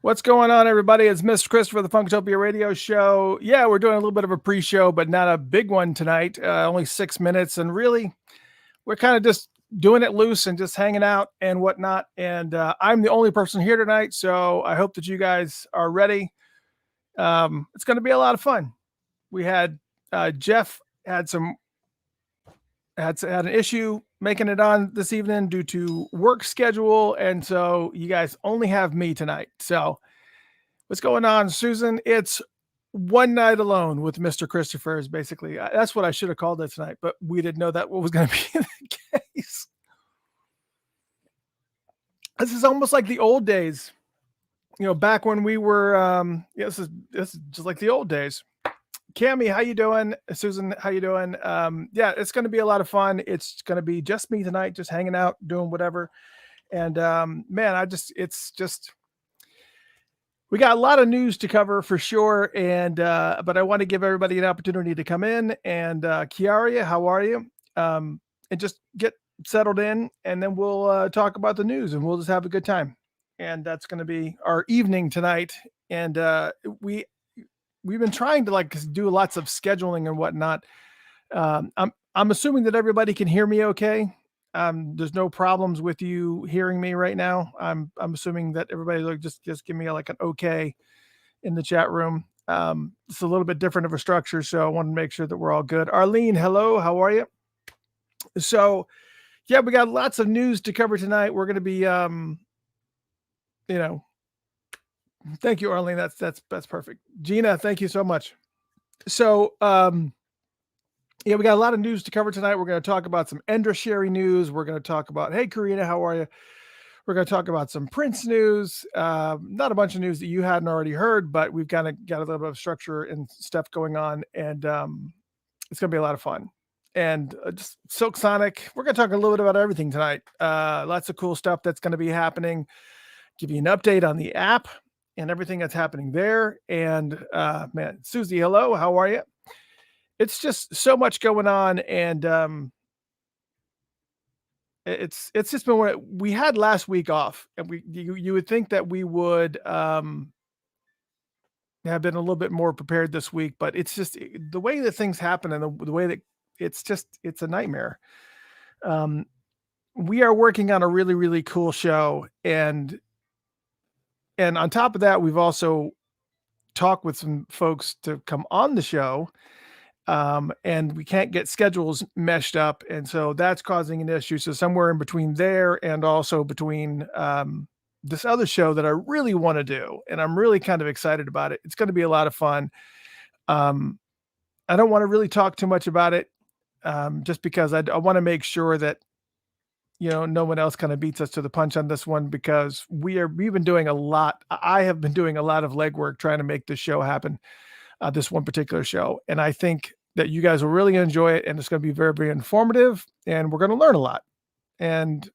What's going on, everybody? It's Mr. Christopher, the Funkotopia radio show. Yeah, we're doing a little bit of a pre-show, but not a big one tonight. Only 6 minutes, and really, we're kind of just doing it loose and just hanging out and whatnot. And I'm the only person here tonight, so I hope that you guys are ready. It's going to be a lot of fun. We had Jeff had an issue making it on this evening due to work schedule, and so you guys only have me tonight. So what's going on, Susan? It's One Nite Alone with Mr. Cjristopher is basically, that's what I should have called it tonight, but we didn't know that what was going to be the case. This is almost like the old days, back when we were, this is just like the old days. Cammy, how you doing? Susan, how you doing? Yeah, it's going to be a lot of fun. It's going to be just me tonight, just hanging out, doing whatever. And man, we got a lot of news to cover for sure. And but I want to give everybody an opportunity to come in. And Kiaria, how are you? And just get settled in, and then we'll talk about the news, and we'll just have a good time. And that's going to be our evening tonight. And we've been trying to do lots of scheduling and whatnot. I'm assuming that everybody can hear me okay. There's no problems with you hearing me right now. I'm assuming that everybody just give me like an okay in the chat room. It's a little bit different of a structure, so I want to make sure that we're all good. Arlene, hello, how are you? So yeah, we got lots of news to cover tonight. We're going to be thank you, Arlene. That's perfect. Gina, thank you so much. So, yeah, we got a lot of news to cover tonight. We're going to talk about some Endrecheri news. We're going to talk about, hey, Karina, how are you? We're going to talk about some Prince news. Not a bunch of news that you hadn't already heard, but we've kind of got a little bit of structure and stuff going on, and it's going to be a lot of fun. And just Silk Sonic. We're going to talk a little bit about everything tonight. Lots of cool stuff that's going to be happening. Give you an update on the app and everything that's happening there. And man, Susie, hello, how are you? It's just so much going on, and it's just been what we had last week off, and you would think that we would have been a little bit more prepared this week, but it's just the way that things happen, and the way that it's a nightmare. We are working on a really, really cool show, and on top of that, we've also talked with some folks to come on the show, and we can't get schedules meshed up, and so that's causing an issue. So somewhere in between there and also between this other show that I really want to do, and I'm really kind of excited about it. It's going to be a lot of fun. I don't want to really talk too much about it, just because I want to make sure that no one else kind of beats us to the punch on this one, because we've been doing a lot. I have been doing a lot of legwork trying to make this show happen, this one particular show. And I think that you guys will really enjoy it, and it's going to be very, very informative, and we're going to learn a lot. And,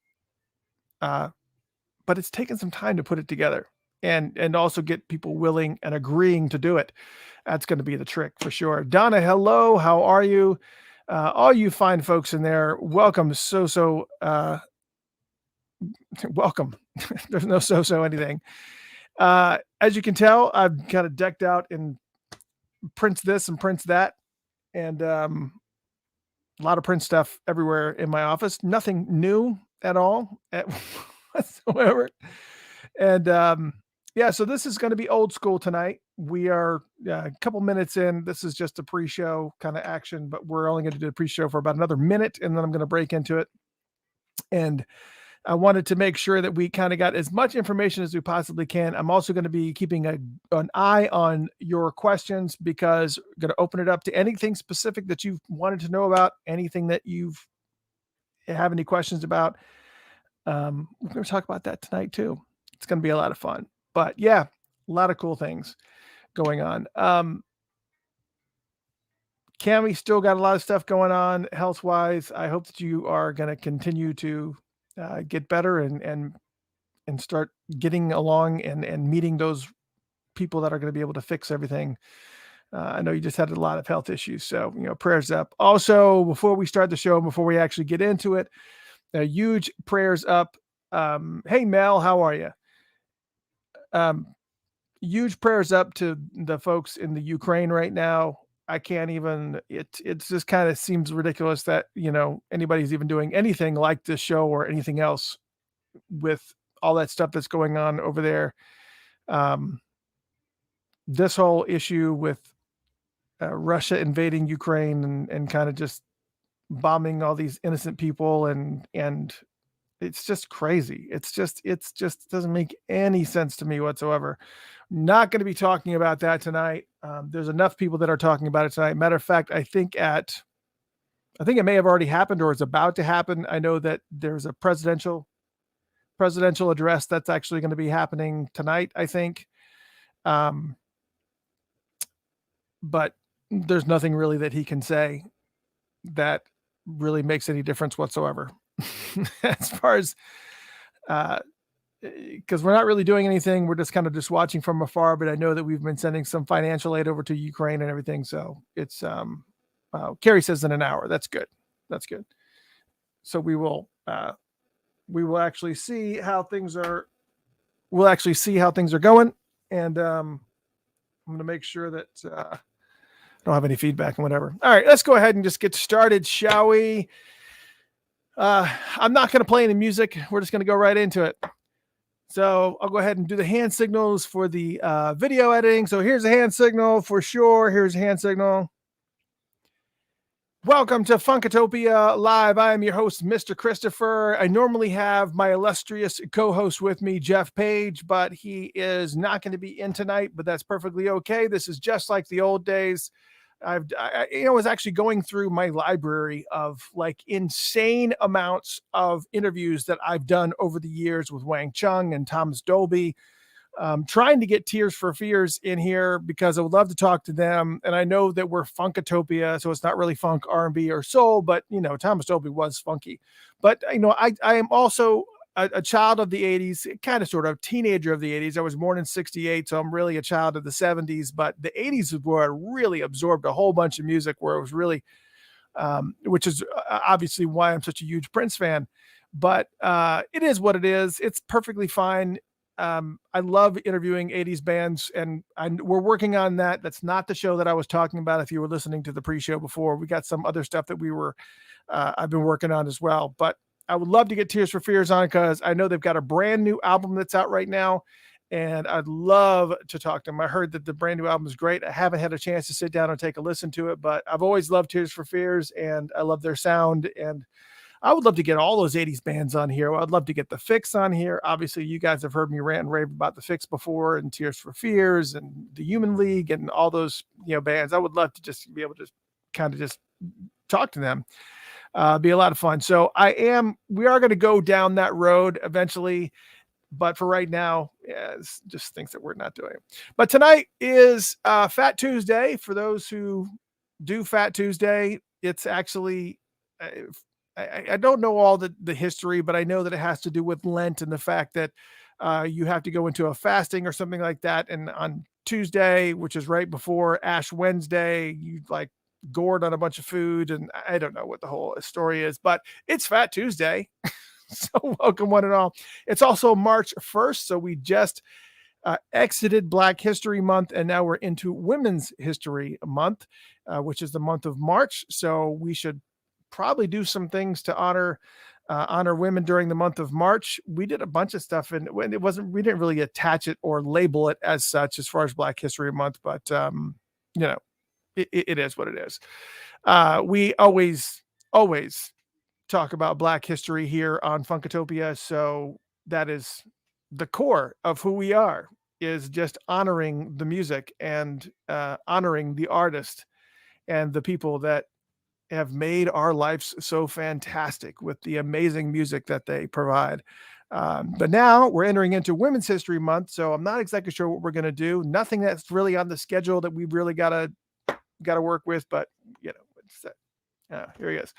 but it's taken some time to put it together and also get people willing and agreeing to do it. That's going to be the trick for sure. Donna, hello. How are you? All you fine folks in there, welcome. Welcome. There's no anything. As you can tell, I've kind of decked out in Prince this and Prince that, and a lot of Prince stuff everywhere in my office. Nothing new at all whatsoever. And yeah, so this is going to be old school tonight. We are a couple minutes in. This is just a pre-show kind of action, but we're only going to do a pre-show for about another minute, and then I'm going to break into it. And I wanted to make sure that we kind of got as much information as we possibly can. I'm also going to be keeping an eye on your questions, because I'm going to open it up to anything specific that you've wanted to know about, anything that you've have any questions about. We're going to talk about that tonight too. It's going to be a lot of fun. But yeah, a lot of cool things going on. Cammy still got a lot of stuff going on health-wise. I hope that you are going to continue to get better and start getting along and meeting those people that are going to be able to fix everything. I know you just had a lot of health issues, so prayers up. Also, before we start the show, before we actually get into it, huge prayers up. Hey Mel, how are you? huge prayers up to the folks in the Ukraine right now. I can't even it's just kind of seems ridiculous that, anybody's even doing anything like this show or anything else with all that stuff that's going on over there. Um, this whole issue with Russia invading Ukraine and kind of just bombing all these innocent people and it's just crazy. It's just doesn't make any sense to me whatsoever. Not going to be talking about that tonight. There's enough people that are talking about it tonight. Matter of fact, I think it may have already happened or is about to happen. I know that there's a presidential address that's actually going to be happening tonight, I think. Um, but there's nothing really that he can say that really makes any difference whatsoever. As far as because we're not really doing anything, we're just kind of just watching from afar. But I know that we've been sending some financial aid over to Ukraine and everything. So it's Carrie says in an hour. That's good. That's good. So we will actually see how things are. We'll actually see how things are going, and I'm going to make sure that I don't have any feedback and whatever. All right, let's go ahead and just get started, shall we? I'm not going to play any music. We're just going to go right into it. So I'll go ahead and do the hand signals for the video editing. So here's a hand signal for sure. Here's a hand signal. Welcome to Funkotopia Live. I am your host, Mr. Cjristopher. I normally have my illustrious co-host with me, Jeff Page, but he is not going to be in tonight, but that's perfectly okay. This is just like the old days. I was actually going through my library of like insane amounts of interviews that I've done over the years with Wang Chung and Thomas Dolby, trying to get Tears for Fears in here because I would love to talk to them. And I know that we're Funkotopia, so it's not really funk, R&B, or soul, but Thomas Dolby was funky. But I am also a child of the 80s, kind of sort of teenager of the 80s. I was born in 68, so I'm really a child of the 70s, but the 80s is where I really absorbed a whole bunch of music where it was really, which is obviously why I'm such a huge Prince fan. But it is what it is. It's perfectly fine. I love interviewing 80s bands, and we're working on that. That's not the show that I was talking about. If you were listening to the pre-show before, we got some other stuff that I've been working on as well. But I would love to get Tears for Fears on because I know they've got a brand new album that's out right now, and I'd love to talk to them. I heard that the brand new album is great. I haven't had a chance to sit down and take a listen to it, but I've always loved Tears for Fears, and I love their sound, and I would love to get all those 80s bands on here. I'd love to get the Fix on here. Obviously, you guys have heard me rant and rave about the Fix before, and Tears for Fears and the Human League and all those bands. I would love to just be able to kind of just talk to them. Be a lot of fun. So we are going to go down that road eventually, but for right now, it's just things that we're not doing. But tonight is Fat Tuesday. For those who do Fat Tuesday, it's actually I don't know all the history, but I know that it has to do with Lent and the fact that you have to go into a fasting or something like that. And on Tuesday, which is right before Ash Wednesday, you like gourd on a bunch of food. And I don't know what the whole story is, but it's Fat Tuesday. So welcome one and all. It's also March 1st. So we just exited Black History Month, and now we're into Women's History Month, which is the month of March. So we should probably do some things to honor women during the month of March. We did a bunch of stuff, and we didn't really attach it or label it as such as far as Black History Month, but it is what it is. We always talk about Black history here on Funkotopia, so that is the core of who we are, is just honoring the music and honoring the artist and the people that have made our lives so fantastic with the amazing music that they provide. But now we're entering into Women's History Month, so I'm not exactly sure what we're going to do. Nothing that's really on the schedule that we really got to work with, but here he is.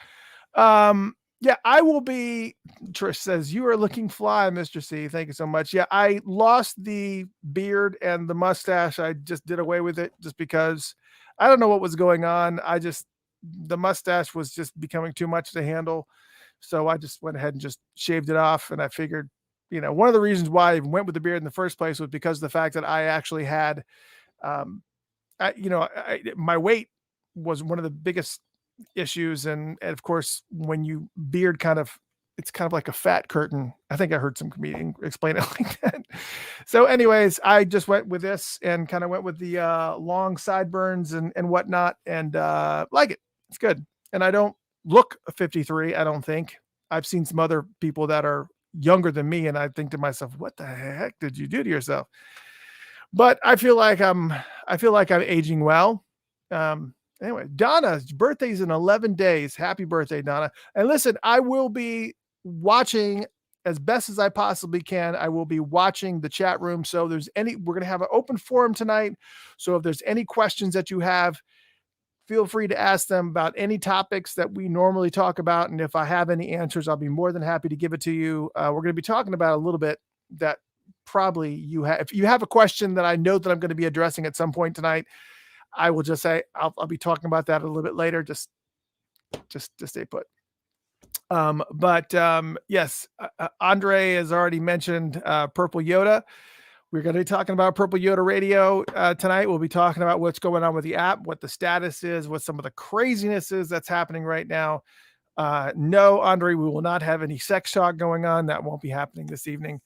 Yeah, I will be. Trish says, you are looking fly, Mr. C. Thank you so much. Yeah, I lost the beard and the mustache. I just did away with it just because I don't know what was going on. The mustache was just becoming too much to handle. So I just went ahead and just shaved it off. And I figured one of the reasons why I went with the beard in the first place was because of the fact that I actually had, um, my weight was one of the biggest issues. And of course, when you beard it's kind of like a fat curtain. I think I heard some comedian explain it like that. So anyways, I just went with this and kind of went with the long sideburns and whatnot, and like it. It's good. And I don't look 53, I don't think. I've seen some other people that are younger than me, and I think to myself, what the heck did you do to yourself? But I feel like I'm aging well. Anyway, Donna's birthday's in 11 days. Happy birthday, Donna. And listen, I will be watching as best as I possibly can. I will be watching the chat room. So we're going to have an open forum tonight. So if there's any questions that you have, feel free to ask them about any topics that we normally talk about. And if I have any answers, I'll be more than happy to give it to you. We're going to be talking about a little bit that probably if you have a question that I know that I'm going to be addressing at some point tonight, I will just say I'll be talking about that a little bit later. Just stay put. Yes, Andre has already mentioned Purple Yoda. We're going to be talking about Purple Yoda Radio tonight. We'll be talking about what's going on with the app, what the status is, what some of the craziness is that's happening right now. No, Andre, we will not have any sex talk going on. That won't be happening this evening.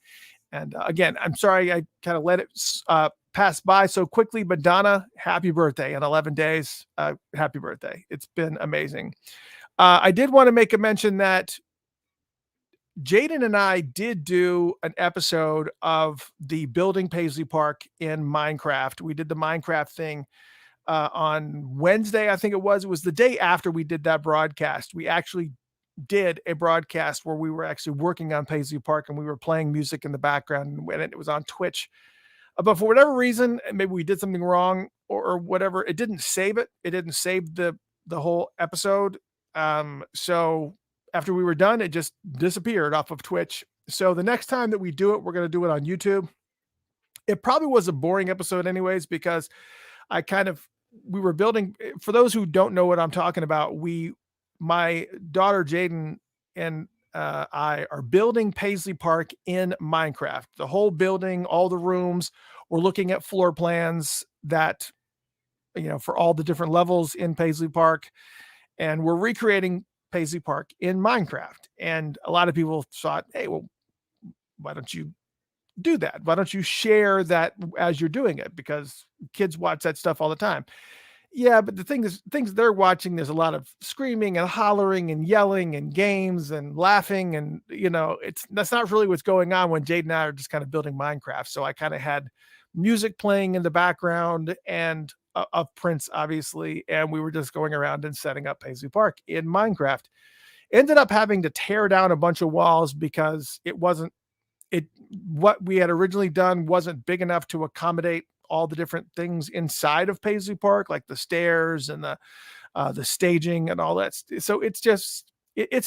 And again, I'm sorry I kind of let it pass by so quickly, but Donna, happy birthday in 11 days. Happy birthday. It's been amazing. I did want to make a mention that Jaden and I did do an episode of the building Paisley Park in Minecraft. We did the Minecraft thing on Wednesday, I think it was. It was the day after we did that broadcast. We actually did a broadcast where we were actually working on Paisley Park and we were playing music in the background, and it was on Twitch. But for whatever reason, maybe we did something wrong or whatever, it didn't save it. It didn't save the whole episode. So after we were done, it just disappeared off of Twitch. So the next time that we do it, we're going to do it on YouTube. It probably was a boring episode anyways, because we were building, for those who don't know what I'm talking about, my daughter Jaden and I are building Paisley Park in Minecraft. The whole building, all the rooms. We're looking at floor plans that, for all the different levels in Paisley Park, and we're recreating Paisley Park in Minecraft. And a lot of people thought, hey, well, why don't you do that? Why don't you share that as you're doing it? Because kids watch that stuff all the time. Yeah, but the things they're watching, there's a lot of screaming and hollering and yelling and games and laughing. And, that's not really what's going on when Jade and I are just kind of building Minecraft. So I kind of had music playing in the background and of Prince, obviously. And we were just going around and setting up Paisley Park in Minecraft. Ended up having to tear down a bunch of walls because what we had originally done wasn't big enough to accommodate all the different things inside of Paisley Park, like the stairs and the staging and all that. So it's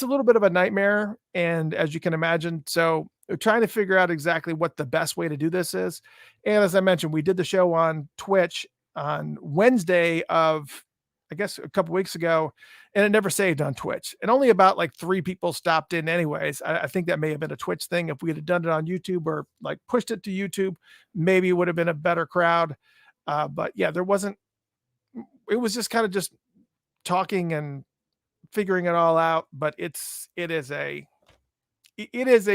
a little bit of a nightmare. And as you can imagine, so we're trying to figure out exactly what the best way to do this is. And as I mentioned, we did the show on Twitch on Wednesday of, I guess, a couple weeks ago, and it never saved on Twitch. And only about like 3 people stopped in anyways. I think that may have been a Twitch thing. If we had done it on YouTube or like pushed it to YouTube, maybe it would have been a better crowd. But yeah, it was just kind of just talking and figuring it all out. But it is a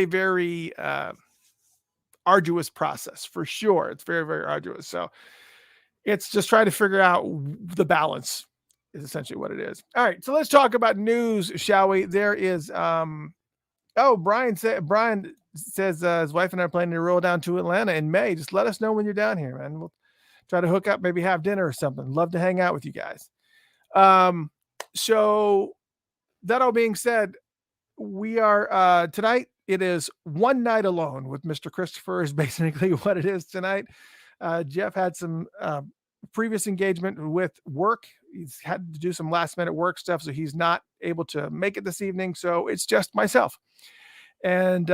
very arduous process for sure. It's very, very arduous. So it's just trying to figure out the balance is essentially what it is. All right. So let's talk about news, shall we? There is, Brian says his wife and I are planning to roll down to Atlanta in May. Just let us know when you're down here, man. We'll try to hook up, maybe have dinner or something. Love to hang out with you guys. So that all being said, we are, tonight, it is One Nite Alone with Mr. Cjristopher is basically what it is tonight. Jeff had some previous engagement with work. He's had to do some last minute work stuff, so he's not able to make it this evening. So it's just myself. And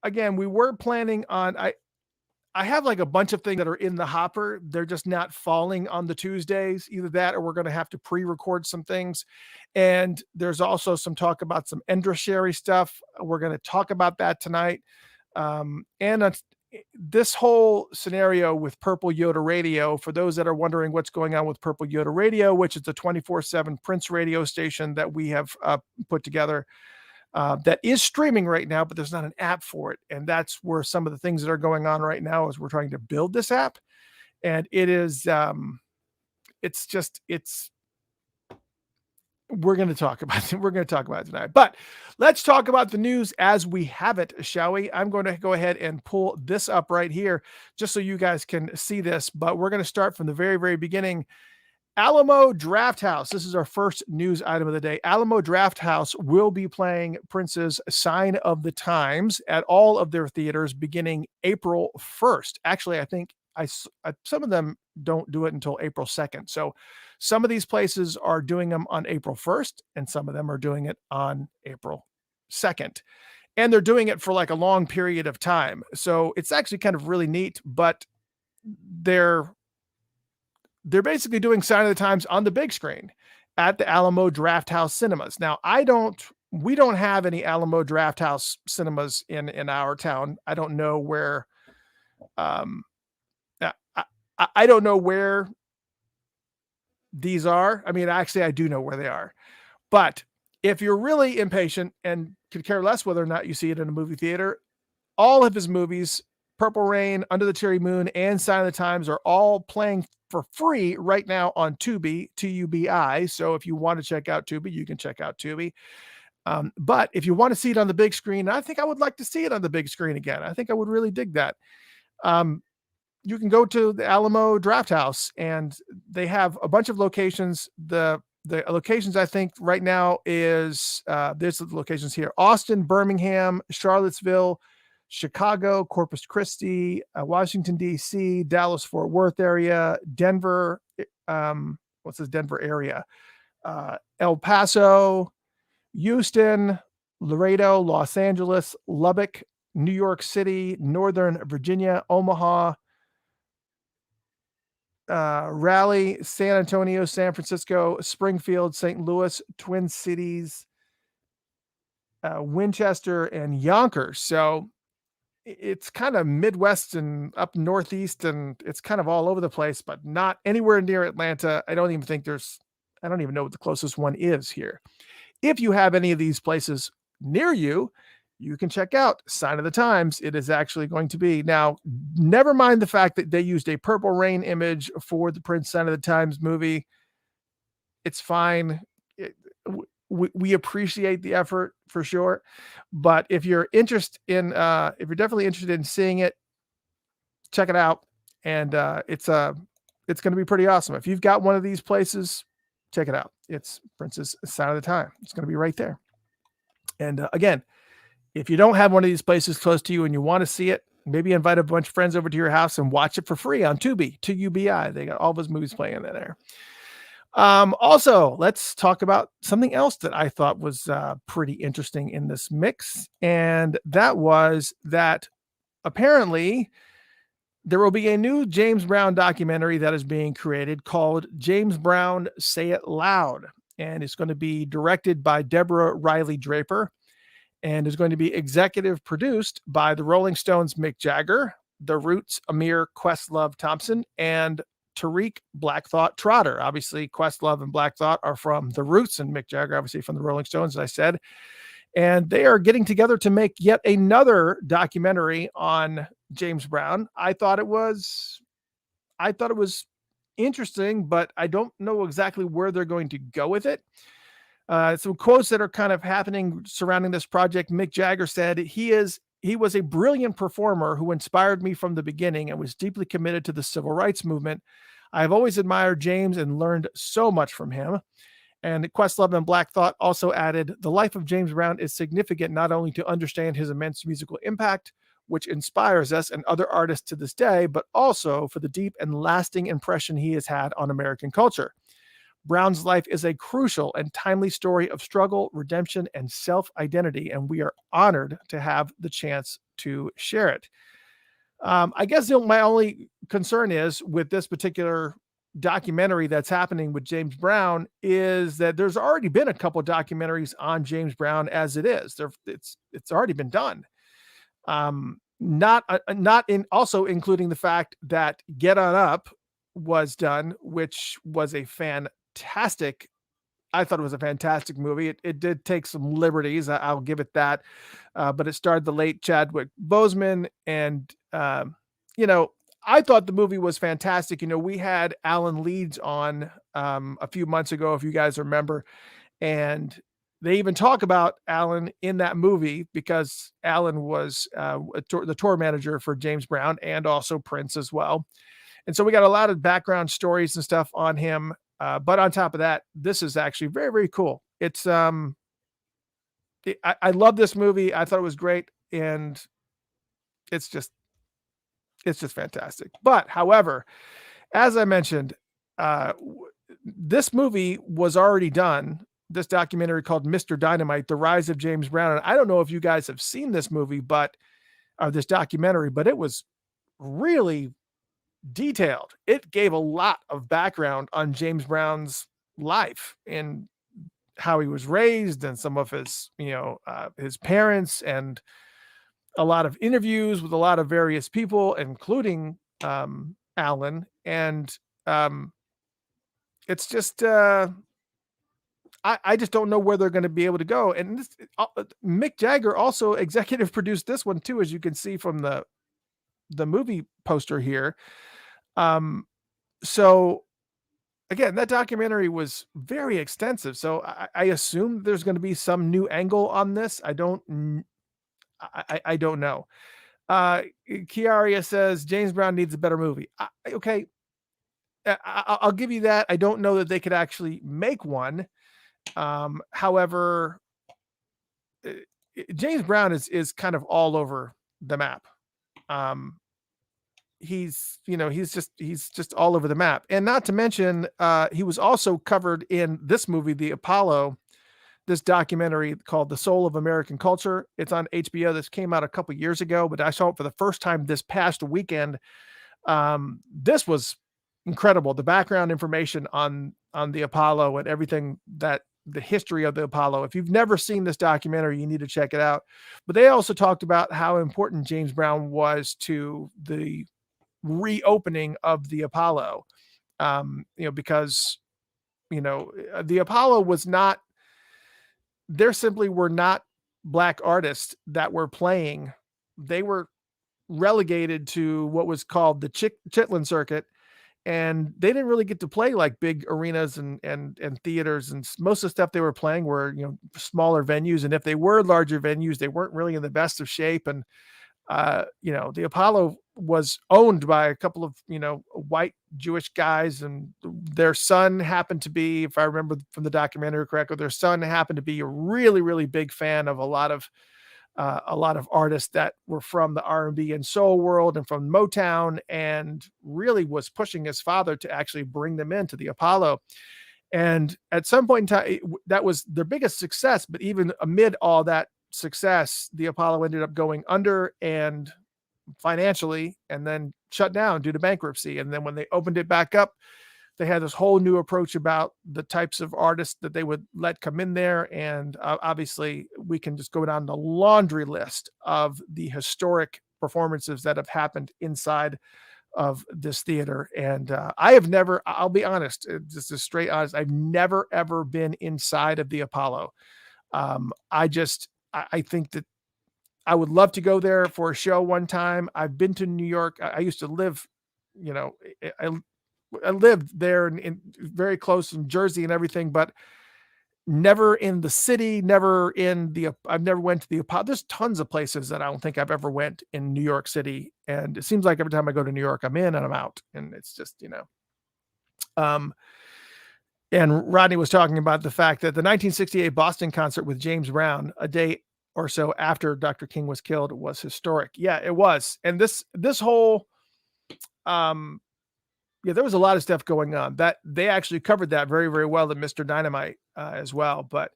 again, we were planning on, I have like a bunch of things that are in the hopper. They're just not falling on the Tuesdays, either that or we're going to have to pre-record some things. And there's also some talk about some Endre Sherry stuff. We're going to talk about that tonight. And this whole scenario with Purple Yoda Radio, for those that are wondering what's going on with Purple Yoda Radio, which is the 24/7 Prince radio station that we have put together, that is streaming right now, but there's not an app for it. And that's where some of the things that are going on right now is we're trying to build this app. And it is, it's we're going to talk about it. We're going to talk about it tonight, but let's talk about the news as we have it, shall we? I'm going to go ahead and pull this up right here just so you guys can see this, but we're going to start from the very, very beginning. Alamo Drafthouse. This is our first news item of the day. Alamo Drafthouse will be playing Prince's Sign of the Times at all of their theaters beginning April 1st. Actually, I think some of them don't do it until April 2nd. So some of these places are doing them on April 1st, and some of them are doing it on April 2nd. And they're doing it for like a long period of time. So it's actually kind of really neat, but they're basically doing Sign of the Times on the big screen at the Alamo Drafthouse Cinemas. Now, we don't have any Alamo Drafthouse cinemas in our town. I don't know where, I don't know where these are. I mean, actually, I do know where they are. But if you're really impatient and could care less whether or not you see it in a movie theater, all of his movies, Purple Rain, Under the Cherry Moon, and Sign of the Times, are all playing for free right now on Tubi, Tubi. So if you want to check out Tubi, you can check out Tubi. But if you want to see it on the big screen, I think I would like to see it on the big screen again. I think I would really dig that. You can go to the Alamo Drafthouse, and they have a bunch of locations. The locations, I think, right now is there's the locations here: Austin, Birmingham, Charlottesville, Chicago, Corpus Christi, Washington, D.C., Dallas, Fort Worth area, Denver, what's this Denver area? El Paso, Houston, Laredo, Los Angeles, Lubbock, New York City, Northern Virginia, Omaha, Raleigh, San Antonio, San Francisco, Springfield, St. Louis, Twin Cities, Winchester, and Yonkers. So it's kind of Midwest and up Northeast, and it's kind of all over the place, but not anywhere near Atlanta. I don't even know what the closest one is here. If you have any of these places near you, you can check out Sign of the Times. It is actually going to be. Now, never mind the fact that they used a Purple Rain image for the Prince Sign of the Times movie. It's fine. We appreciate the effort for sure. But if you're definitely interested in seeing it, check it out. And it's going to be pretty awesome. If you've got one of these places, check it out. It's Prince's Sign of the Time. It's going to be right there. And again, if you don't have one of these places close to you and you want to see it, maybe invite a bunch of friends over to your house and watch it for free on Tubi, Tubi. They got all of his movies playing in there. Also, let's talk about something else that I thought was pretty interesting in this mix. And that was that apparently there will be a new James Brown documentary that is being created called James Brown Say It Loud. And it's going to be directed by Deborah Riley Draper, and is going to be executive produced by the Rolling Stones' Mick Jagger, the Roots' Amir Questlove Thompson, and Tariq Black Thought Trotter. Obviously, Questlove and Black Thought are from the Roots, and Mick Jagger, obviously, from the Rolling Stones, as I said. And they are getting together to make yet another documentary on James Brown. I thought it was interesting, but I don't know exactly where they're going to go with it. Some quotes that are kind of happening surrounding this project. Mick Jagger said, he was a brilliant performer who inspired me from the beginning and was deeply committed to the civil rights movement. I've always admired James and learned so much from him. And Questlove and Black Thought also added, the life of James Brown is significant not only to understand his immense musical impact, which inspires us and other artists to this day, but also for the deep and lasting impression he has had on American culture. Brown's life is a crucial and timely story of struggle, redemption, and self-identity, and we are honored to have the chance to share it. I guess my only concern is with this particular documentary that's happening with James Brown is that there's already been a couple of documentaries on James Brown as it is. It's already been done. not in also including the fact that Get On Up was done, which was a fantastic I thought it was a fantastic movie. It did take some liberties, I'll give it that, but it starred the late Chadwick Boseman, and you know, I thought the movie was fantastic. You know, we had Alan Leeds on a few months ago, if you guys remember, and they even talk about Alan in that movie because Alan was the tour manager for James Brown and also Prince as well. And so we got a lot of background stories and stuff on him. But on top of that, this is actually very, very cool. It's I love this movie. I thought it was great, and it's just it's just fantastic. But however, as I mentioned, this movie was already done. This documentary called Mr. Dynamite: The Rise of James Brown. And I don't know if you guys have seen this movie, but or this documentary, but it was really detailed. It gave a lot of background on James Brown's life and how he was raised and some of his, his parents, and a lot of interviews with a lot of various people, including Alan. And it's just, I just don't know where they're going to be able to go. And this, Mick Jagger also executive produced this one too, as you can see from the movie poster here. So again, that documentary was very extensive. So I assume there's going to be some new angle on this. I don't know. Kiaria says James Brown needs a better movie. Okay. I'll give you that. I don't know that they could actually make one. However, James Brown is kind of all over the map. He's just all over the map. And not to mention, he was also covered in this movie, The Apollo, this documentary called The Soul of American Culture. It's on HBO. This came out a couple years ago, but I saw it for the first time this past weekend. This was incredible. The background information on the Apollo and everything, that the history of the Apollo. If you've never seen this documentary, you need to check it out. But they also talked about how important James Brown was to the reopening of the Apollo. Because the Apollo was not, there simply were not black artists that were playing. They were relegated to what was called the Chitlin circuit, and they didn't really get to play like big arenas and theaters, and most of the stuff they were playing were smaller venues, and if they were larger venues, they weren't really in the best of shape. And the Apollo was owned by a couple of white Jewish guys, and their son happened to be, if I remember from the documentary correctly, their son happened to be a really, really big fan of a lot of artists that were from the R&B and soul world and from Motown, and really was pushing his father to actually bring them into the Apollo. And at some point in time, that was their biggest success. But even amid all that success, the Apollo ended up going under and financially, and then shut down due to bankruptcy. And then when they opened it back up, they had this whole new approach about the types of artists that they would let come in there. And obviously we can just go down the laundry list of the historic performances that have happened inside of this theater. And I have never, I'll be honest, just a straight honest, I've never, ever been inside of the Apollo. I think that I would love to go there for a show one time. I've been to New York. I used to live, I lived there in very close in Jersey and everything, but never in the city, I've never went to the Apollo. There's tons of places that I don't think I've ever went in New York City. And it seems like every time I go to New York, I'm in and I'm out. And it's just, and Rodney was talking about the fact that the 1968 Boston concert with James Brown, a day or so after Dr. King was killed, was historic. Yeah, it was. And this whole, there was a lot of stuff going on that they actually covered that very, very well in Mr. Dynamite as well. But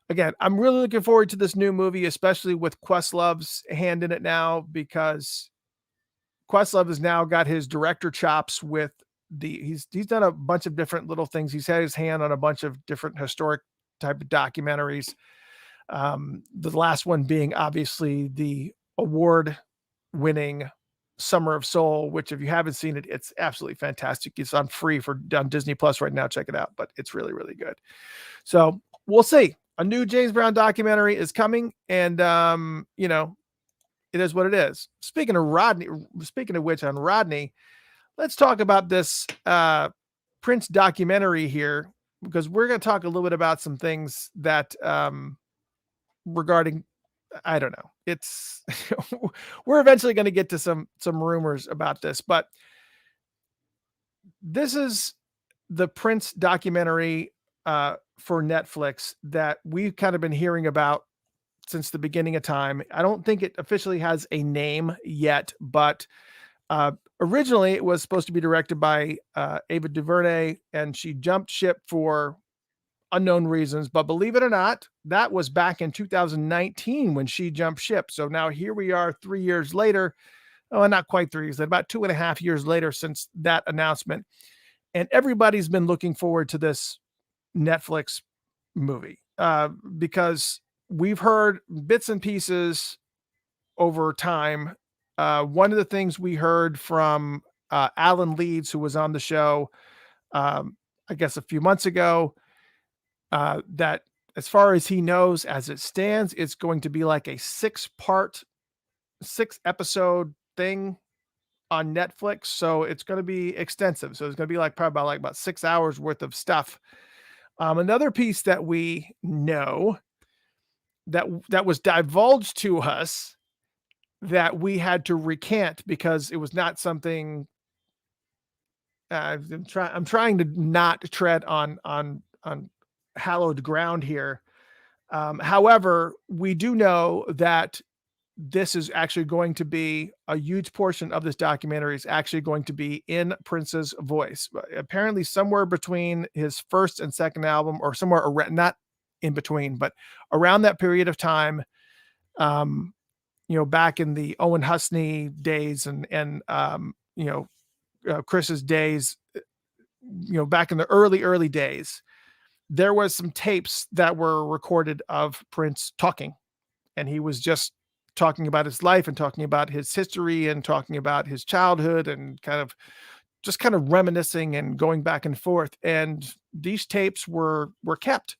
again, I'm really looking forward to this new movie, especially with Questlove's hand in it now, because Questlove has now got his director chops with he's done a bunch of different little things. He's had his hand on a bunch of different historic type of documentaries. The last one being obviously the award winning Summer of Soul, which if you haven't seen it, it's absolutely fantastic. It's on free on Disney Plus right now. Check it out, but it's really, really good. So we'll see. A new James Brown documentary is coming, and it is what it is. Speaking of which, on Rodney, let's talk about this Prince documentary here, because we're going to talk a little bit about some things that regarding, I don't know. It's we're eventually going to get to some rumors about this, but this is the Prince documentary for Netflix that we've kind of been hearing about since the beginning of time. I don't think it officially has a name yet, but originally it was supposed to be directed by Ava DuVernay, and she jumped ship for unknown reasons. But believe it or not, that was back in 2019 when she jumped ship. So now here we are 3 years later. Oh, not quite 3 years, about 2.5 years later since that announcement. And everybody's been looking forward to this Netflix movie because we've heard bits and pieces over time. One of the things we heard from Alan Leeds, who was on the show, I guess a few months ago, that as far as he knows, as it stands, it's going to be like a 6-episode thing on Netflix. So it's going to be extensive. So it's going to be probably about 6 hours worth of stuff. Another piece that we know that was divulged to us that we had to recant because it was not something. I'm trying to not tread on hallowed ground here. However, we do know that this is actually going to be a huge portion of this documentary is actually going to be in Prince's voice. Apparently, somewhere between his first and second album, or somewhere around, not in between, but around that period of time. Back in the Owen Husney days and Chris's days, back in the early days, there was some tapes that were recorded of Prince talking, and he was just talking about his life and talking about his history and talking about his childhood and kind of reminiscing and going back and forth. And these tapes were kept.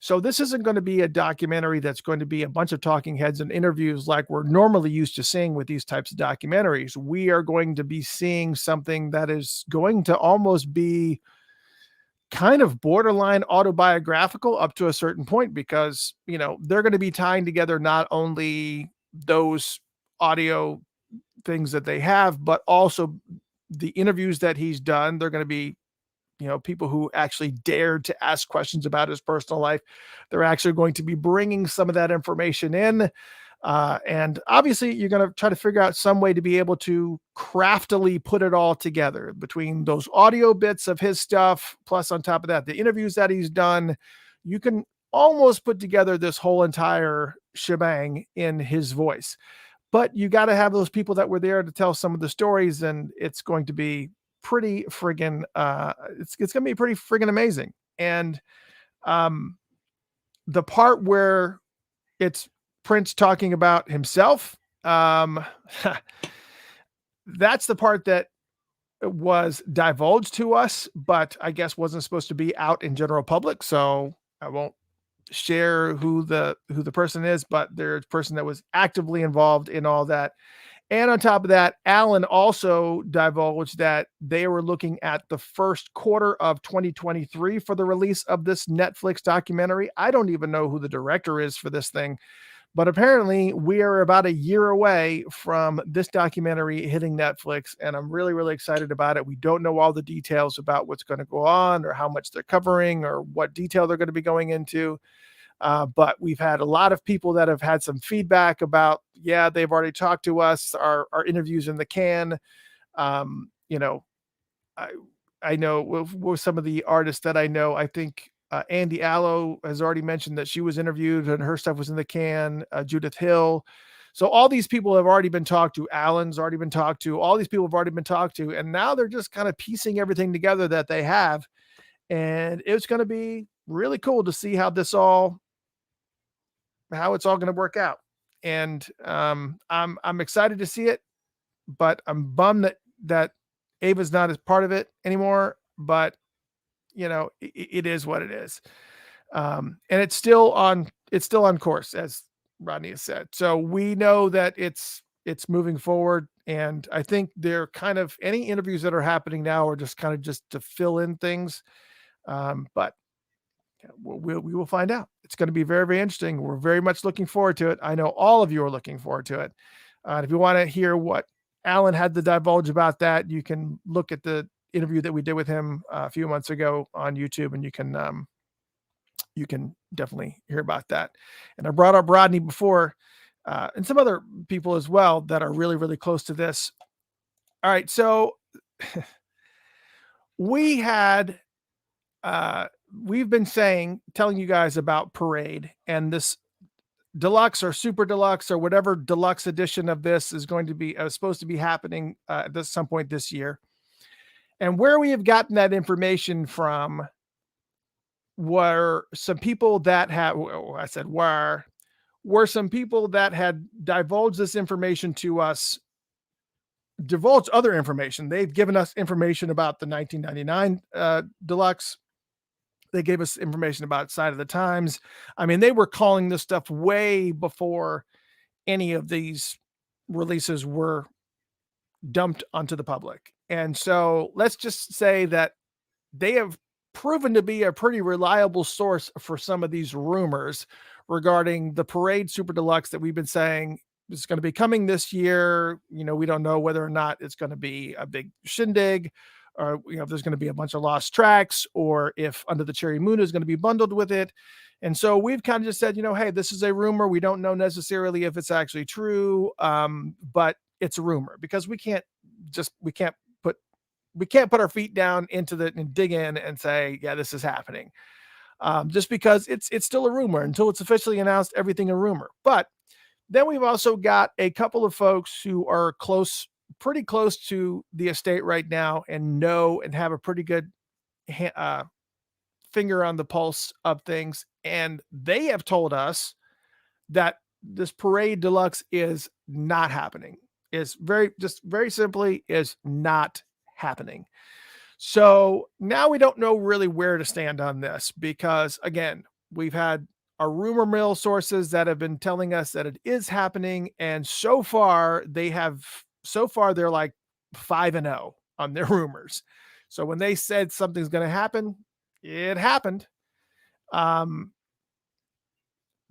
So this isn't going to be a documentary that's going to be a bunch of talking heads and interviews like we're normally used to seeing with these types of documentaries. We are going to be seeing something that is going to almost be kind of borderline autobiographical up to a certain point, because, they're going to be tying together not only those audio things that they have, but also the interviews that he's done. They're going to be, people who actually dared to ask questions about his personal life. They're actually going to be bringing some of that information in. And obviously you're going to try to figure out some way to be able to craftily put it all together between those audio bits of his stuff. Plus on top of that, the interviews that he's done, you can almost put together this whole entire shebang in his voice, but you got to have those people that were there to tell some of the stories. And it's going to be pretty friggin' it's going to be pretty friggin' amazing. And the part where it's Prince talking about himself, that's the part that was divulged to us, but I guess wasn't supposed to be out in general public. So I won't share who the person is, but there's a person that was actively involved in all that. And on top of that, Alan also divulged that they were looking at the first quarter of 2023 for the release of this Netflix documentary. I don't even know who the director is for this thing, but apparently we are about a year away from this documentary hitting Netflix, and I'm really, really excited about it. We don't know all the details about what's going to go on or how much they're covering or what detail they're going to be going into. But we've had a lot of people that have had some feedback about, yeah, they've already talked to us, our interviews in the can. I know with some of the artists that I know, I think Andy Allo has already mentioned that she was interviewed and her stuff was in the can, Judith Hill. So all these people have already been talked to. Alan's already been talked to. All these people have already been talked to. And now they're just kind of piecing everything together that they have. And it's going to be really cool to see how it's all going to work out. and I'm excited to see it, but I'm bummed that Ava's not as part of it anymore. But it is what it is. And it's still on course, as Rodney has said. So we know that it's moving forward, and I think they're kind of any interviews that are happening now are just kind of just to fill in things. But we will find out. It's going to be very, very interesting. We're very much looking forward to it. I know all of you are looking forward to it. And if you want to hear what Alan had to divulge about that, you can look at the interview that we did with him a few months ago on YouTube, and you can definitely hear about that. And I brought up Rodney before, and some other people as well that are really, really close to this. All right, so we had we've been telling you guys about Parade and this deluxe or super deluxe or whatever deluxe edition of this is going to be supposed to be happening at some point this year. And where we have gotten that information from were some people that had, I said, were some people that had divulged this information to us, divulged other information. They've given us information about the 1999 deluxe. They gave us information about Side of the Times. I mean, they were calling this stuff way before any of these releases were dumped onto the public. And so let's just say that they have proven to be a pretty reliable source for some of these rumors regarding the Parade Super Deluxe that we've been saying is going to be coming this year. We don't know whether or not it's going to be a big shindig, or if there's going to be a bunch of lost tracks, or if Under the Cherry Moon is going to be bundled with it. And so we've kind of just said, hey, this is a rumor. We don't know necessarily if it's actually true, but it's a rumor, because we can't put our feet down into and dig in and say, yeah, this is happening. Just because it's still a rumor until it's officially announced, everything a rumor. But then we've also got a couple of folks who are pretty close to the estate right now, and know and have a pretty good finger on the pulse of things. And they have told us that this Parade Deluxe is not happening. Is very simply is not happening. So now we don't know really where to stand on this, because again, we've had our rumor mill sources that have been telling us that it is happening. And so far they're like 5-0 on their rumors. So when they said something's going to happen, it happened. But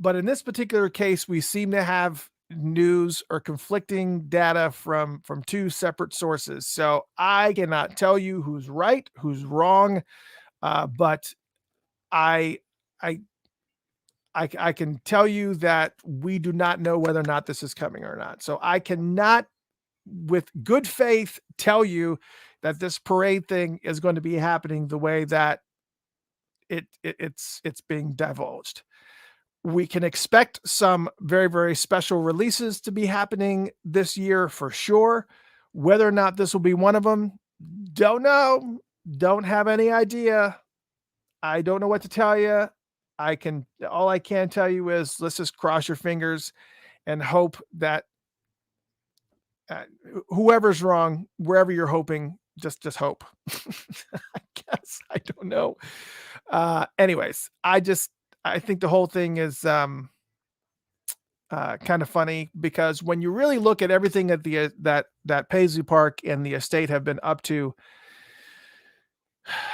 in this particular case, we seem to have news or conflicting data from two separate sources. So I cannot tell you who's right, who's wrong, but I can tell you that we do not know whether or not this is coming or not. So I cannot, with good faith, tell you that this Parade thing is going to be happening the way that it's being divulged. We can expect some very, very special releases to be happening this year for sure. Whether or not this will be one of them, don't know. Don't have any idea. I don't know what to tell you. All I can tell you is, let's just cross your fingers and hope that whoever's wrong, wherever you're hoping, just hope. I guess. I don't know. Anyways, I think the whole thing is kind of funny, because when you really look at everything that Paisley Park and the estate have been up to,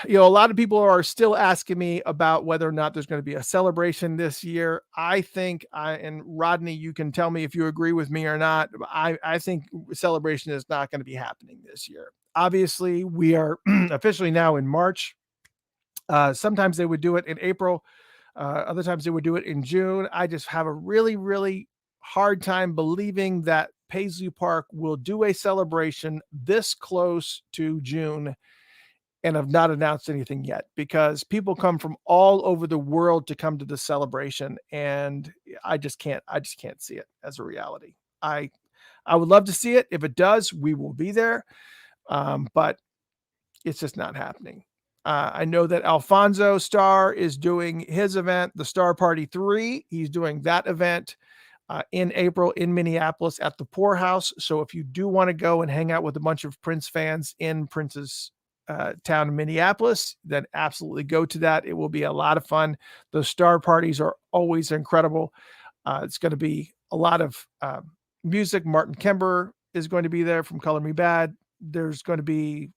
a lot of people are still asking me about whether or not there's going to be a celebration this year. I think, and Rodney, you can tell me if you agree with me or not. I think celebration is not going to be happening this year. Obviously, we are officially now in March. Sometimes they would do it in April. Other times they would do it in June. I just have a really, really hard time believing that Paisley Park will do a celebration this close to June and have not announced anything yet, because people come from all over the world to come to the celebration. And I just can't see it as a reality. I would love to see it. If it does, we will be there. But it's just not happening. I know that Alfonso Star is doing his event, the Star Party 3. He's doing that event in April in Minneapolis at the Poorhouse. So if you do want to go and hang out with a bunch of Prince fans in Prince's town of Minneapolis, then absolutely go to that. It will be a lot of fun. Those star parties are always incredible. It's going to be a lot of music. Martin Kember is going to be there from Color Me Bad. There's going to be,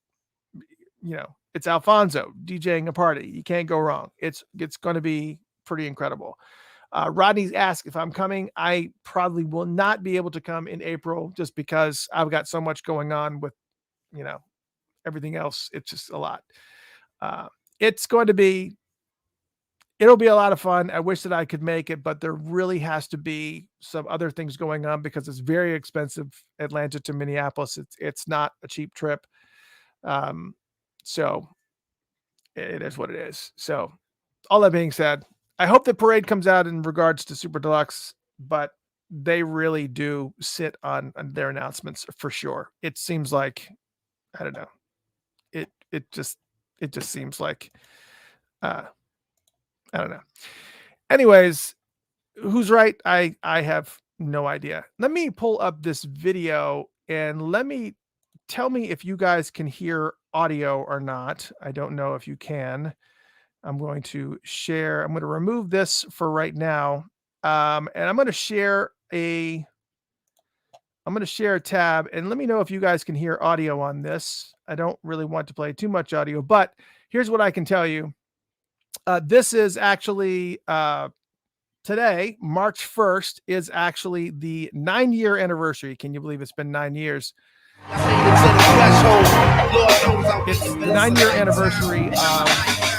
it's Alfonso DJing a party. You can't go wrong. It's going to be pretty incredible. Rodney's asked if I'm coming. I probably will not be able to come in April just because I've got so much going on with, everything else. It's just a lot. It'll be a lot of fun. I wish that I could make it, but there really has to be some other things going on because it's very expensive. Atlanta to Minneapolis. It's not a cheap trip. So it is what it is. So all that being said, I hope the parade comes out in regards to Super Deluxe, but they really do sit on their announcements for sure. It seems like, I don't know. It just seems like, I don't know. Anyways, who's right? I have no idea. Let me pull up this video and tell me if you guys can hear audio or not. I don't know if you can. I'm going to share. I'm going to remove this for right now. And I'm going to share a tab and let me know if you guys can hear audio on this. I don't really want to play too much audio, but here's what I can tell you. This is actually today, March 1st, is actually the 9-year anniversary. Can you believe it's been 9 years? It's the 9-year anniversary of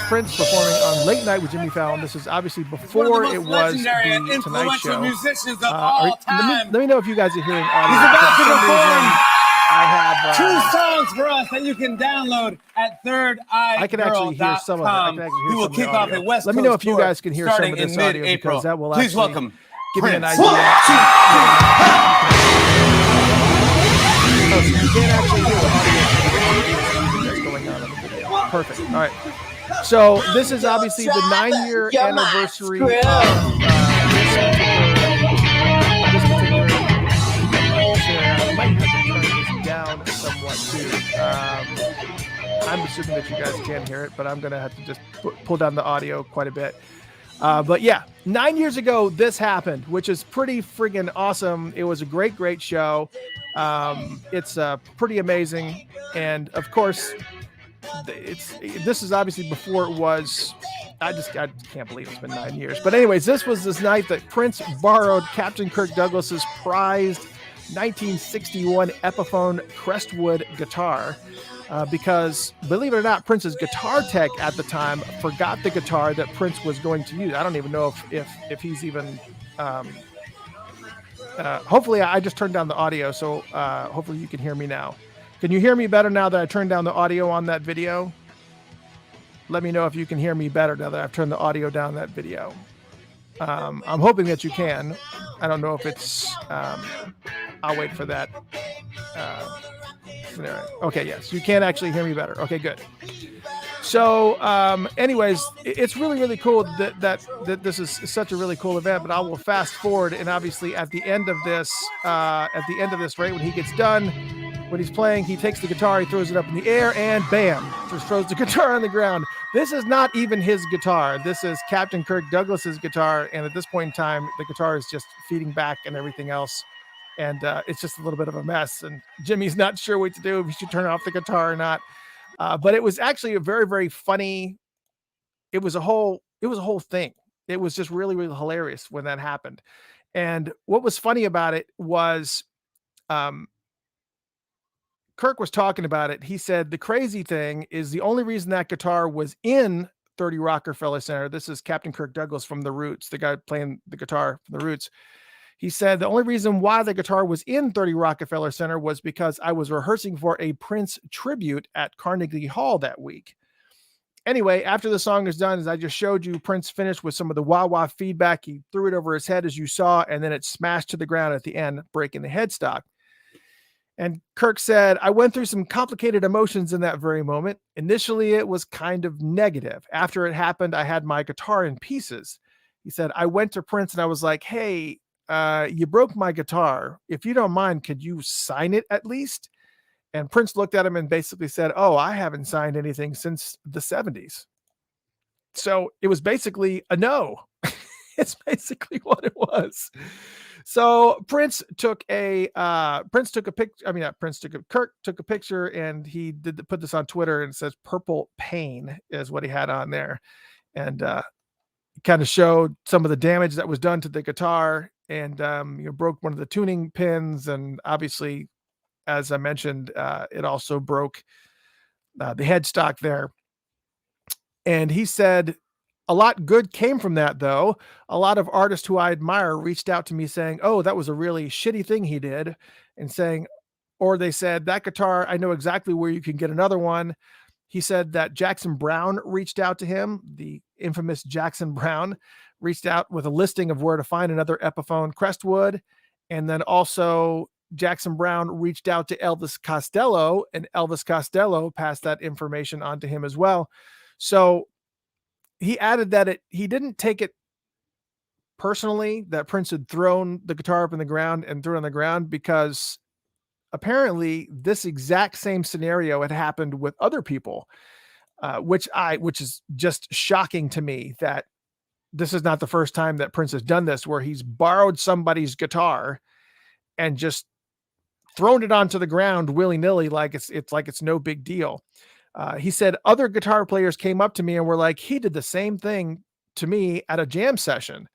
Prince performing on Late Night with Jimmy Fallon. This is obviously before it was the Tonight Show. Musicians of all time. Let me know if you guys are hearing audio. He's about to perform I have 2 songs for us that you can download at thirdeye. I can actually hear some of it. He will kick off a West Coast Let me know if you tour guys can hear some of this audio because that will Please actually welcome give me an Prince. idea. You can't actually hear the audio that's going on in the video. Perfect. All right. So this is obviously the 9-year anniversary of this particular I might have to turn this down somewhat too. I'm assuming that you guys can hear it, but I'm going to have to just pull down the audio quite a bit. But yeah, 9 years ago, this happened, which is pretty friggin' awesome. It was a great, great show. It's pretty amazing. And of course, this is obviously before it was, I can't believe it's been 9 years. But anyways, this was this night that Prince borrowed Captain Kirk Douglas's prized 1961 Epiphone Crestwood guitar. Because believe it or not, Prince's guitar tech at the time forgot the guitar that Prince was going to use. I don't even know if he's even. Hopefully, I just turned down the audio, so hopefully you can hear me now. Can you hear me better now that I turned down the audio on that video? Let me know if you can hear me better now that I've turned the audio down on that video. I'm hoping that you can. I don't know if it's. I'll wait for that. Okay, yes, you can actually hear me better. Okay, good. So, anyways, it's really, really cool that this is such a really cool event. But I will fast forward, and obviously at the end of this, right when he gets done, when he's playing, he takes the guitar, he throws it up in the air, and bam, just throws the guitar on the ground. This is not even his guitar. This is Captain Kirk Douglas's guitar, and at this point in time, the guitar is just feeding back and everything else. And it's just a little bit of a mess. And Jimmy's not sure what to do, if he should turn off the guitar or not. But it was actually a very, very funny. It was a whole thing. It was just really, really hilarious when that happened. And what was funny about it was Kirk was talking about it. He said the crazy thing is the only reason that guitar was in 30 Rockefeller Center. This is Captain Kirk Douglas from The Roots, the guy playing the guitar from The Roots. He said the only reason why the guitar was in 30 Rockefeller Center was because I was rehearsing for a Prince tribute at Carnegie Hall that week. Anyway, after the song is done, as I just showed you, Prince finished with some of the wah-wah feedback. He threw it over his head, as you saw, and then it smashed to the ground at the end, breaking the headstock. And Kirk said, I went through some complicated emotions in that very moment. Initially, it was kind of negative. After it happened, I had my guitar in pieces. He said, I went to Prince and I was like, hey, you broke my guitar. If you don't mind, could you sign it at least? And Prince looked at him and basically said, oh, I haven't signed anything since the 70s. So it was basically a no. It's basically what it was. So Prince took a picture. I mean, not Prince took a Kirk took a picture, and he put this on Twitter, and it says "Purple Pain" is what he had on there, and kind of showed some of the damage that was done to the guitar, and broke one of the tuning pins, and obviously, as I mentioned, it also broke the headstock there. And he said, a lot good came from that, though. A lot of artists who I admire reached out to me saying, oh, that was a really shitty thing he did. And saying, or they said, that guitar, I know exactly where you can get another one. He said that Jackson Browne reached out to him. The infamous Jackson Browne reached out with a listing of where to find another Epiphone Crestwood. And then also Jackson Browne reached out to Elvis Costello, and Elvis Costello passed that information on to him as well. So he added that he didn't take it personally that Prince had thrown the guitar up in the ground and threw it on the ground, because apparently this exact same scenario had happened with other people, which is just shocking to me, that this is not the first time that Prince has done this, where he's borrowed somebody's guitar and just thrown it onto the ground willy-nilly, like it's no big deal. He said other guitar players came up to me and were like, he did the same thing to me at a jam session.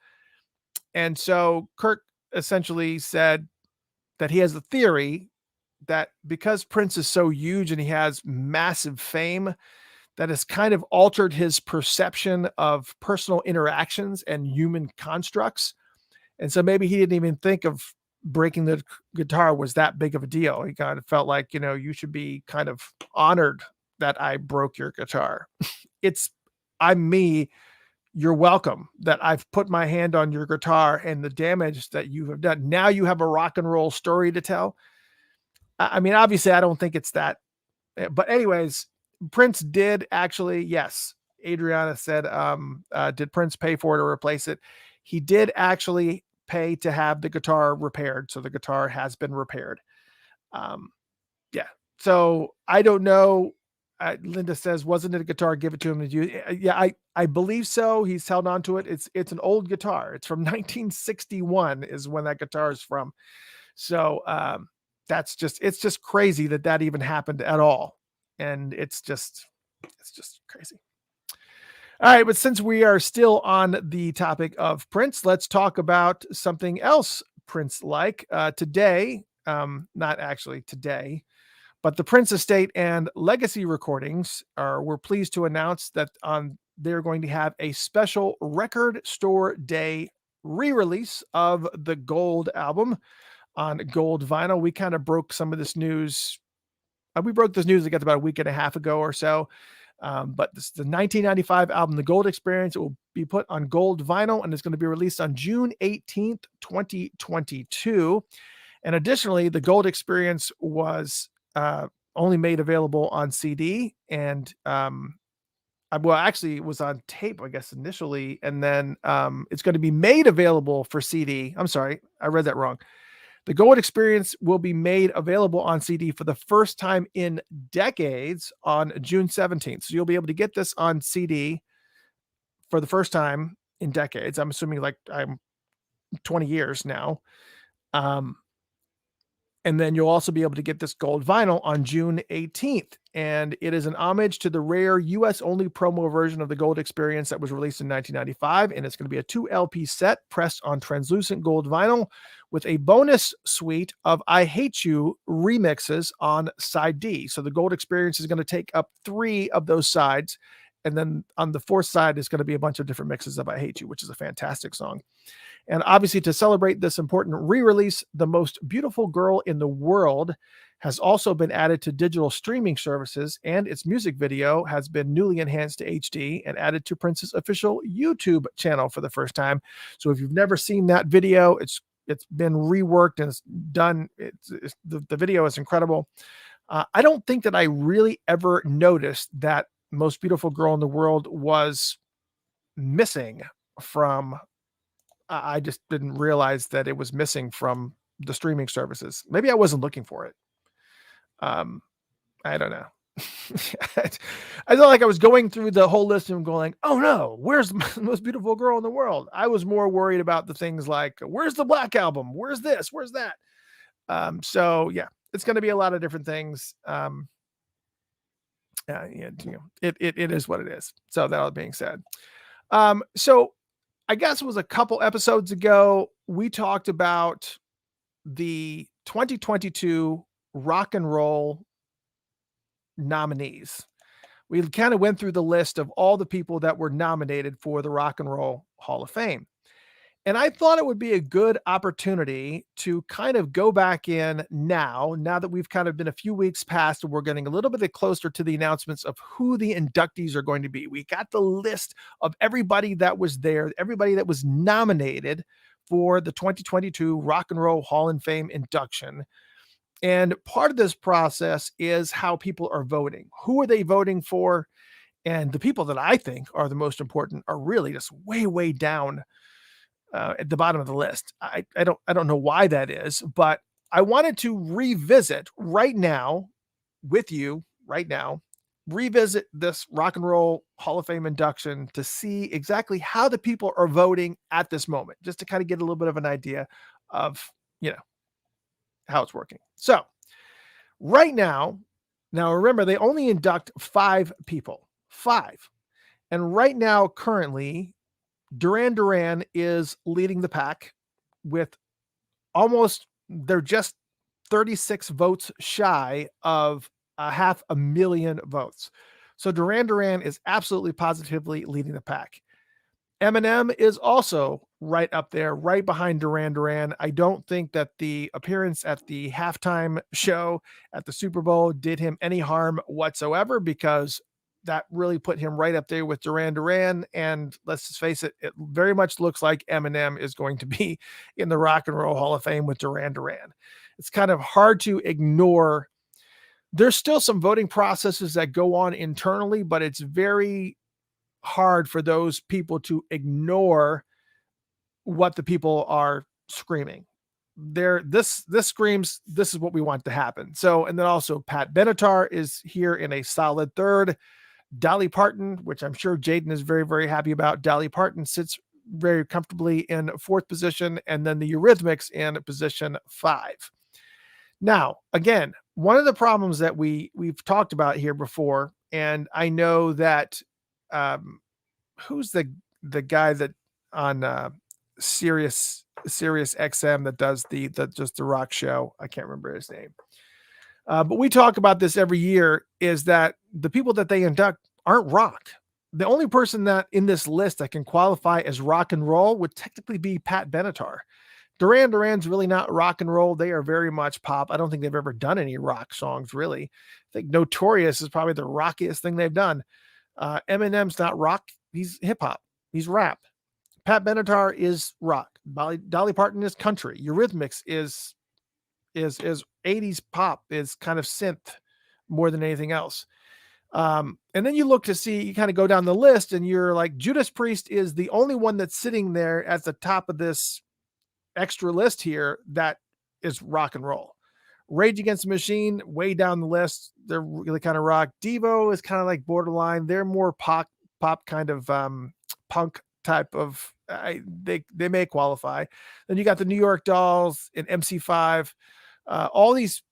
And so Kirk essentially said that he has a theory that because Prince is so huge and he has massive fame, that has kind of altered his perception of personal interactions and human constructs. And so maybe he didn't even think of breaking the guitar was that big of a deal. He kind of felt like, you should be kind of honored that I broke your guitar. I'm me. You're welcome that I've put my hand on your guitar and the damage that you have done. Now you have a rock and roll story to tell. I mean, obviously I don't think it's that, but anyways, Prince did actually, yes. Adriana said, did Prince pay for it or replace it? He did actually pay to have the guitar repaired. So the guitar has been repaired. Yeah. So I don't know. Linda says, wasn't it a guitar? Give it to him to use. Yeah, I believe so. He's held on to it. It's an old guitar. It's from 1961 is when that guitar is from. So it's just crazy that even happened at all. And it's just crazy. All right, but since we are still on the topic of Prince, let's talk about something else Prince like. Today, not actually today, but the Prince Estate and Legacy Recordings we're pleased to announce that they're going to have a special Record Store Day re-release of the Gold album on gold vinyl. We kind of broke some of this news. We broke this news, I guess, about a week and a half ago or so. But this is the 1995 album, The Gold Experience. It will be put on gold vinyl, and it's going to be released on June 18th, 2022. And additionally, The Gold Experience was only made available on CD, and actually it was on tape, I guess, initially, and then it's going to be made available for CD. I'm sorry, I read that wrong. The Gold Experience will be made available on CD for the first time in decades on June 17th. So you'll be able to get this on CD for the first time in decades. I'm assuming like I'm 20 years now. And then you'll also be able to get this gold vinyl on June 18th. And it is an homage to the rare US only promo version of the Gold Experience that was released in 1995. And it's going to be a 2 LP set pressed on translucent gold vinyl with a bonus suite of I Hate You remixes on side D. So the Gold Experience is going to take up 3 of those sides. And then on the 4th side is going to be a bunch of different mixes of I Hate You, which is a fantastic song. And obviously, to celebrate this important re-release, The Most Beautiful Girl in the World has also been added to digital streaming services, and its music video has been newly enhanced to HD and added to Prince's official YouTube channel for the first time. So if you've never seen that video, it's been reworked and it's done. The video is incredible. I don't think that I really ever noticed that Most Beautiful Girl in the World was missing from I just didn't realize that it was missing from the streaming services. Maybe I wasn't looking for it. Um, I don't know. I felt like I was going through the whole list and going, "Oh no, where's the most beautiful girl in the world?" I was more worried about the things like, "Where's the Black Album? Where's this? Where's that?" So yeah, it's going to be a lot of different things. Yeah, it is what it is. So that all being said, so I guess it was a couple episodes ago we talked about the 2022 rock and roll nominees. We kind of went through the list of all the people that were nominated for the Rock and Roll Hall of Fame. And I thought it would be a good opportunity to kind of go back in now that we've kind of been a few weeks past and we're getting a little bit closer to the announcements of who the inductees are going to be. We got the list of everybody that was there, everybody that was nominated for the 2022 Rock and Roll Hall of Fame induction. And part of this process is how people are voting. Who are they voting for? And the people that I think are the most important are really just way, way down at the bottom of the list. I don't know why that is, but I wanted to revisit right now with you right now, revisit this Rock and Roll Hall of Fame induction to see exactly how the people are voting at this moment, just to kind of get a little bit of an idea of, you know, how it's working. So right now remember, they only induct 5 people, 5. And right now, currently, Duran Duran is leading the pack with they're just 36 votes shy of 500,000 votes. So Duran Duran is absolutely positively leading the pack. Eminem is also right up there, right behind Duran Duran. I don't think that the appearance at the halftime show at the Super Bowl did him any harm whatsoever, because that really put him right up there with Duran Duran. And let's just face it, it very much looks like Eminem is going to be in the Rock and Roll Hall of Fame with Duran Duran. It's kind of hard to ignore. There's still some voting processes that go on internally, but it's very hard for those people to ignore what the people are screaming. This screams, this is what we want to happen. So, and then also Pat Benatar is here in a solid third. Dolly Parton, which I'm sure Jaden is very, very happy about. Dolly Parton sits very comfortably in 4th position, and then the Eurythmics in position 5. Now, again, one of the problems that we've talked about here before, and I know that who's the guy that on Sirius XM that does the just the rock show? I can't remember his name. But we talk about this every year, is that the people that they induct aren't rock. The only person that in this list that can qualify as rock and roll would technically be Pat Benatar. Duran Duran's really not rock and roll. They are very much pop. I don't think they've ever done any rock songs, really. I think Notorious is probably the rockiest thing they've done. Eminem's not rock. He's hip hop. He's rap. Pat Benatar is rock. Dolly Parton is country. Eurythmics is 80s pop, is kind of synth more than anything else. And then you look to see, you kind of go down the list and you're like, Judas Priest is the only one that's sitting there at the top of this extra list here that is rock and roll. Rage Against the Machine, way down the list. They're really kind of rock. Devo is kind of like borderline. They're more pop kind of punk type of, they may qualify. Then you got the New York Dolls and MC5, all these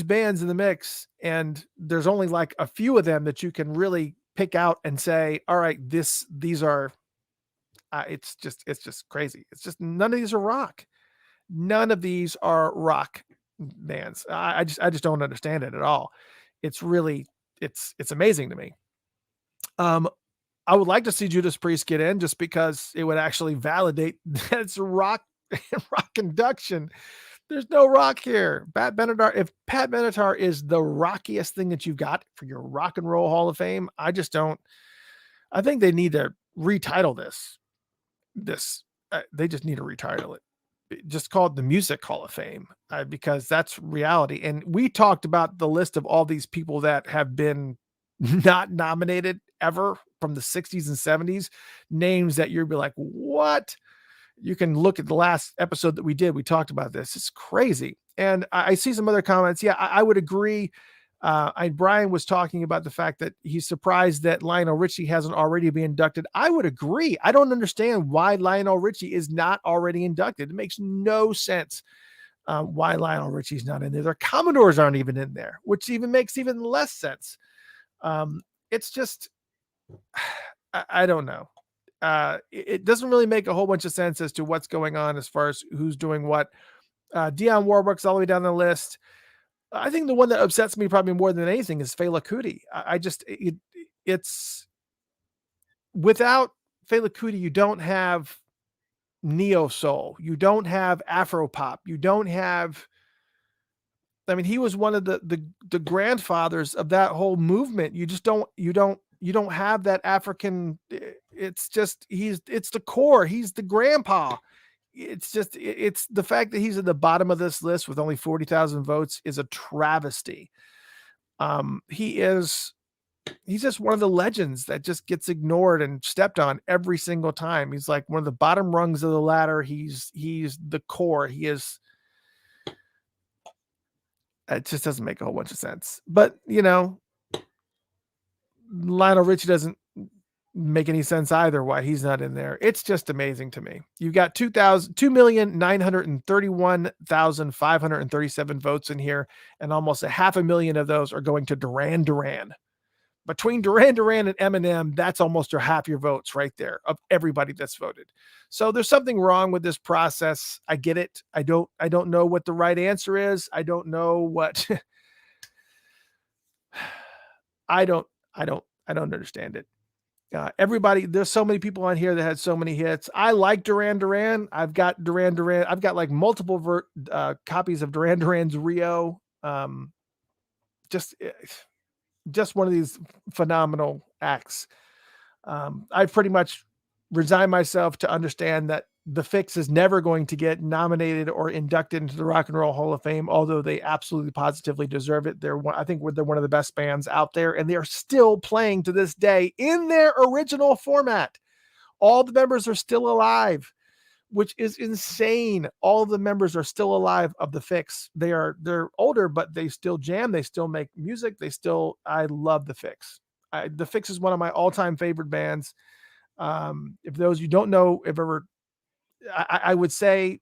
bands in the mix, and there's only like a few of them that you can really pick out and say, all right, these are, it's just crazy. It's just, none of these are rock. None of these are rock bands. I just don't understand it at all. It's really, it's amazing to me. I would like to see Judas Priest get in, just because it would actually validate that it's a rock induction. There's no rock here. If Pat Benatar is the rockiest thing that you've got for your Rock and Roll Hall of Fame, I think they need to retitle this. They just need to retitle it. Just call it the Music Hall of Fame, because that's reality. And we talked about the list of all these people that have been not nominated ever from the 60s and 70s, names that you'd be like, what? You can look at the last episode that we did. We talked about this. It's crazy. And I see some other comments. Yeah, I would agree. Brian was talking about the fact that he's surprised that Lionel Richie hasn't already been inducted. I would agree. I don't understand why Lionel Richie is not already inducted. It makes no sense why Lionel Richie's not in there. Their Commodores aren't even in there, which even makes even less sense. It's just, I don't know. It doesn't really make a whole bunch of sense as to what's going on as far as who's doing what. Dionne Warwick's all the way down the list. I think the one that upsets me probably more than anything is Fela Kuti. It's without Fela Kuti, you don't have neo soul, you don't have Afro pop, you don't have. I mean, he was one of the grandfathers of that whole movement. You just don't have that African. It's just it's the core. He's the grandpa. It's the fact that he's at the bottom of this list with only 40,000 votes is a travesty. He's just one of the legends that just gets ignored and stepped on every single time. He's like one of the bottom rungs of the ladder. He's the core. He is. It just doesn't make a whole bunch of sense. But Lionel Richie doesn't make any sense either why he's not in there. It's just amazing to me. You've got 2,931,537 votes in here, and almost 500,000 of those are going to Duran Duran. Between Duran Duran and Eminem, that's almost half your votes right there of everybody that's voted. So there's something wrong with this process. I get it. I don't know what the right answer is. I don't know what I don't understand it. Everybody, there's so many people on here that had so many hits. I like Duran Duran. I've got Duran Duran. I've got like multiple copies of Duran Duran's Rio. Just one of these phenomenal acts. I pretty much resigned myself to understand that the Fix is never going to get nominated or inducted into the Rock and Roll Hall of Fame, although they absolutely positively deserve it. I think they're one of the best bands out there, and they are still playing to this day in their original format. All the members are still alive, which is insane. All of the members are still alive of the Fix. They're older, but they still jam. They still make music. I love the Fix. The Fix is one of my all-time favorite bands. If those you don't know, I would say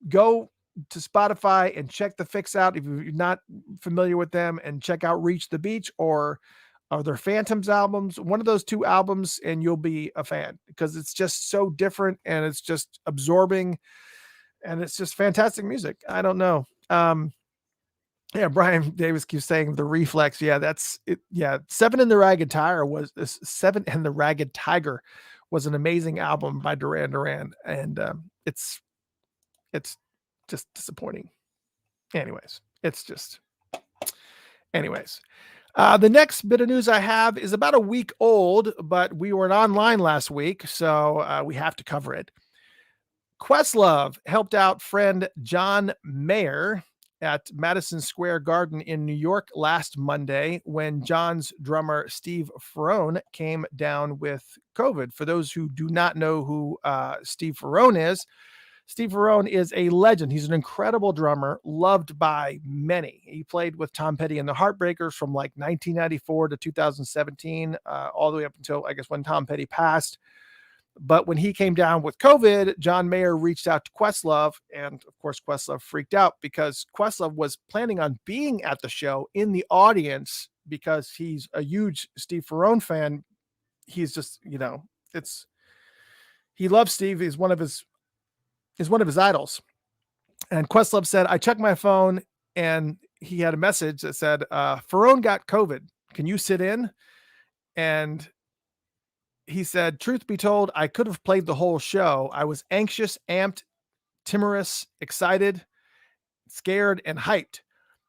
go to Spotify and check the Fix out if you're not familiar with them, and check out Reach the Beach or their Phantoms albums, one of those two albums, and you'll be a fan because it's just so different and it's just absorbing and it's just fantastic music. I don't know. Yeah, Brian Davis keeps saying the Reflex. Yeah, that's it. Yeah, Seven and the Ragged Tiger was an amazing album by Duran Duran, and it's just disappointing. Anyways. The next bit of news I have is about a week old, but we weren't online last week, so we have to cover it. Questlove helped out friend John Mayer at Madison Square Garden in New York last Monday when John's drummer Steve Ferrone came down with COVID. For those who do not know who Steve Ferrone is a legend. He's an incredible drummer, loved by many. He played with Tom Petty and the Heartbreakers from like 1994 to 2017, all the way up until, I guess, when Tom Petty passed. But when he came down with COVID, John Mayer reached out to Questlove, and of course, Questlove freaked out because Questlove was planning on being at the show in the audience because he's a huge Steve Ferrone fan. He's just, he loves Steve. He's one of his idols. And Questlove said, I checked my phone and he had a message that said, Ferrone got COVID. Can you sit in? And he said, truth be told, I could have played the whole show. I was anxious, amped, timorous, excited, scared, and hyped.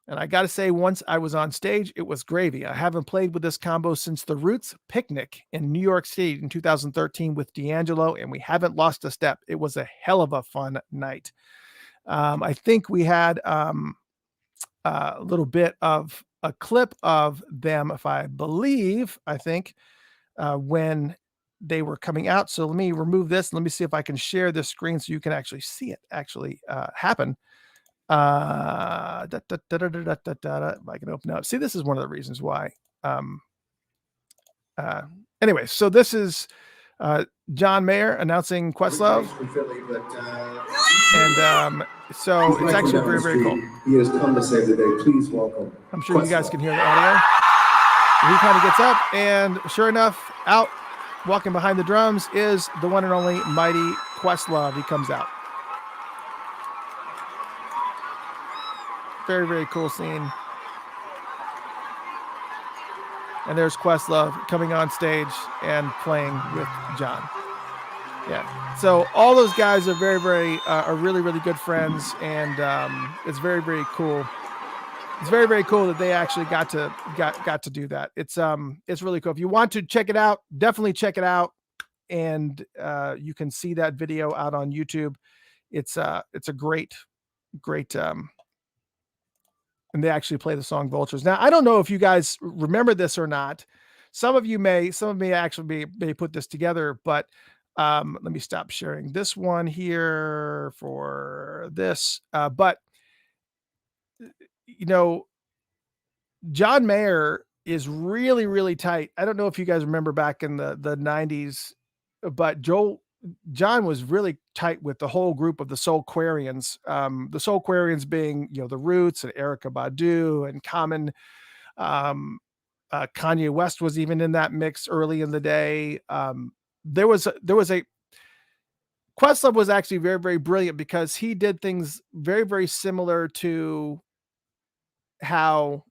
And I got to say, once I was on stage, it was gravy. I haven't played with this combo since the Roots picnic in New York City in 2013 with D'Angelo, and we haven't lost a step. It was a hell of a fun night. I think we had a little bit of a clip of them, I think, when they were coming out. So let me remove this. Let me see if I can share this screen so you can actually see it happen. If I can open up. See, this is one of the reasons why. Anyway, so this is John Mayer announcing Questlove. And so it's actually very, very cool. He has come to save the day. Please welcome. I'm sure you guys can hear the audio. He kind of gets up, and sure enough, out walking behind the drums is the one and only mighty Questlove. He comes out. Very, very cool scene. And there's Questlove coming on stage and playing with John. Yeah. So all those guys are very, very, are really, really good friends, and it's very, very cool. It's very, very cool that they actually got to do that. It's really cool. If you want to check it out, definitely check it out, and you can see that video out on YouTube. It's a great, and they actually play the song Vultures. Now, I don't know if you guys remember this or not. Some of you may actually may put this together, but let me stop sharing this one here for this. But you know, John Mayer is really, really tight. I don't know if you guys remember back in the 90s, but John was really tight with the whole group of the Soulquarians. The Soulquarians being, the Roots and Erykah Badu and Common. Kanye West was even in that mix early in the day. There was a Questlove was actually very, very brilliant because he did things very, very similar to how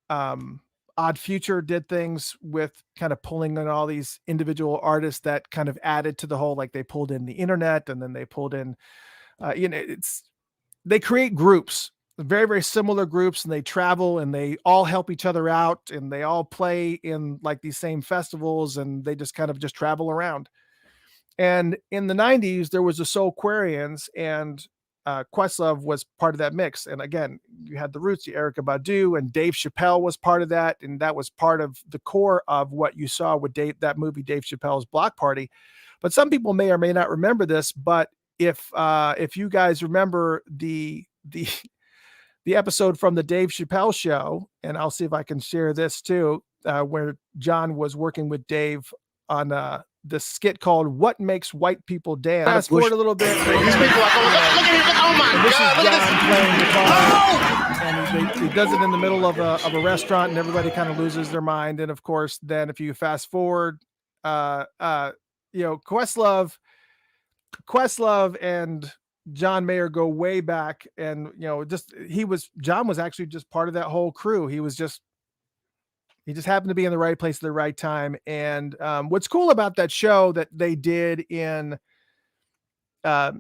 Odd Future did things, with kind of pulling in all these individual artists that kind of added to the whole, like they pulled in the internet, and then they pulled in, they create groups, very, very similar groups, and they travel and they all help each other out, and they all play in like these same festivals, and they just kind of just travel around. And in the 90s, there was the Soulquarians, and Questlove was part of that mix. And again, you had the Roots, the Erykah Badu, and Dave Chappelle was part of that. And that was part of the core of what you saw with that movie, Dave Chappelle's Block Party. But some people may or may not remember this, but if you guys remember the episode from the Dave Chappelle show, and I'll see if I can share this too, where John was working with Dave on the skit called "What Makes White People Dance." Fast forward a little bit. These people are going, look at it, oh my God! This is John playing the guitar, and he does it in the middle of a restaurant, and everybody kind of loses their mind. And of course, then if you fast forward, Questlove and John Mayer go way back, and John was actually just part of that whole crew. He just happened to be in the right place at the right time. And what's cool about that show that they did in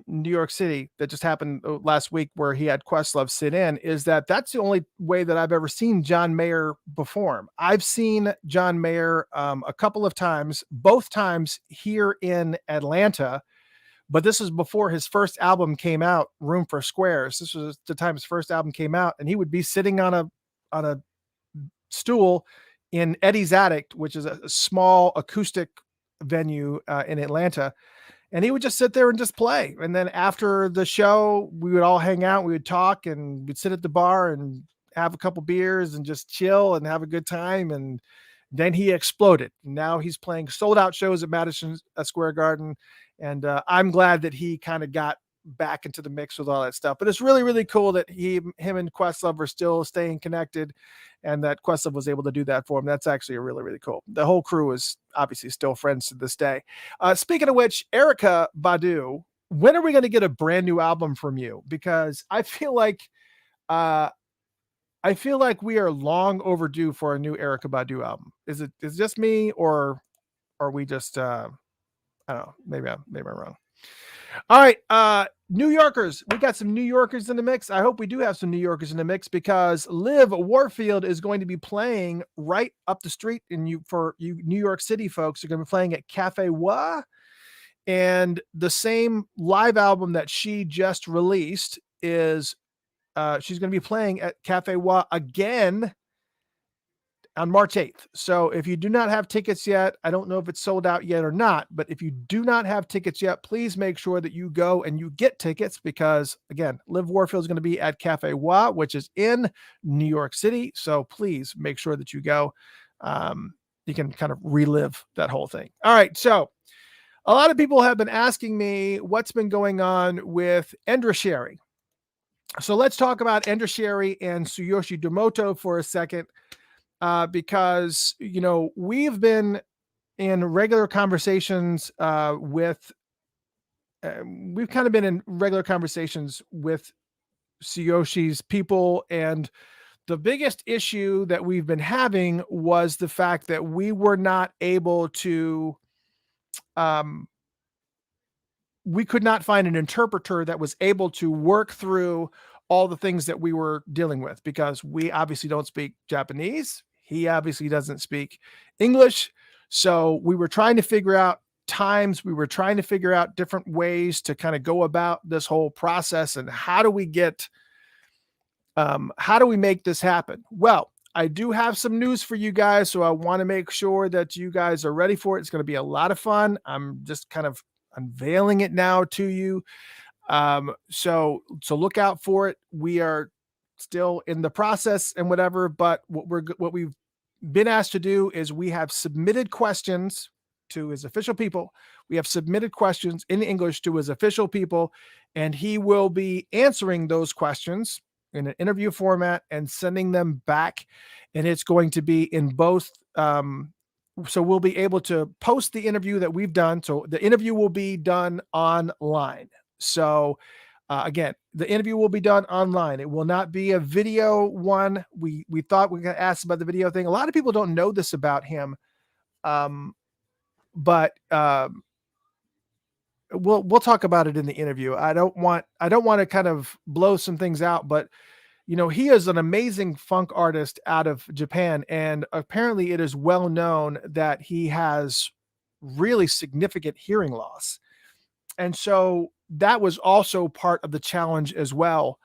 New York City that just happened last week, where he had Questlove sit in, is that that's the only way that I've ever seen John Mayer perform. I've seen John Mayer a couple of times, both times here in Atlanta, but this is before his first album came out, Room for Squares. This was the time his first album came out, and he would be sitting on a stool in Eddie's Attic, which is a small acoustic venue in Atlanta. And he would just sit there and just play. And then after the show, we would all hang out, we would talk, and we'd sit at the bar and have a couple beers and just chill and have a good time. And then he exploded. Now he's playing sold out shows at Madison Square Garden. And I'm glad that he kind of got back into the mix with all that stuff. But it's really, really cool that him and Questlove are still staying connected, and that Questlove was able to do that for him. That's actually really, really cool. The whole crew is obviously still friends to this day. Speaking of which, Erykah Badu, when are we going to get a brand new album from you? Because I feel like we are long overdue for a new Erykah Badu album. Is it just me, or are we just I don't know, maybe I'm wrong. All right, New Yorkers. We got some New Yorkers in the mix. I hope we do have some New Yorkers in the mix, because Liv Warfield is going to be playing right up the street. And for you New York City folks, are going to be playing at Cafe Wa. And the same live album that she just released is she's going to be playing at Cafe Wa again on March 8th. So if you do not have tickets yet, I don't know if it's sold out yet or not, but if you do not have tickets yet, please make sure that you go and you get tickets because, again, Liv Warfield is going to be at Cafe Wa, which is in New York City. So please make sure that you go. You can kind of relive that whole thing. All right. So a lot of people have been asking me what's been going on with Endrecheri. So let's talk about Endrecheri and Tsuyoshi Dumoto for a second, because, you know, we've been in regular conversations we've kind of been in regular conversations with Tsuyoshi's people. And the biggest issue that we've been having was the fact that we were not able to, we could not find an interpreter that was able to work through all the things that we were dealing with because we obviously don't speak Japanese. He obviously doesn't speak English. So we were trying to figure out times. We were trying to figure out different ways to kind of go about this whole process and how do we make this happen? Well, I do have some news for you guys. So I want to make sure that you guys are ready for it. It's going to be a lot of fun. I'm just kind of unveiling it now to you. So look out for it. We are still in the process and whatever, but what we've been asked to do is we have submitted questions to his official people. We have submitted questions in English to his official people, and he will be answering those questions in an interview format and sending them back. And it's going to be in both, so we'll be able to post the interview that we've done. So the interview will be done online. So again, the interview will be done online. It will not be a video one. We thought we were going to ask about the video thing. A lot of people don't know this about him. But we'll talk about it in the interview. I don't want to kind of blow some things out, but you know, he is an amazing funk artist out of Japan. And apparently it is well known that he has really significant hearing loss. And so that was also part of the challenge as well,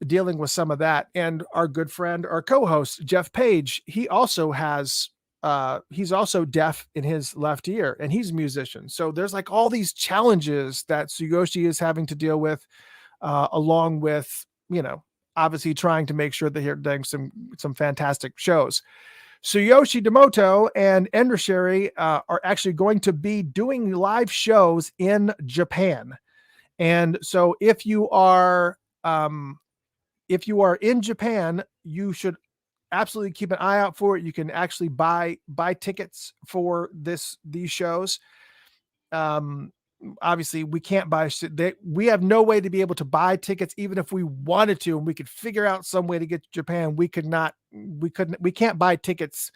dealing with some of that. And our good friend, our co-host, Jeff Page, he also has, he's also deaf in his left ear and he's a musician. So there's like all these challenges that Tsuyoshi is having to deal with, along with, you know, obviously trying to make sure that they're doing some fantastic shows. Tsuyoshi Dumoto and Endrecheri are actually going to be doing live shows in Japan. And so if you are in Japan, you should absolutely keep an eye out for it. You can actually buy tickets for these shows. Obviously we can't we have no way to be able to buy tickets, even if we wanted to, and we could figure out some way to get to Japan. We can't buy tickets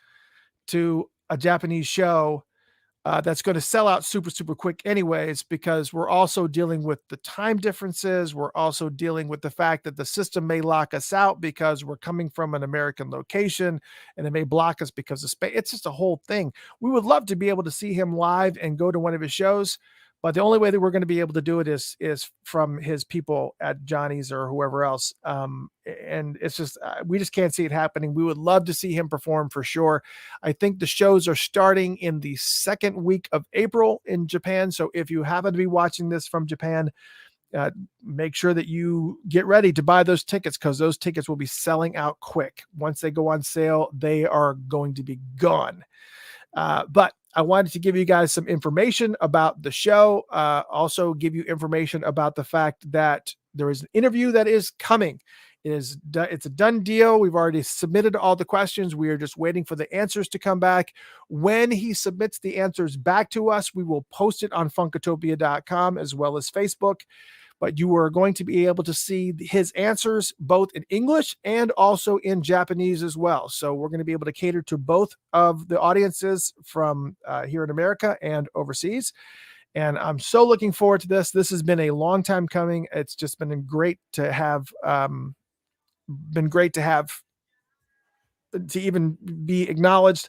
to a Japanese show that's going to sell out super, super quick anyways, because we're also dealing with the time differences. We're also dealing with the fact that the system may lock us out because we're coming from an American location and it may block us because of space. It's just a whole thing. We would love to be able to see him live and go to one of his shows, but the only way that we're going to be able to do it is from his people at Johnny's or whoever else. And it's just, we just can't see it happening. We would love to see him perform for sure. I think the shows are starting in the second week of April in Japan. So if you happen to be watching this from Japan, make sure that you get ready to buy those tickets, because those tickets will be selling out quick. Once they go on sale, they are going to be gone. But I wanted to give you guys some information about the show. Also give you information about the fact that there is an interview that is coming. It's a done deal. We've already submitted all the questions. We are just waiting for the answers to come back. When he submits the answers back to us, we will post it on Funkotopia.com as well as Facebook. But you are going to be able to see his answers both in English and also in Japanese as well. So we're going to be able to cater to both of the audiences from here in America and overseas. And I'm so looking forward to this. This has been a long time coming. It's just been great to have, to even be acknowledged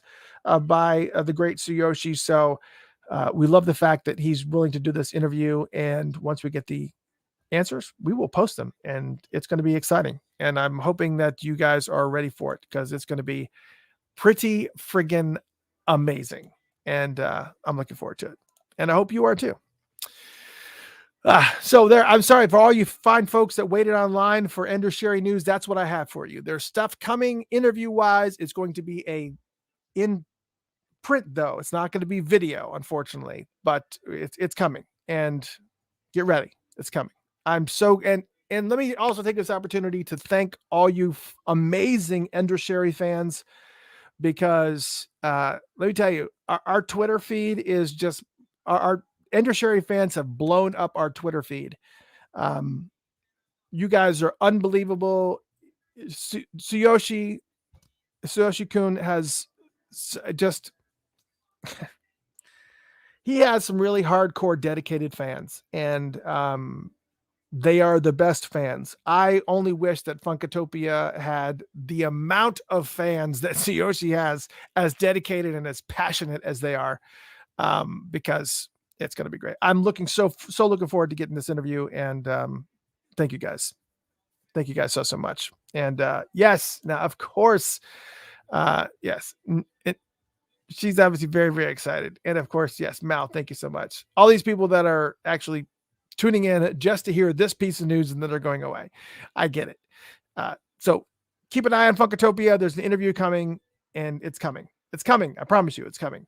by the great Tsuyoshi. So we love the fact that he's willing to do this interview. And once we get the answers, we will post them, and it's going to be exciting. And I'm hoping that you guys are ready for it, because it's going to be pretty friggin' amazing. And I'm looking forward to it. And I hope you are too. So there, I'm sorry for all you fine folks that waited online for Endrecheri news. That's what I have for you. There's stuff coming interview wise. It's going to be a in print though. It's not going to be video, unfortunately, but it's coming, and get ready. It's coming. I'm so, and let me also take this opportunity to thank all you amazing Endrecheri fans, because let me tell you, our Twitter feed is just our Endrecheri fans have blown up our Twitter feed. You guys are unbelievable. Tsuyoshi Kun has just he has some really hardcore dedicated fans, and they are the best fans. I only wish that Funkotopia had the amount of fans that Tsuyoshi has, as dedicated and as passionate as they are, because it's going to be great. I'm looking so looking forward to getting this interview, and thank you guys. Thank you guys so much. And yes, now of course, yes, she's obviously very, very excited. And of course, yes, Mal, thank you so much. All these people that are actually tuning in just to hear this piece of news and then they're going away. I get it. So keep an eye on Funkotopia. There's an interview coming, and it's coming. It's coming. I promise you it's coming.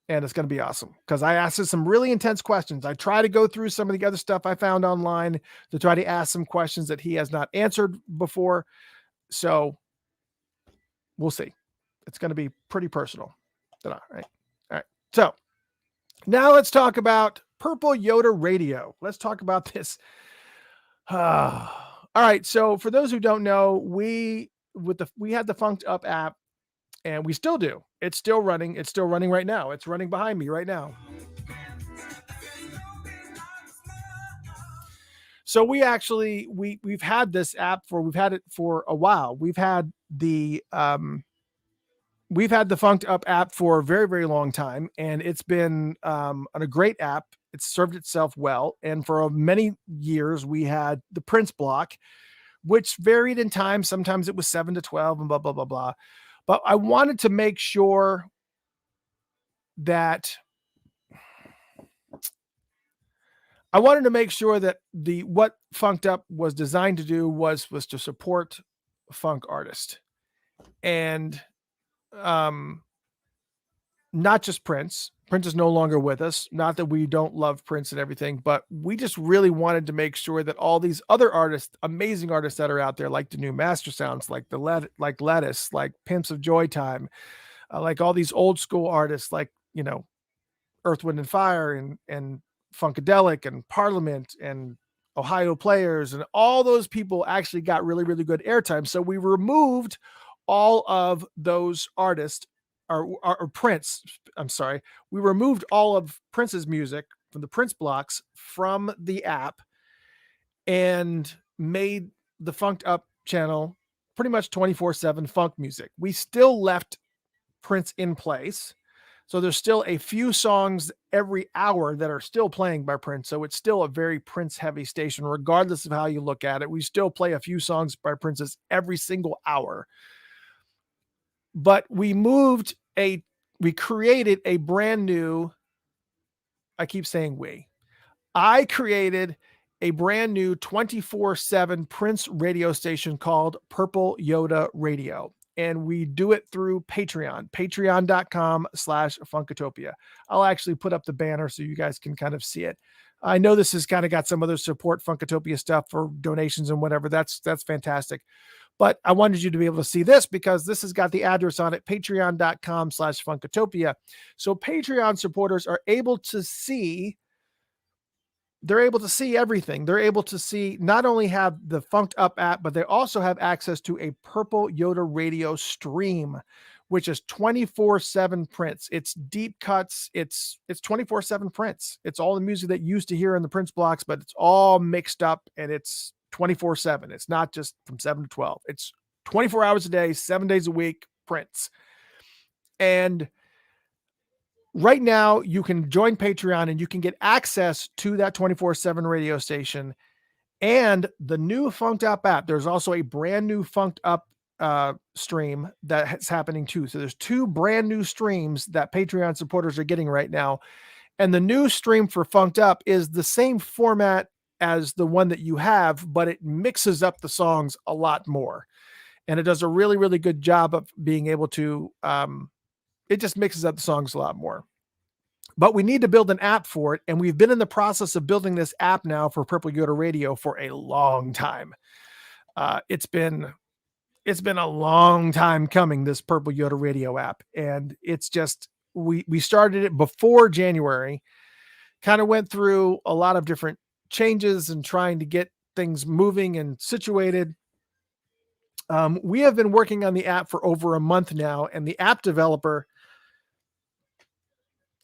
And it's going to be awesome, because I asked some really intense questions. I try to go through some of the other stuff I found online to try to ask some questions that he has not answered before. So we'll see. It's going to be pretty personal. All right. All right. So now let's talk about Purple Yoda Radio. Let's talk about this. All right. So for those who don't know, we had the Funked Up app, and we still do. It's still running. It's still running right now. It's running behind me right now. So we've had this app we've had it for a while. We've had the Funked Up app for a very, very long time, and it's been a great app. It's served itself well. And for many years, we had the Prince block, which varied in time. Sometimes it was 7 to 12 and blah, blah, blah, blah. But I wanted to make sure that what Funked Up was designed to do was to support funk artists, and not just Prince. Prince is no longer with us. Not that we don't love Prince and everything, but we just really wanted to make sure that all these other artists, amazing artists that are out there, like the new Master Sounds, like like Lettuce, like Pimps of Joy Time, like all these old school artists, like, Earth, Wind and Fire and Funkadelic and Parliament and Ohio Players, and all those people actually got really, really good airtime. So we removed all of those artists, or Prince. I'm sorry. We removed all of Prince's music from the Prince blocks from the app, and made the Funked Up channel pretty much 24/7 funk music. We still left Prince in place. So there's still a few songs every hour that are still playing by Prince. So it's still a very Prince heavy station, regardless of how you look at it. We still play a few songs by Prince's every single hour. But we created a brand new, I keep saying I created a brand new 24/7 Prince radio station called Purple Yoda Radio. And we do it through Patreon, patreon.com/Funkotopia. I'll actually put up the banner so you guys can kind of see it. I know this has kind of got some other support Funkotopia stuff for donations and whatever. That's fantastic. But I wanted you to be able to see this, because this has got the address on it, patreon.com/Funkotopia. So Patreon supporters are able to see everything. They're able to see, not only have the Funked Up app, but they also have access to a Purple Yoda Radio stream, which is 24/7 Prince. It's deep cuts. It's 24/7 Prince. It's all the music that you used to hear in the Prince blocks, but it's all mixed up, and it's 24/7. It's not just from 7 to 12. It's 24 hours a day, 7 days a week, Prince. And right now, you can join Patreon and you can get access to that 24/7 radio station and the new Funked Up app. There's also a brand new Funked Up stream that's happening too. So there's 2 brand new streams that Patreon supporters are getting right now. And the new stream for Funked Up is the same format as the one that you have, but it mixes up the songs a lot more. And it does a really, really good job of being able to, it just mixes up the songs a lot more. But we need to build an app for it. And we've been in the process of building this app now for Purple Yoda Radio for a long time. It's been a long time coming, this Purple Yoda Radio app. And it's just, we started it before January, kind of went through a lot of different changes and trying to get things moving and situated. We have been working on the app for over a month now, and the app developer,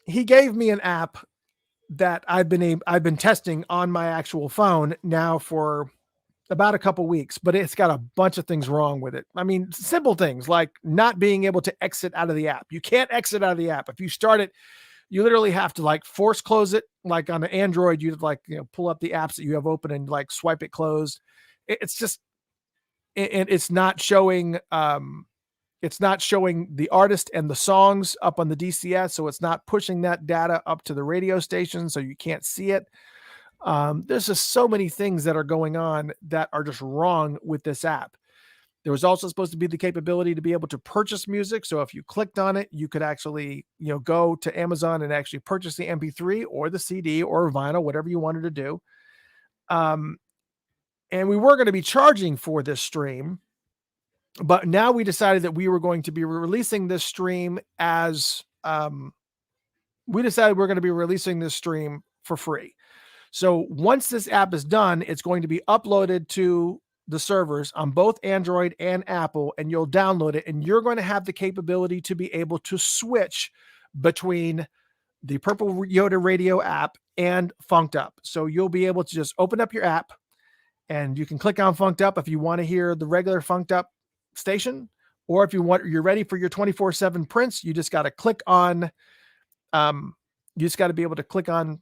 he gave me an app that I've been testing on my actual phone now for about a couple weeks, but it's got a bunch of things wrong with it. I mean, simple things like not being able to exit out of the app. You can't exit out of the app. If you start it, you literally have to like force close it. Like on an Android, you'd like, pull up the apps that you have open and like swipe it closed. It's just, and it's not showing, the artist and the songs up on the DCS. So it's not pushing that data up to the radio station. So you can't see it. There's just so many things that are going on that are just wrong with this app. There was also supposed to be the capability to be able to purchase music. So if you clicked on it, you could actually, go to Amazon and actually purchase the MP3 or the CD or vinyl, whatever you wanted to do. And we were going to be charging for this stream, but now we decided that we were going to be releasing this stream as, we decided we're going to be releasing this stream for free. So once this app is done, it's going to be uploaded to the servers on both Android and Apple, and you'll download it, and you're going to have the capability to be able to switch between the Purple Yoda Radio app and Funked Up. So you'll be able to just open up your app, and you can click on Funked Up if you want to hear the regular Funked Up station, or if you're ready for your 24/7 Prince, you just got to click on, you just got to be able to click on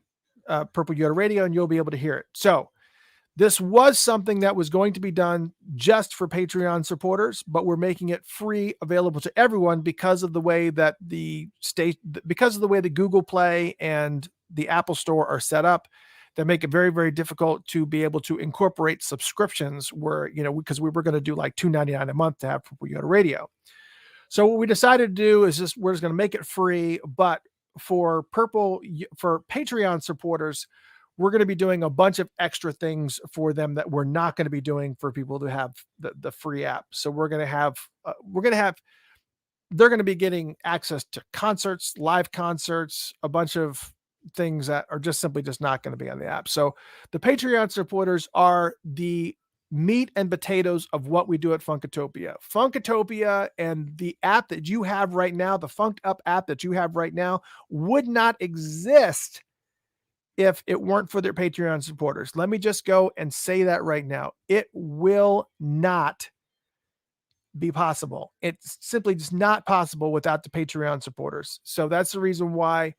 Purple Yoda Radio, and you'll be able to hear it. So this was something that was going to be done just for Patreon supporters, but we're making it free, available to everyone because of the way that because of the way the Google Play and the Apple Store are set up, that make it very, very difficult to be able to incorporate subscriptions where, because we were going to do like $2.99 a month to have Purple Yoda Radio. So what we decided to do is we're just going to make it free, but for Patreon supporters, we're going to be doing a bunch of extra things for them that we're not going to be doing for people who have the free app. So they're going to be getting access to concerts, live concerts, a bunch of things that are just simply just not going to be on the app. So the Patreon supporters are the meat and potatoes of what we do at Funkotopia. Funkotopia and the app that you have right now, the Funked Up app that you have right now, would not exist if it weren't for their Patreon supporters. Let me just go and say that right now. It will not be possible. It's simply just not possible without the Patreon supporters. So that's the reason why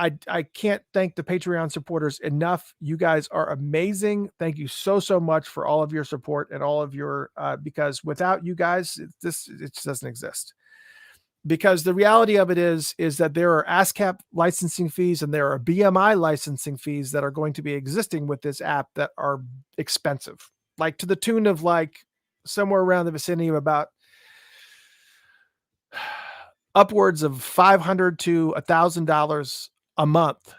I can't thank the Patreon supporters enough. You guys are amazing. Thank you so, so much for all of your support and all of your, because without you guys, it just doesn't exist. Because the reality of it is that there are ASCAP licensing fees and there are BMI licensing fees that are going to be existing with this app that are expensive, like to the tune of like somewhere around the vicinity of about upwards of $500 to $1,000 a month.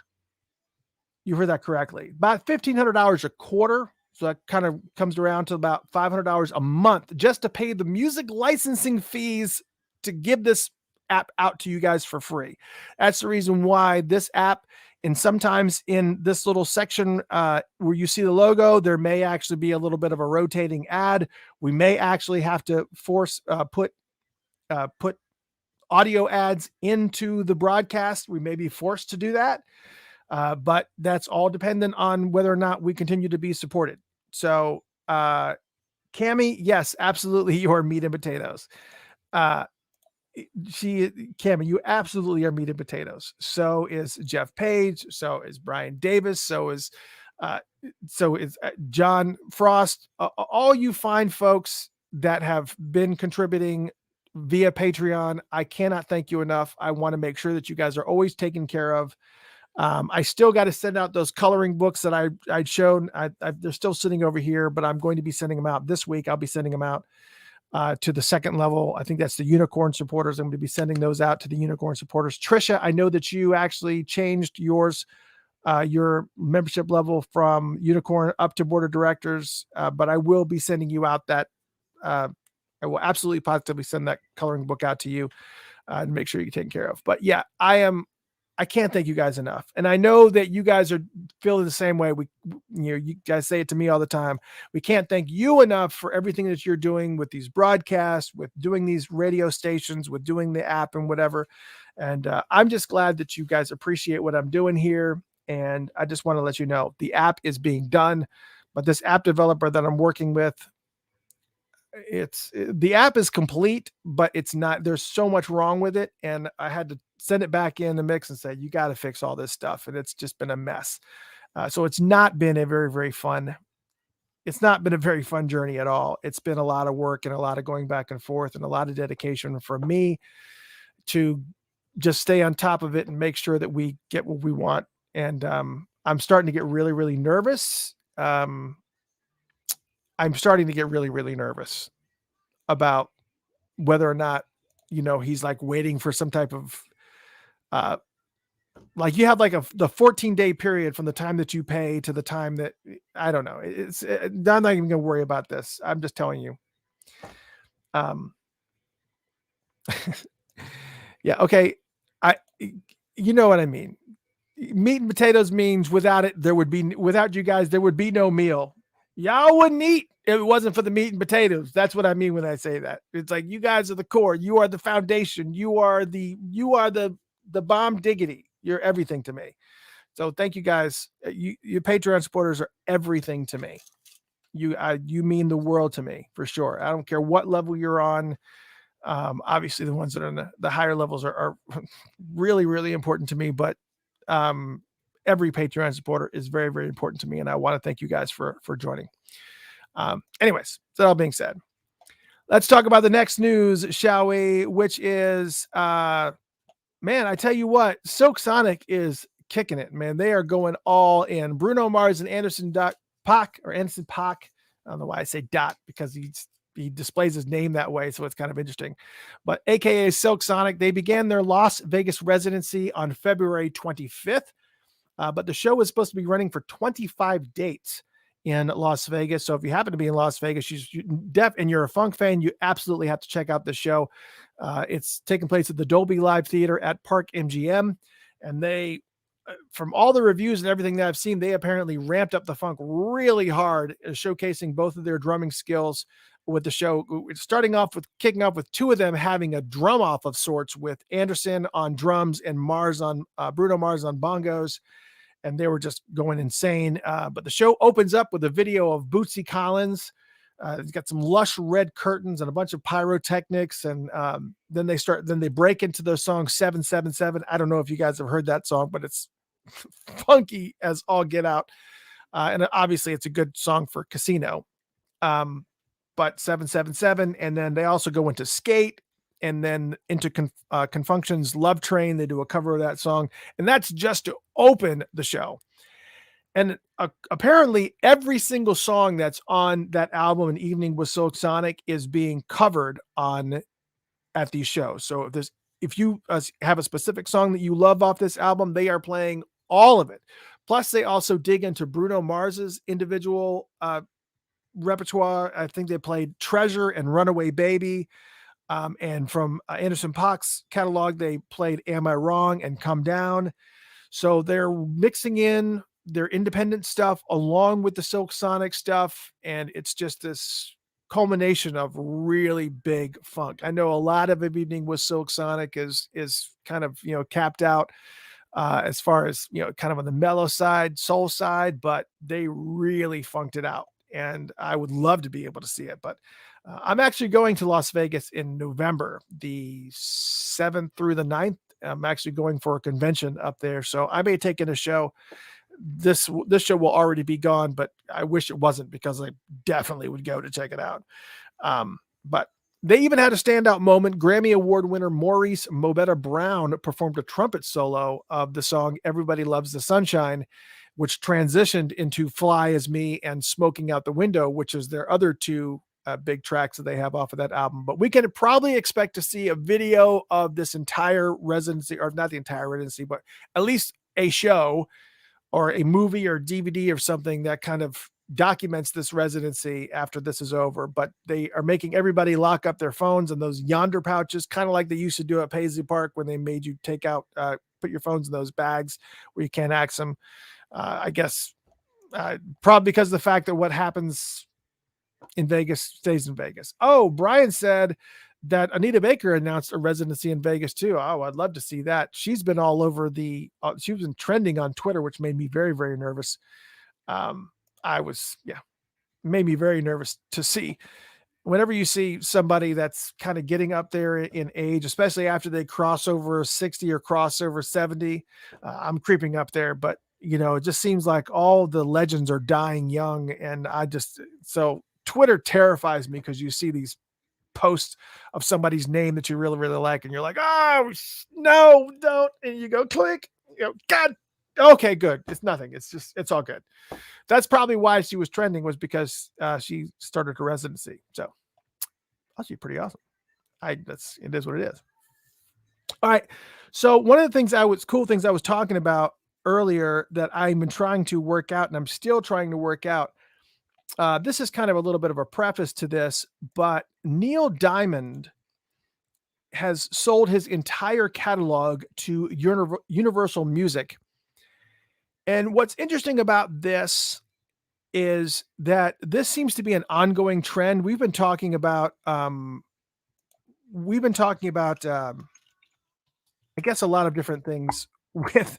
You heard that correctly. About $1,500 a quarter. So that kind of comes around to about $500 a month just to pay the music licensing fees to give this app out to you guys for free. That's the reason why this app, and sometimes in this little section where you see the logo, there may actually be a little bit of a rotating ad. We may actually have to put audio ads into the broadcast. We may be forced to do that, but that's all dependent on whether or not we continue to be supported. So, Cammie, yes, absolutely, you are meat and potatoes. Cammie, you absolutely are meat and potatoes. So is Jeff Page. So is Brian Davis. So is John Frost. All you fine folks that have been contributing via Patreon. I cannot thank you enough. I want to make sure that you guys are always taken care of. I still got to send out those coloring books that I'd shown. They're still sitting over here, but I'm going to be sending them out this week. I'll be sending them out to the second level. I think that's the unicorn supporters. I'm going to be sending those out to the unicorn supporters. Trisha, I know that you actually changed your membership level from unicorn up to board of directors, but I will be sending you out that. I will absolutely positively send that coloring book out to you and make sure you're taken care of. But yeah, I can't thank you guys enough. And I know that you guys are feeling the same way. You guys say it to me all the time. We can't thank you enough for everything that you're doing with these broadcasts, with doing these radio stations, with doing the app and whatever. And I'm just glad that you guys appreciate what I'm doing here. And I just want to let you know the app is being done, but this app developer that I'm working with, the app is complete, but it's not, there's so much wrong with it. And I had to send it back in the mix and say, you got to fix all this stuff. And it's just been a mess. So it's not been a very, very fun. It's not been a very fun journey at all. It's been a lot of work and a lot of going back and forth and a lot of dedication for me to just stay on top of it and make sure that we get what we want. And I'm starting to get really, really nervous. I'm starting to get really, really nervous about whether or not, he's like waiting for some type of, like you have like the 14-day period from the time that you pay to the time that, I don't know. I'm not even going to worry about this. I'm just telling you. Yeah. Okay. You know what I mean? Meat and potatoes means without you guys, there would be no meal. Y'all wouldn't eat if it wasn't for the meat and potatoes. That's what I mean when I say that. It's like, you guys are the core. You are the foundation. You are the bomb diggity. You're everything to me. So thank you guys. Your Patreon supporters are everything to me. You mean the world to me for sure. I don't care what level you're on. Obviously the ones that are in the higher levels are really, really important to me, but every Patreon supporter is very, very important to me. And I want to thank you guys for joining. Anyways, that all being said, let's talk about the next news, shall we? Which is, man, I tell you what, Silk Sonic is kicking it, man. They are going all in. Bruno Mars and Anderson .Paak. I don't know why I say dot, because he displays his name that way, so it's kind of interesting. But AKA Silk Sonic, they began their Las Vegas residency on February 25th. But the show was supposed to be running for 25 dates in Las Vegas. So if you happen to be in Las Vegas, and you're a funk fan, you absolutely have to check out the show. It's taking place at the Dolby Live Theater at Park MGM. And they, from all the reviews and everything that I've seen, they apparently ramped up the funk really hard, showcasing both of their drumming skills with the show, kicking off with two of them having a drum off of sorts, with Anderson on drums and Bruno Mars on bongos. And they were just going insane. But the show opens up with a video of Bootsy Collins. It's got some lush red curtains and a bunch of pyrotechnics. And then they break into the song 777. I don't know if you guys have heard that song, but it's funky as all get out. And obviously it's a good song for casino. But 777. And then they also go into Skate, and then into Confunction's Love Train. They do a cover of that song, and that's just to open the show. And apparently every single song that's on that album, An Evening with Silk Sonic, is being covered at these shows. So if you have a specific song that you love off this album, they are playing all of it. Plus they also dig into Bruno Mars's individual repertoire. I think they played Treasure and Runaway Baby. And from Anderson .Paak's catalog, they played Am I Wrong and Come Down. So they're mixing in their independent stuff along with the Silk Sonic stuff. And it's just this culmination of really big funk. I know a lot of Evening with Silk Sonic is kind of, capped out as far as, kind of on the mellow side, soul side, but they really funked it out. And I would love to be able to see it, but I'm actually going to Las Vegas in November, the 7th through the 9th. I'm actually going for a convention up there. So I may take in a show. This show will already be gone, but I wish it wasn't, because I definitely would go to check it out. But they even had a standout moment. Grammy Award winner Maurice Mobetta Brown performed a trumpet solo of the song Everybody Loves the Sunshine, which transitioned into Fly As Me and Smoking Out the Window, which is their other two big tracks that they have off of that album. But we can probably expect to see a video of this entire residency, or not the entire residency, but at least a show or a movie or DVD or something that kind of documents this residency after this is over. But they are making everybody lock up their phones and those yonder pouches, kind of like they used to do at Paisley Park when they made you take out, put your phones in those bags where you can't access them. I guess probably because of the fact that what happens in Vegas stays in Vegas. Oh, Brian said that Anita Baker announced a residency in Vegas too. Oh, I'd love to see that. She's been all over she's been trending on Twitter, which made me very, very nervous. Made me very nervous to see. Whenever you see somebody that's kind of getting up there in age, especially after they cross over 60 or cross over 70, I'm creeping up there, but it just seems like all the legends are dying young. And so Twitter terrifies me because you see these posts of somebody's name that you really, really like. And you're like, oh no, don't. And you go click, God, okay, good. It's nothing. It's all good. That's probably why she was trending, was because she started her residency. So actually pretty awesome. It is what it is. All right. So one of the cool things I was talking about earlier that I've been trying to work out, and I'm still trying to work out. This is kind of a little bit of a preface to this, but Neil Diamond has sold his entire catalog to Universal Music. And what's interesting about this is that this seems to be an ongoing trend. We've been talking about, I guess, a lot of different things with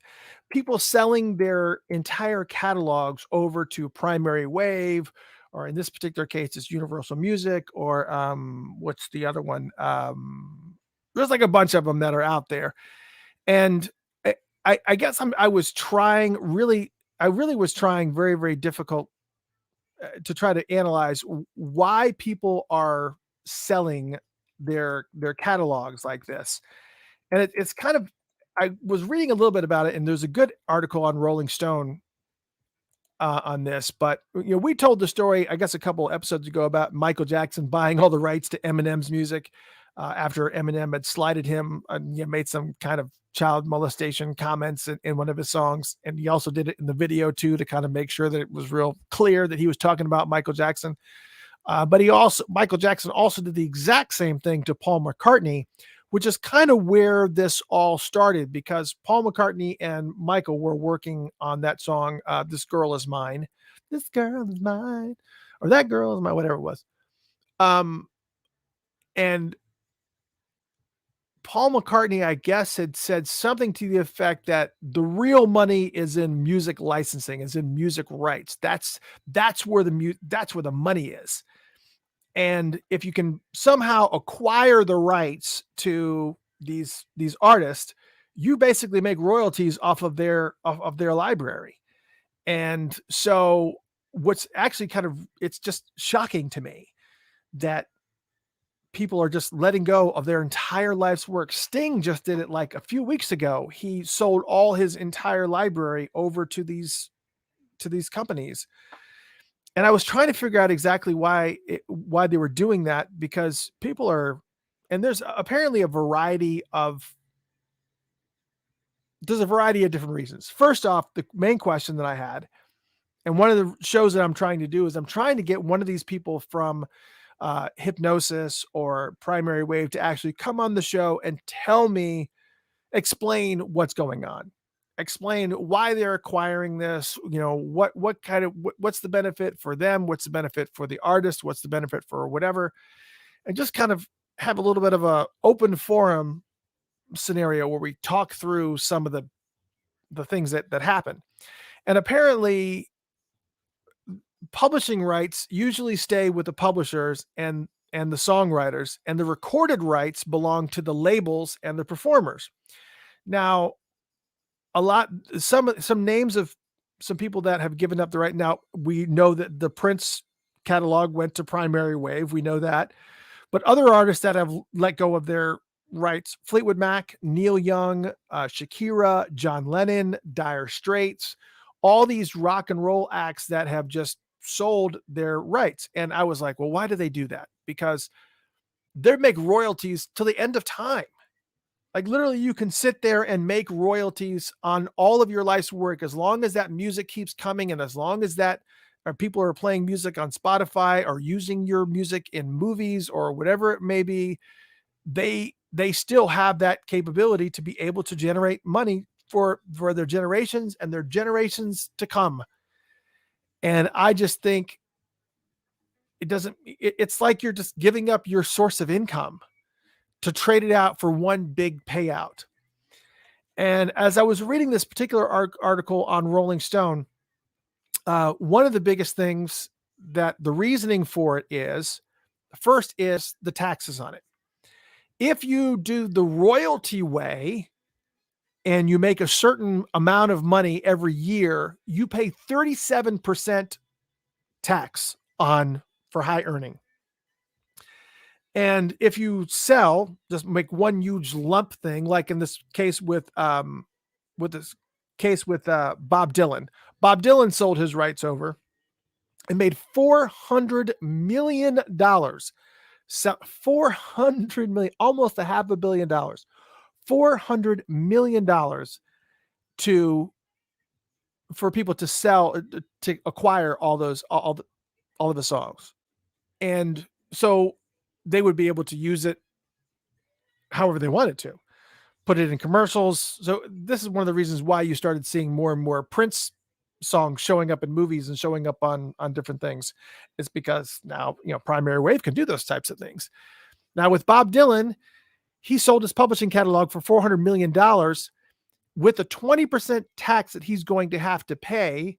people selling their entire catalogs over to Primary Wave, or in this particular case, it's Universal Music, or what's the other one? There's like a bunch of them that are out there. And I guess I really was trying very, very difficult to try to analyze why people are selling their catalogs like this. And it's kind of, I was reading a little bit about it, and there's a good article on Rolling Stone on this, but we told the story, I guess, a couple episodes ago about Michael Jackson buying all the rights to Eminem's music after Eminem had slighted him and made some kind of child molestation comments in one of his songs. And he also did it in the video too, to kind of make sure that it was real clear that he was talking about Michael Jackson. But Michael Jackson also did the exact same thing to Paul McCartney, which is kind of where this all started, because Paul McCartney and Michael were working on that song, This Girl Is Mine. This girl is mine, or that girl is mine, whatever it was. And Paul McCartney, I guess, had said something to the effect that the real money is in music licensing, is in music rights. That's where the money is. And if you can somehow acquire the rights to these artists, you basically make royalties off of their library. And so what's actually it's just shocking to me that people are just letting go of their entire life's work. Sting just did it like a few weeks ago. He sold all his entire library over to these companies. And I was trying to figure out exactly why they were doing that, because people are, and there's apparently a variety of different reasons. First off, the main question that I had, and one of the shows that I'm trying to do, is I'm trying to get one of these people from Hypnosis or Primary Wave to actually come on the show and explain what's going on. Explain why they're acquiring this, what's the benefit for them? What's the benefit for the artist? What's the benefit for whatever? And just kind of have a little bit of a open forum scenario where we talk through some of the things that happen. And apparently publishing rights usually stay with the publishers and the songwriters, and the recorded rights belong to the labels and the performers. Now, some names of some people that have given up the right. Now, we know that the Prince catalog went to Primary Wave. We know that. But other artists that have let go of their rights, Fleetwood Mac, Neil Young, Shakira, John Lennon, Dire Straits, all these rock and roll acts that have just sold their rights. And I was like, well, why do they do that? Because they make royalties till the end of time. Like literally, you can sit there and make royalties on all of your life's work as long as that music keeps coming, and as long as that people are playing music on Spotify or using your music in movies or whatever it may be. They still have that capability to be able to generate money for their generations and their generations to come. And I just think it's like you're just giving up your source of income to trade it out for one big payout. And as I was reading this particular article on Rolling Stone, one of the biggest things that the reasoning for it is, first is the taxes on it. If you do the royalty way and you make a certain amount of money every year, you pay 37% tax for high earning. And if you sell, just make one huge lump thing, like in this case with Bob Dylan. Bob Dylan sold his rights over and made $400 million. So $400 million, almost $500 million, $400 million for people to sell, to acquire all of the songs. And so they would be able to use it however they wanted to, put it in commercials. So this is one of the reasons why you started seeing more and more Prince songs showing up in movies and showing up on different things. It's because now, Primary Wave can do those types of things. Now with Bob Dylan, he sold his publishing catalog for $400 million with a 20% tax that he's going to have to pay.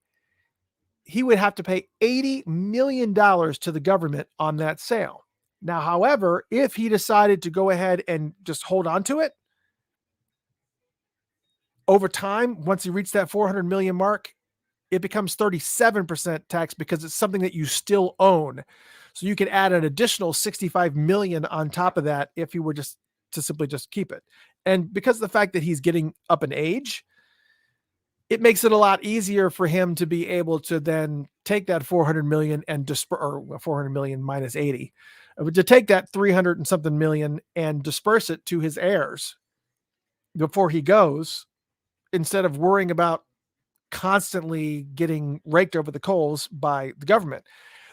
He would have to pay $80 million to the government on that sale. Now, however, if he decided to go ahead and just hold on to it over time, once he reached that 400 million mark, it becomes 37% tax because it's something that you still own. So you can add an additional 65 million on top of that if you were just to simply just keep it. And because of the fact that he's getting up in age, it makes it a lot easier for him to be able to then take that 400 million and or 400 million minus 80, to take that 300 and something million and disperse it to his heirs before he goes, instead of worrying about constantly getting raked over the coals by the government.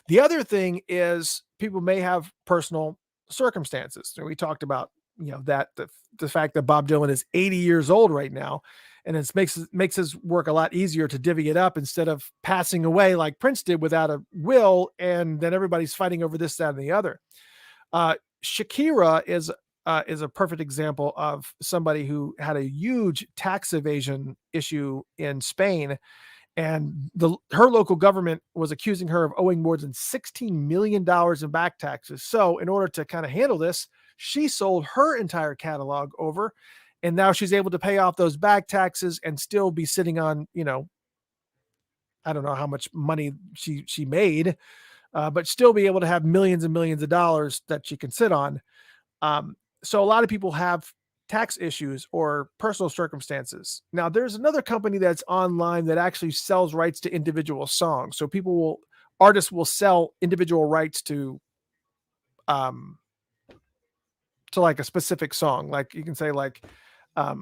The other thing is people may have personal circumstances. We talked about, that the fact that Bob Dylan is 80 years old right now, and it makes his work a lot easier to divvy it up instead of passing away like Prince did without a will, and then everybody's fighting over this, that, and the other. Shakira is a perfect example of somebody who had a huge tax evasion issue in Spain, and her local government was accusing her of owing more than $16 million in back taxes. So in order to kind of handle this, she sold her entire catalog over, and now she's able to pay off those back taxes and still be sitting on, I don't know how much money she made, but still be able to have millions and millions of dollars that she can sit on. So a lot of people have tax issues or personal circumstances. Now there's another company that's online that actually sells rights to individual songs. So artists will sell individual rights to like a specific song. Like you can say like, I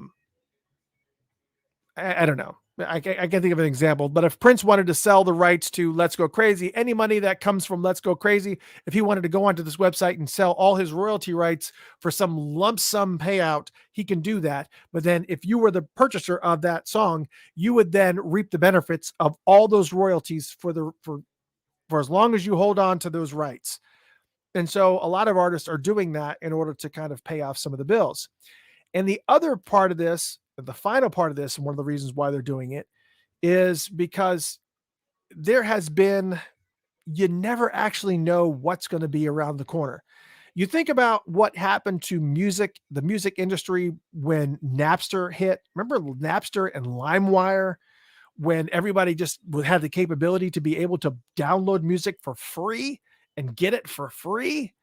don't know. I can't think of an example, but if Prince wanted to sell the rights to Let's Go Crazy, any money that comes from Let's Go Crazy, if he wanted to go onto this website and sell all his royalty rights for some lump sum payout, he can do that. But then if you were the purchaser of that song, you would then reap the benefits of all those royalties for as long as you hold on to those rights. And so a lot of artists are doing that in order to kind of pay off some of the bills. And the other part of this, the final part of this, and one of the reasons why they're doing it, is because there has been, you never actually know what's going to be around the corner. You think about what happened to the music industry when Napster hit. Remember Napster and LimeWire, when everybody just had the capability to be able to download music for free and get it for free,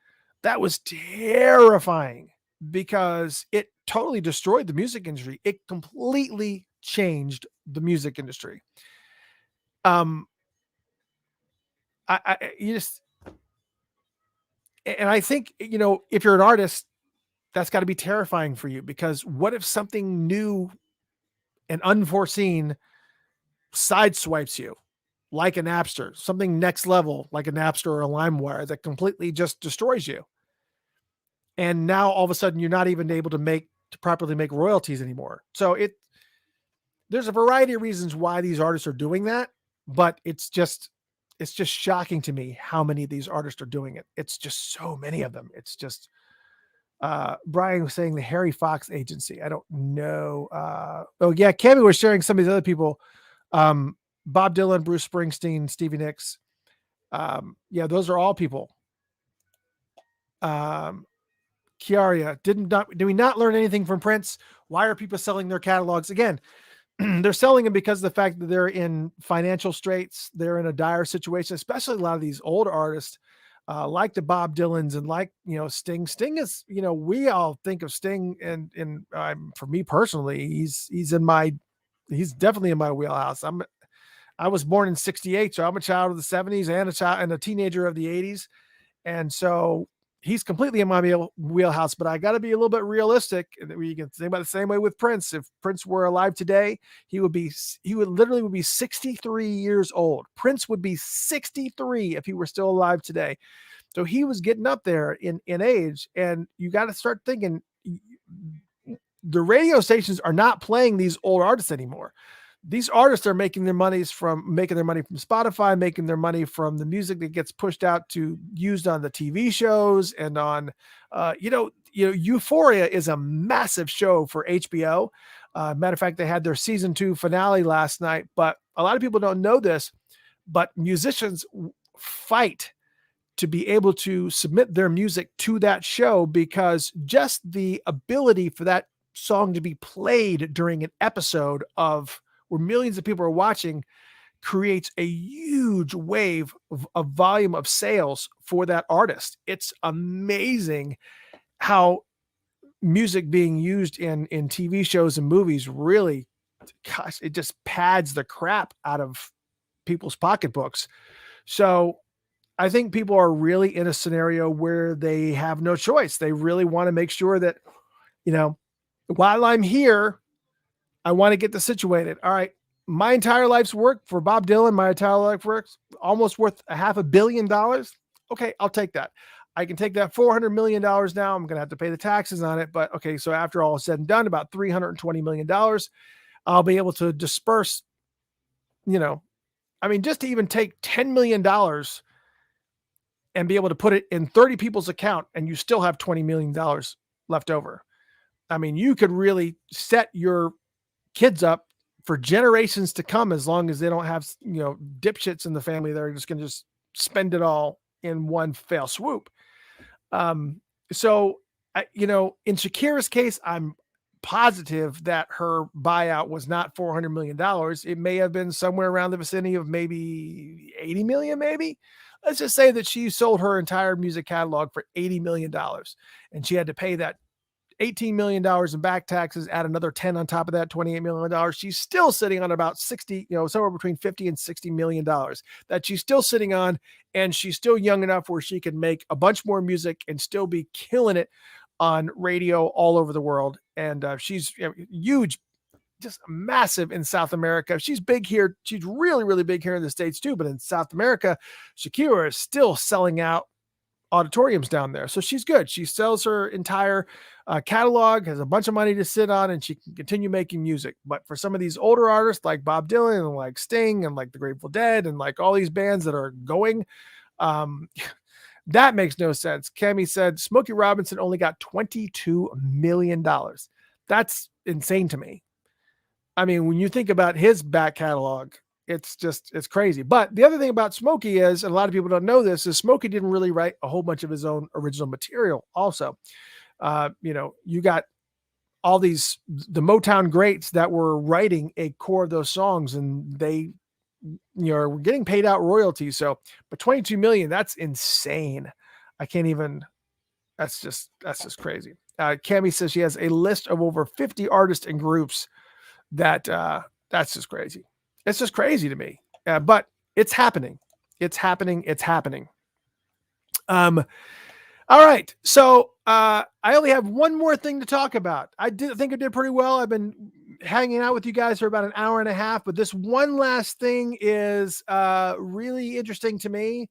that was terrifying because it totally destroyed the music industry. It completely changed the music industry. You just, and I think, if you're an artist, that's got to be terrifying for you, because what if something new and unforeseen sideswipes you, like a Napster, something next level, like a Napster or a LimeWire, that completely just destroys you. And now all of a sudden you're not even able to properly make royalties anymore. So there's a variety of reasons why these artists are doing that, but it's just shocking to me how many of these artists are doing it. It's just so many of them. It's just, Brian was saying the Harry Fox agency. I don't know. Oh yeah. Cammy was sharing some of these other people. Bob Dylan, Bruce Springsteen, Stevie Nicks. Yeah, those are all people. Kiaria, did we not learn anything from Prince? Why are people selling their catalogs? Again, they're selling them because of the fact that they're in financial straits. They're in a dire situation, especially a lot of these old artists, like the Bob Dylans and like, Sting. Sting is, we all think of Sting, and for me personally, he's definitely in my wheelhouse. I was born in 68, so I'm a child of the 70s and a teenager of the 80s. And so he's completely in my wheelhouse, but I got to be a little bit realistic. We can think about the same way with Prince. If Prince were alive today, he would literally be 63 years old. Prince would be 63 if he were still alive today. So he was getting up there in age, and you got to start thinking, the radio stations are not playing these old artists anymore. These artists are making their money from Spotify, making their money from the music that gets pushed out to used on the TV shows and on, Euphoria is a massive show for HBO. Matter of fact, they had their season 2 finale last night, but a lot of people don't know this, but musicians fight to be able to submit their music to that show, because just the ability for that song to be played during an episode where millions of people are watching creates a huge wave of volume of sales for that artist. It's amazing how music being used in TV shows and movies really, gosh, it just pads the crap out of people's pocketbooks. So I think people are really in a scenario where they have no choice. They really want to make sure that, while I'm here, I want to get this situated. All right. My entire life's work for Bob Dylan, my entire life works almost worth $500 million. Okay. I'll take that. I can take that $400 million now. I'm going to have to pay the taxes on it. But okay. So after all is said and done, about $320 million, I'll be able to disperse, just to even take $10 million and be able to put it in 30 people's account, and you still have $20 million left over. You could really set your kids up for generations to come, as long as they don't have, dipshits in the family that are just going to just spend it all in one fell swoop. So, in Shakira's case, I'm positive that her buyout was not $400 million. It may have been somewhere around the vicinity of maybe 80 million, maybe. Let's just say that she sold her entire music catalog for $80 million, and she had to pay that $18 million in back taxes, add another 10 on top of that, $28 million. She's still sitting on about 60, somewhere between 50 and $60 million that she's still sitting on. And she's still young enough where she can make a bunch more music and still be killing it on radio all over the world. And she's huge, just massive in South America. She's big here. She's really, really big here in the States too. But in South America, Shakira is still selling out auditoriums down there. So she's good. She sells her entire catalog, has a bunch of money to sit on, and she can continue making music. But for some of these older artists like Bob Dylan and like Sting and like the Grateful Dead and like all these bands that are going, that makes no sense. Cammy said Smokey Robinson only got $22 million. That's insane to me. When you think about his back catalog, it's crazy. But the other thing about Smokey is, and a lot of people don't know this, is Smokey didn't really write a whole bunch of his own original material also. You got all the Motown greats that were writing a core of those songs, and they, were getting paid out royalties. So, but 22 million, that's insane. I can't even, that's just crazy. Cami says she has a list of over 50 artists and groups that, that's just crazy. It's just crazy to me. But it's happening. It's happening. It's happening. All right. So I only have one more thing to talk about. I think I did pretty well. I've been hanging out with you guys for about an hour and a half, but this one last thing is really interesting to me.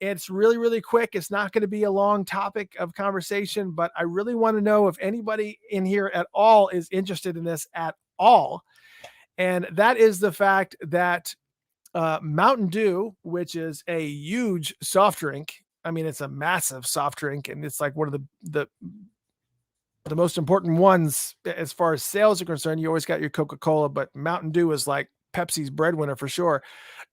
It's really, really quick. It's not going to be a long topic of conversation, but I really want to know if anybody in here at all is interested in this at all. And that is the fact that Mountain Dew, which is a huge soft drink. I mean, it's a massive soft drink, and it's like one of the most important ones as far as sales are concerned. You always got your Coca-Cola, but Mountain Dew is like Pepsi's breadwinner for sure.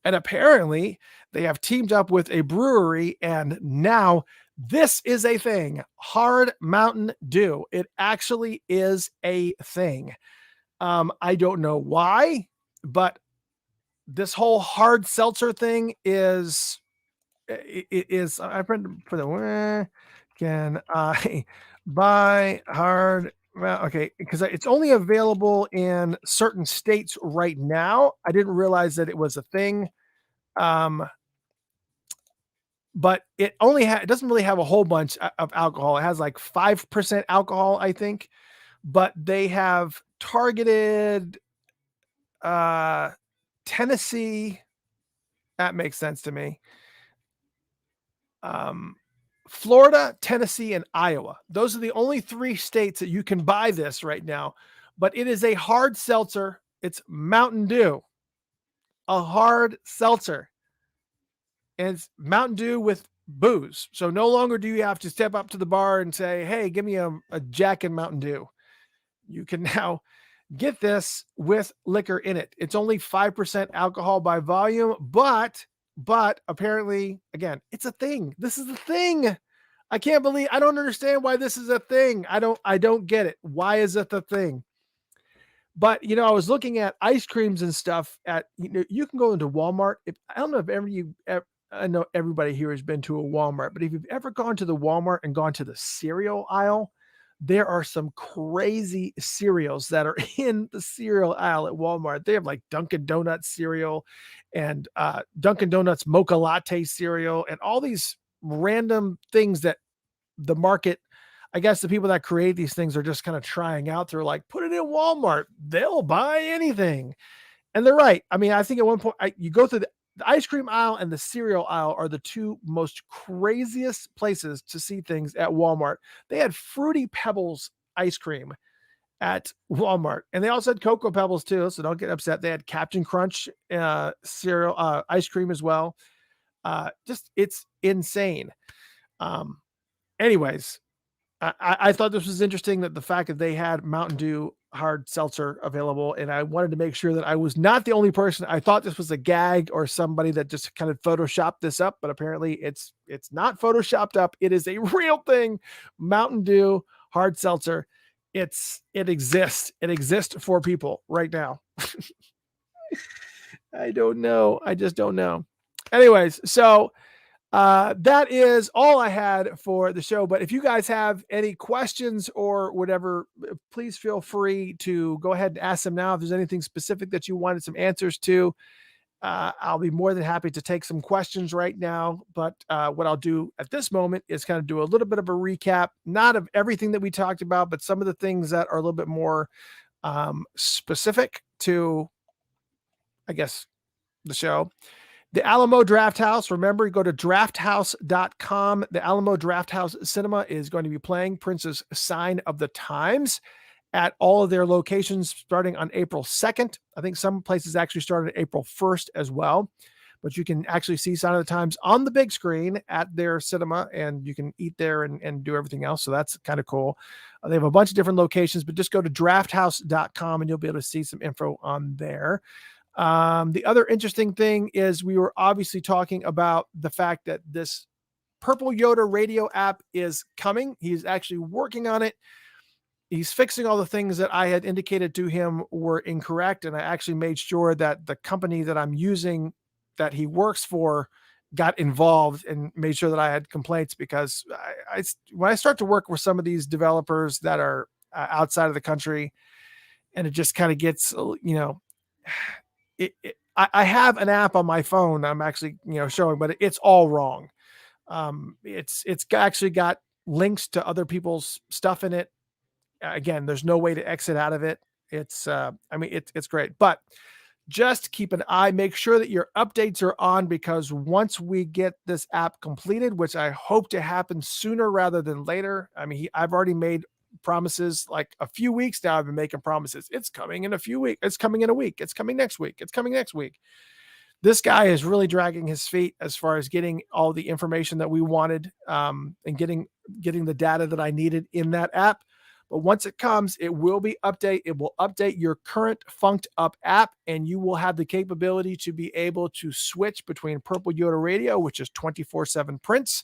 And apparently they have teamed up with a brewery, and now this is a thing. Hard Mountain Dew. It actually is a thing. I don't know why, but this whole hard seltzer thing is, I've read for the, where can I buy hard? Well, okay, because it's only available in certain states right now. I didn't realize that it was a thing. But it doesn't really have a whole bunch of alcohol. It has like 5% alcohol, I think, but they have targeted Tennessee. That makes sense to me. Florida, Tennessee, and Iowa. Those are the only 3 states that you can buy this right now, but it is a hard seltzer. It's Mountain Dew, a hard seltzer. And it's Mountain Dew with booze. So no longer do you have to step up to the bar and say, hey, give me a Jack and Mountain Dew. You can now get this with liquor in it. It's only 5% alcohol by volume, but apparently, again, it's a thing. This is a thing. I don't understand why this is a thing. I don't get it. Why is it the thing? But, I was looking at ice creams and stuff you can go into Walmart. I don't know if I know everybody here has been to a Walmart, but if you've ever gone to the Walmart and gone to the cereal aisle, there are some crazy cereals that are in the cereal aisle at Walmart. They have like Dunkin' Donuts cereal and Dunkin' Donuts mocha latte cereal and all these random things that the market, I guess the people that create these things are just kind of trying out. They're like, put it in Walmart. They'll buy anything. And they're right. I mean, I think at one point you go through the ice cream aisle and the cereal aisle are the 2 most craziest places to see things at Walmart. They had Fruity Pebbles ice cream at Walmart, and they also had Cocoa Pebbles too. So don't get upset. They had Captain Crunch cereal ice cream as well. Just it's insane. Anyways, I thought this was interesting that the fact that they had Mountain Dew hard seltzer available, and I wanted to make sure that I was not the only person. I thought this was a gag or somebody that just kind of photoshopped this up, but apparently it's not photoshopped up. It is a real thing. Mountain Dew hard seltzer. It exists. It exists for people right now. I don't know. I just don't know. Anyways, so that is all I had for the show. But if you guys have any questions or whatever, please feel free to go ahead and ask them now. If there's anything specific that you wanted some answers to, I'll be more than happy to take some questions right now. But what I'll do at this moment is kind of do a little bit of a recap, not of everything that we talked about, but some of the things that are a little bit more specific to, I guess, the show. The Alamo Draft House. Remember, you go to drafthouse.com. The Alamo Draft House Cinema is going to be playing Prince's Sign of the Times at all of their locations starting on April 2nd. I think some places actually started April 1st as well. But you can actually see Sign of the Times on the big screen at their cinema, and you can eat there and do everything else. So that's kind of cool. They have a bunch of different locations, but just go to drafthouse.com and you'll be able to see some info on there. The other interesting thing is we were obviously talking about the fact that this Purple Yoda radio app is coming. He's actually working on it. he's fixing all the things that I had indicated to him were incorrect. And I actually made sure that the company that I'm using that he works for got involved and made sure that I had complaints, because when I start to work with some of these developers that are outside of the country, and it just kind of gets, I have an app on my phone I'm actually, showing, but it's all wrong. It's actually got links to other people's stuff in it. Again, there's no way to exit out of it. It's it's great, but just keep an eye, make sure that your updates are on, because once we get this app completed, which I hope to happen sooner rather than later. I've already made promises like a few weeks now. I've been making promises. It's coming in a few weeks. It's coming in a week. It's coming next week. It's coming next week. This guy is really dragging his feet as far as getting all the information that we wanted, and getting the data that I needed in that app. But once it comes, it will be update. It will update your current Funked Up app, and you will have the capability to be able to switch between Purple Yoda Radio, which is 24/7 Prince,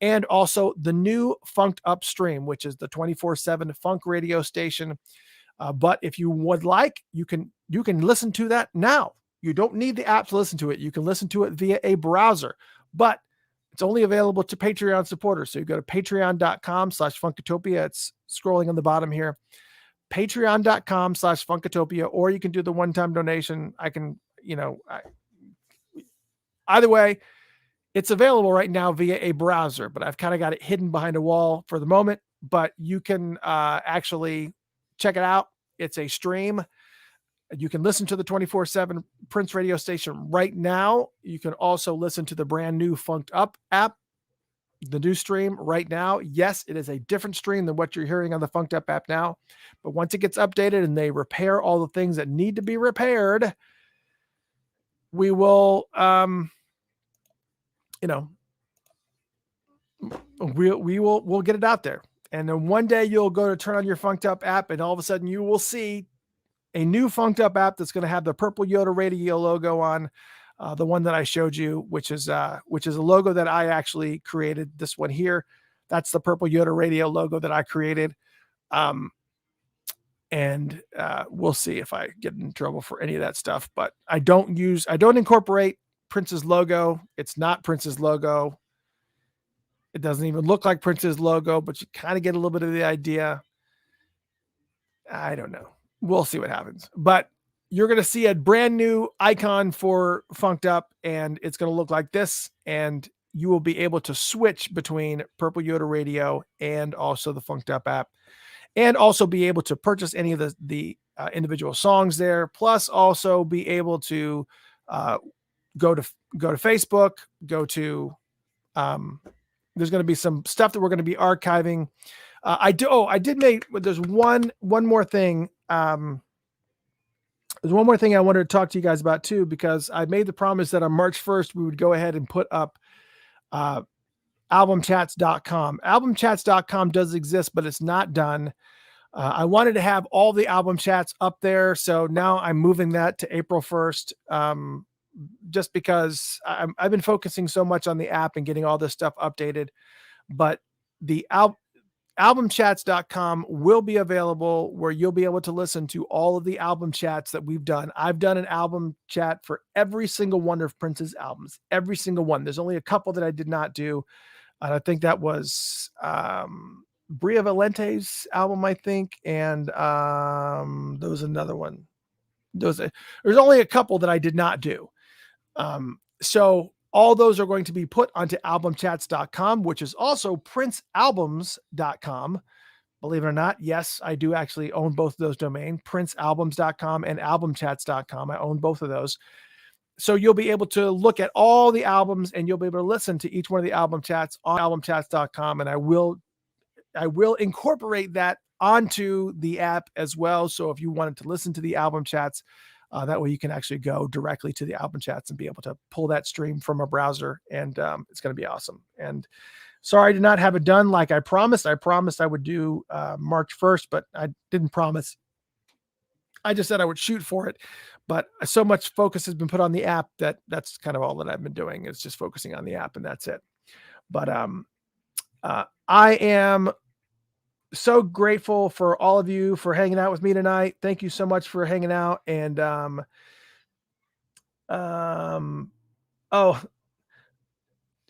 and also the new Funked Up stream, which is the 24/7 Funk radio station. But if you would like, you can listen to that now. You don't need the app to listen to it. You can listen to it via a browser, but it's only available to Patreon supporters. So you go to patreon.com/Funkotopia. It's scrolling on the bottom here. Patreon.com/Funkotopia, or you can do the one-time donation. Either way, it's available right now via a browser, but I've kind of got it hidden behind a wall for the moment. But you can actually check it out. It's a stream. You can listen to the 24/7 Prince radio station right now. You can also listen to the brand new Funked Up app, the new stream right now. Yes, it is a different stream than what you're hearing on the Funked Up app now. But once it gets updated and they repair all the things that need to be repaired, we will, we'll get it out there. And then one day you'll go to turn on your Funked Up app, and all of a sudden you will see a new Funked Up app that's going to have the Purple Yoda Radio logo on, the one that I showed you, which is a logo that I actually created. This one here, that's the Purple Yoda Radio logo that I created. And we'll see if I get in trouble for any of that stuff. But I don't incorporate Prince's logo. It's not Prince's logo. It doesn't even look like Prince's logo, but you kind of get a little bit of the idea. I don't know. We'll see what happens. But you're going to see a brand new icon for Funked Up, and it's going to look like this. And you will be able to switch between Purple Yoda Radio and also the Funked Up app, and also be able to purchase any of the individual songs there. Plus, also be able to go to Facebook, go to. There's going to be some stuff that we're going to be archiving. There's one more thing. There's one more thing I wanted to talk to you guys about too, because I made the promise that on March 1st, we would go ahead and put up albumchats.com. Albumchats.com does exist, but it's not done. I wanted to have all the album chats up there. So now I'm moving that to April 1st. Just because I've been focusing so much on the app and getting all this stuff updated, but the albumchats.com will be available, where you'll be able to listen to all of the album chats that we've done. I've done an album chat for every single one of Prince's albums, every single one. There's only a couple that I did not do. And I think that was Bria Valente's album, I think. And there was another one. There's only a couple that I did not do. So all those are going to be put onto albumchats.com, which is also princealbums.com. Believe it or not, yes, I do actually own both of those domains, princealbums.com and albumchats.com. I own both of those. So you'll be able to look at all the albums, and you'll be able to listen to each one of the album chats on albumchats.com. And I will incorporate that onto the app as well. So if you wanted to listen to the album chats, that way you can actually go directly to the album chats and be able to pull that stream from a browser. And it's going to be awesome. And sorry I did not have it done like I promised. I promised I would do March 1st, but I didn't promise. I just said I would shoot for it. But so much focus has been put on the app that's kind of all that I've been doing, is just focusing on the app, and that's it. But I am so grateful for all of you for hanging out with me tonight. Thank you so much for hanging out. And oh,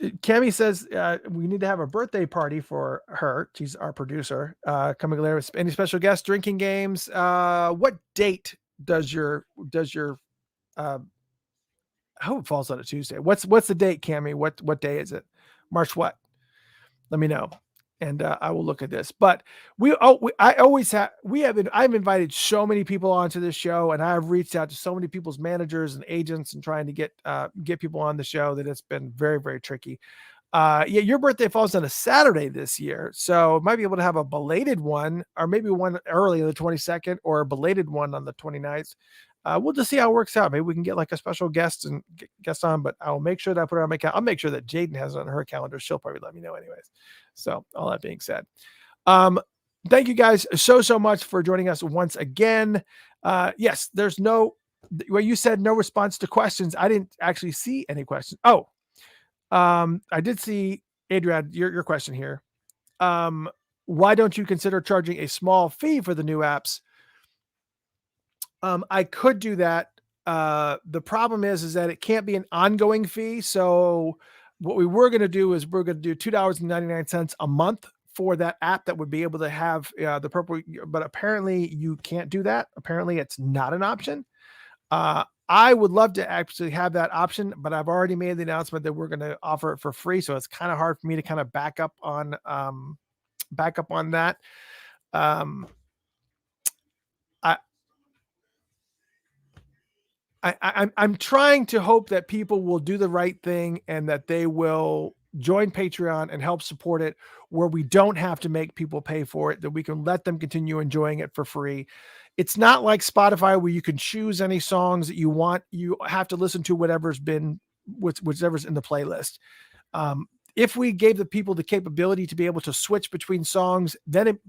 Cami says we need to have a birthday party for her. She's our producer. Coming later with any special guests, drinking games. What date does your I hope it falls on a Tuesday. What's the date, Cami? What day is it? March what? Let me know, and I will look at this. But I've invited so many people onto this show, and I've reached out to so many people's managers and agents and trying to get people on the show that it's been very, very tricky. Yeah, your birthday falls on a Saturday this year, so might be able to have a belated one, or maybe one early on the 22nd, or a belated one on the 29th. We'll just see how it works out. Maybe we can get like a special guest and guest on, but I'll make sure that I put it on my calendar. I'll make sure that Jaden has it on her calendar. She'll probably let me know anyways. So all that being said, thank you guys so much for joining us once again. Yes, there's well, you said no response to questions. I didn't actually see any questions. Oh, I did see Adrian, your question here. Why don't you consider charging a small fee for the new apps? I could do that. The problem is that it can't be an ongoing fee. So what we were going to do is we're going to do $2.99 a month for that app that would be able to have the purple, but apparently you can't do that. Apparently it's not an option. I would love to actually have that option, but I've already made the announcement that we're going to offer it for free. So it's kind of hard for me to kind of back up on that. I'm trying to hope that people will do the right thing and that they will join Patreon and help support it, where we don't have to make people pay for it, that we can let them continue enjoying it for free. It's not like Spotify where you can choose any songs that you want. You have to listen to whichever's in the playlist. If we gave the people the capability to be able to switch between songs, then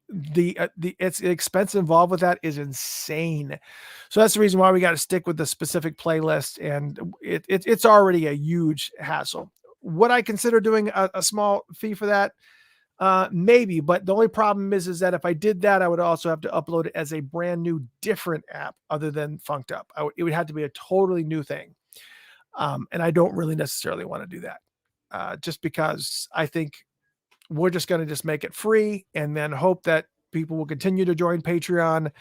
the expense involved with that is insane. So that's the reason why we got to stick with the specific playlist, and it's already a huge hassle. Would I consider doing a small fee for that? Maybe, but the only problem is that if I did that, I would also have to upload it as a brand new, different app other than Funked Up. It would have to be a totally new thing. And I don't really necessarily want to do that, just because I think we're just going to just make it free and then hope that people will continue to join Patreon.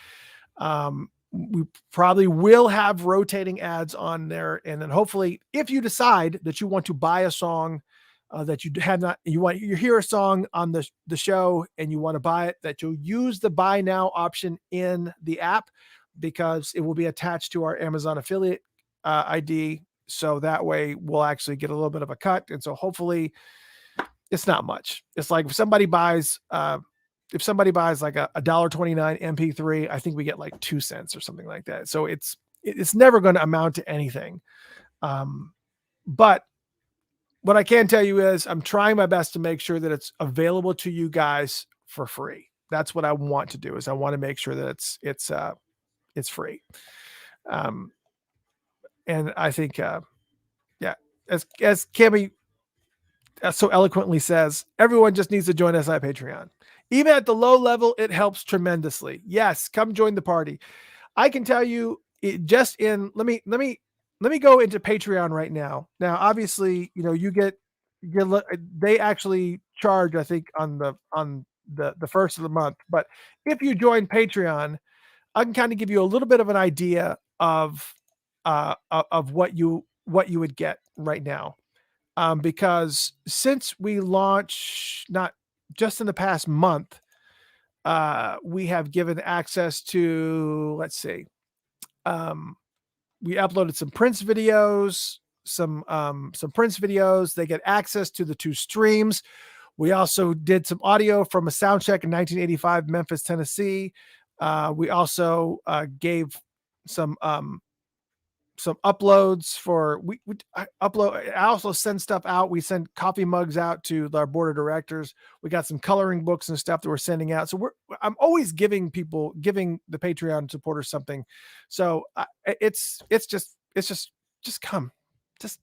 We probably will have rotating ads on there. And then hopefully if you decide that you want to buy a song that you have not, you hear a song on the show and you want to buy it, that you'll use the buy now option in the app, because it will be attached to our Amazon affiliate ID. So that way we'll actually get a little bit of a cut. And so hopefully it's not much. It's like if somebody buys like a $1.29 MP3, I think we get like 2 cents or something like that. So it's never going to amount to anything. But what I can tell you is I'm trying my best to make sure that it's available to you guys for free. That's what I want to do, is I want to make sure that it's free. And I think, yeah, as Cami so eloquently says, everyone just needs to join us at Patreon. Even at the low level, it helps tremendously. Yes, come join the party. I can tell you, let me go into Patreon right now. Now, obviously, you get they actually charge, I think, on the first of the month. But if you join Patreon, I can kind of give you a little bit of an idea of what you would get right now. Because since we launched, not just in the past month, we have given access to, let's see, we uploaded some Prince videos, some Prince videos. They get access to the 2 streams. We also did some audio from a sound check in 1985, Memphis, Tennessee. We also gave some uploads for I also send stuff out. We send coffee mugs out to our board of directors. We got some coloring books and stuff that we're sending out. So I'm always giving the Patreon supporters something. So it's just come,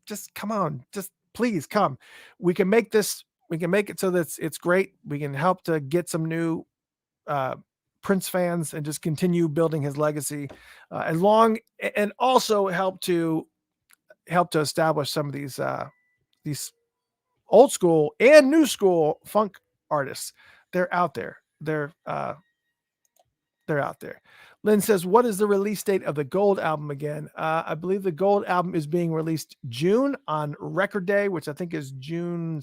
just come on, just please come. We can make this We can make it so that it's great. We can help to get some new Prince fans and just continue building his legacy, and also help to establish some of these old school and new school funk artists. They're out there. They're out there. Lynn says, what is the release date of the Gold album again? I believe the Gold album is being released June on Record Day, which I think is June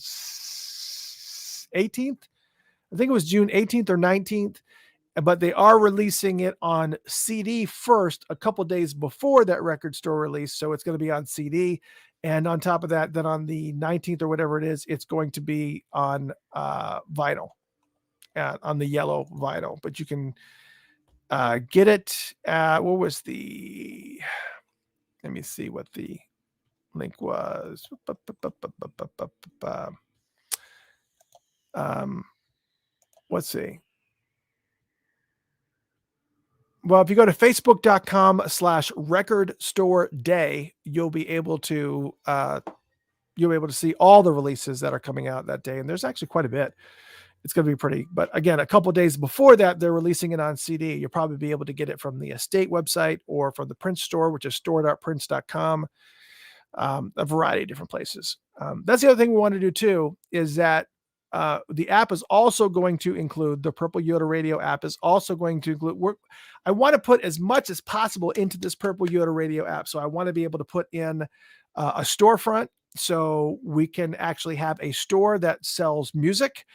18th. I think it was June 18th or 19th, but they are releasing it on CD first, a couple days before that record store release. So it's going to be on CD. And on top of that, then on the 19th or whatever it is, it's going to be on vinyl, on the yellow vinyl. But you can get it. What was the? Let me see what the link was. Let's see. Well, if you go to facebook.com/record store day, you'll be able to see all the releases that are coming out that day. And there's actually quite a bit. It's going to be pretty, but again, a couple of days before that, they're releasing it on CD. You'll probably be able to get it from the Estate website or from the Prince store, which is store.prince.com. A variety of different places. That's the other thing we want to do too, is that the app is also going to include the Purple Yoda Radio app is also going to include I want to put as much as possible into this Purple Yoda Radio app. So I want to be able to put in a storefront so we can actually have a store that sells music,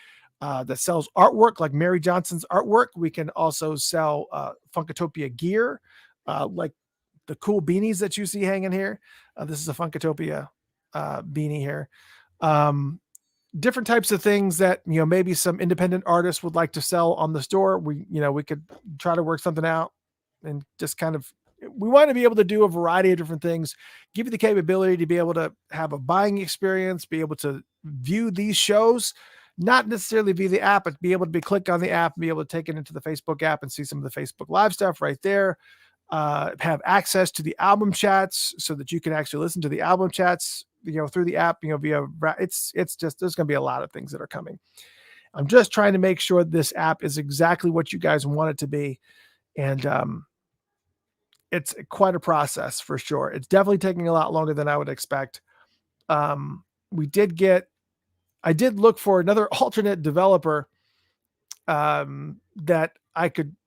that sells artwork like Mary Johnson's artwork. We can also sell Funkotopia gear, like the cool beanies that you see hanging here. This is a Funkotopia beanie here. Different types of things that, maybe some independent artists would like to sell on the store. We could try to work something out and just we want to be able to do a variety of different things, give you the capability to be able to have a buying experience, be able to view these shows, not necessarily via the app, but be able to click on the app and be able to take it into the Facebook app and see some of the Facebook Live stuff right there. Have access to the album chats so that you can actually listen to the album chats, through the app, it's just, there's going to be a lot of things that are coming. I'm just trying to make sure this app is exactly what you guys want it to be. And, it's quite a process for sure. It's definitely taking a lot longer than I would expect. I did look for another alternate developer,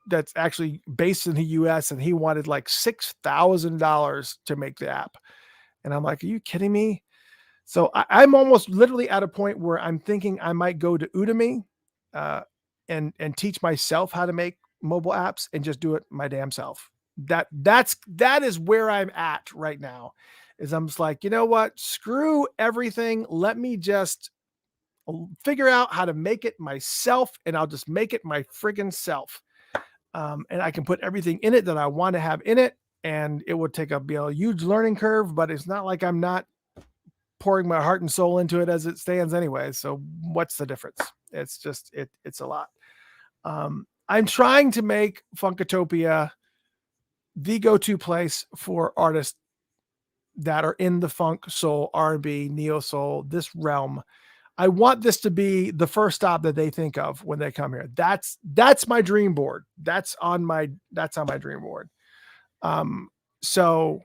that's actually based in the US, and he wanted like $6,000 to make the app. And I'm like, are you kidding me? So I'm almost literally at a point where I'm thinking I might go to Udemy, and teach myself how to make mobile apps and just do it my damn self. That is where I'm at right now, is I'm just like, you know what? Screw everything. Let me just figure out how to make it myself, and I'll just make it my friggin' self. And I can put everything in it that I want to have in it, and it would be a huge learning curve, but it's not like I'm not pouring my heart and soul into it as it stands anyway. So what's the difference? It's just, it's a lot. I'm trying to make Funkotopia the go-to place for artists that are in the funk, soul, R&B, neo soul, this realm. I want this to be the first stop that they think of when they come here. That's my dream board. That's on my dream board. So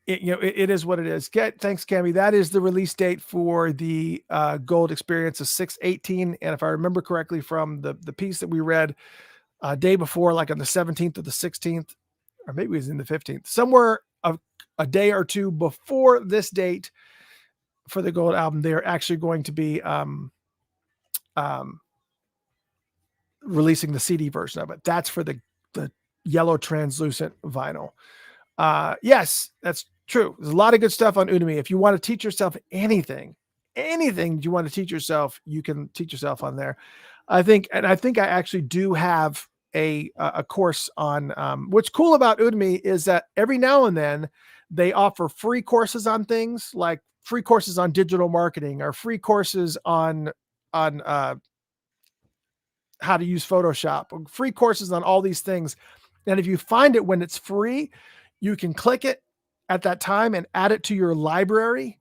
it is what it is. Thanks, Cami. That is the release date for the Gold Experience of 6/18. And if I remember correctly from the piece that we read day before, like on the 17th or the 16th, or maybe it was in the 15th, somewhere a day or two before this date for the Gold album, they're actually going to be releasing the CD version of it. That's for the yellow translucent vinyl. Yes, that's true. There's a lot of good stuff on Udemy. If you want to teach yourself anything you want to teach yourself, you can teach yourself on there. I think I actually do have a course on, what's cool about Udemy is that every now and then they offer free courses on things, like free courses on digital marketing, or free courses on how to use Photoshop, or free courses on all these things. And if you find it when it's free, you can click it at that time and add it to your library.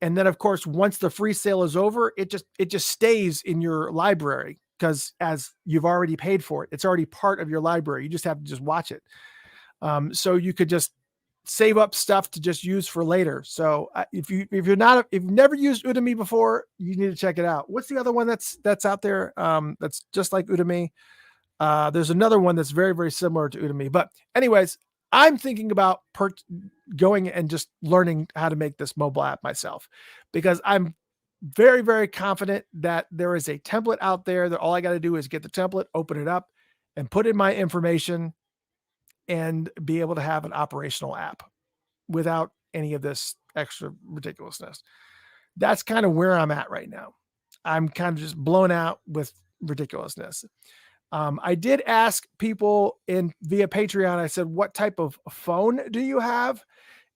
And then of course, once the free sale is over, it just stays in your library because as you've already paid for it, it's already part of your library. You just have to just watch it. So you could just save up stuff to just use for later. So if you've never used Udemy before, you need to check it out. What's the other one that's out there? That's just like Udemy. There's another one that's very, very similar to Udemy, but anyways, I'm thinking about going and just learning how to make this mobile app myself, because I'm very, very confident that there is a template out there that all I got to do is get the template, open it up, and put in my information and be able to have an operational app without any of this extra ridiculousness. That's kind of where I'm at right now. I'm kind of just blown out with ridiculousness. I did ask people via Patreon. I said, what type of phone do you have?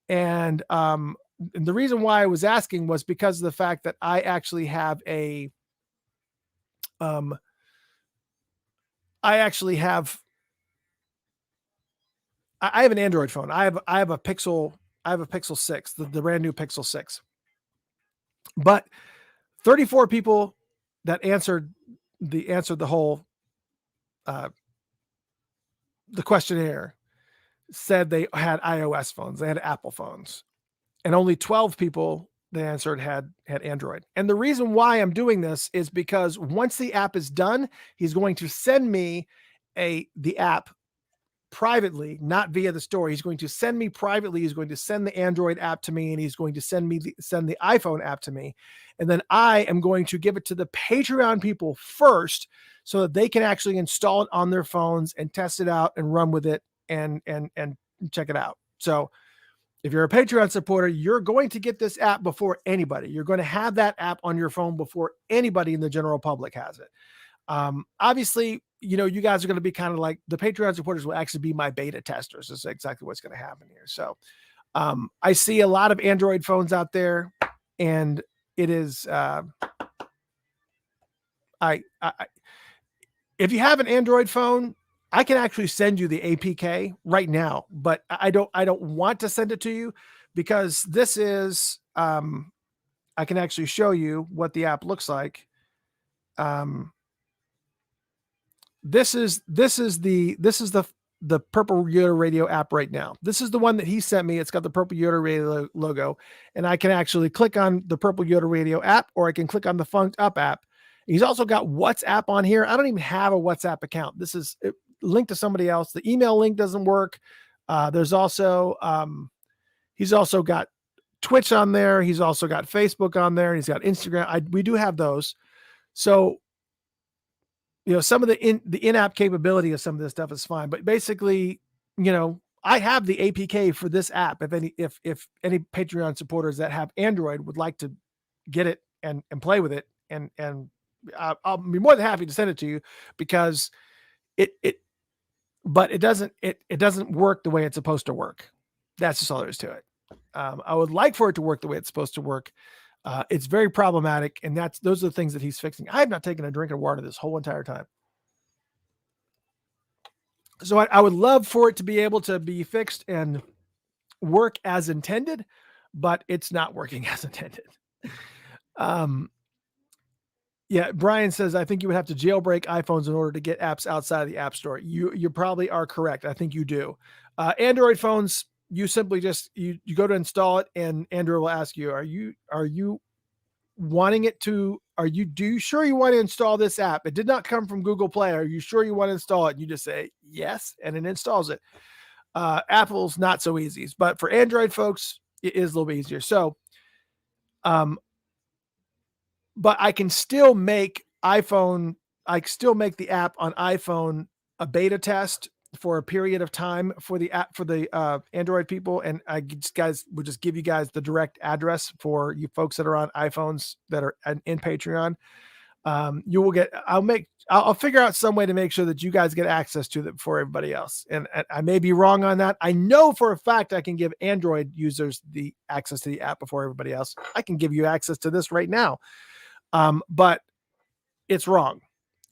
And the reason why I was asking was because of the fact that I actually have I have an Android phone. I have a Pixel 6, the brand new Pixel 6. But 34 people that answered the whole the questionnaire said they had iOS phones, they had Apple phones, and only 12 people that answered had Android. And the reason why I'm doing this is because once the app is done, he's going to send me the app privately, not via the store. He's going to send me privately. He's going to send the Android app to me, and he's going to send the iPhone app to me. And then I am going to give it to the Patreon people first so that they can actually install it on their phones and test it out and run with it and check it out. So if you're a Patreon supporter, you're going to get this app before anybody. You're going to have that app on your phone before anybody in the general public has it. Obviously, you guys are going to be kind of like the Patreon supporters will actually be my beta testers. This is exactly what's going to happen here. So, I see a lot of Android phones out there, and it is, if you have an Android phone, I can actually send you the APK right now, but I don't want to send it to you because this is, I can actually show you what the app looks like. This is the Purple Yoda Radio app right now. This is the one that he sent me. It's got the Purple Yoda Radio logo, and I can actually click on the Purple Yoda Radio app, or I can click on the Funked Up app. He's also got WhatsApp on here. I don't even have a WhatsApp account. This is linked to somebody else. The email link doesn't work. There's also he's also got Twitch on there. He's also got Facebook on there. He's got Instagram. We do have those. So, some of the in-app capability of some of this stuff is fine, but basically, I have the APK for this app. If any Patreon supporters that have Android would like to get it and play with it, and I'll be more than happy to send it to you, because but it doesn't work the way it's supposed to work. That's just all there is to it. I would like for it to work the way it's supposed to work. It's very problematic, and those are the things that he's fixing. I have not taken a drink of water this whole entire time. So I would love for it to be able to be fixed and work as intended, but it's not working as intended. Yeah, Brian says, I think you would have to jailbreak iPhones in order to get apps outside of the App Store. You probably are correct. I think you do. Android phones, you simply just you go to install it, and Android will ask you, are you wanting it to, do you sure you want to install this app? It did not come from Google Play. Are you sure you want to install it? And you just say yes, and it installs it. Apple's not so easy, but for Android folks, it is a little bit easier. So, but I can still make the app on iPhone a beta test for a period of time for the app, for the Android people. And would just give you guys the direct address for you folks that are on iPhones that are in Patreon. You will get, I'll figure out some way to make sure that you guys get access to it before everybody else. And I may be wrong on that. I know for a fact I can give Android users the access to the app before everybody else. I can give you access to this right now. But it's wrong.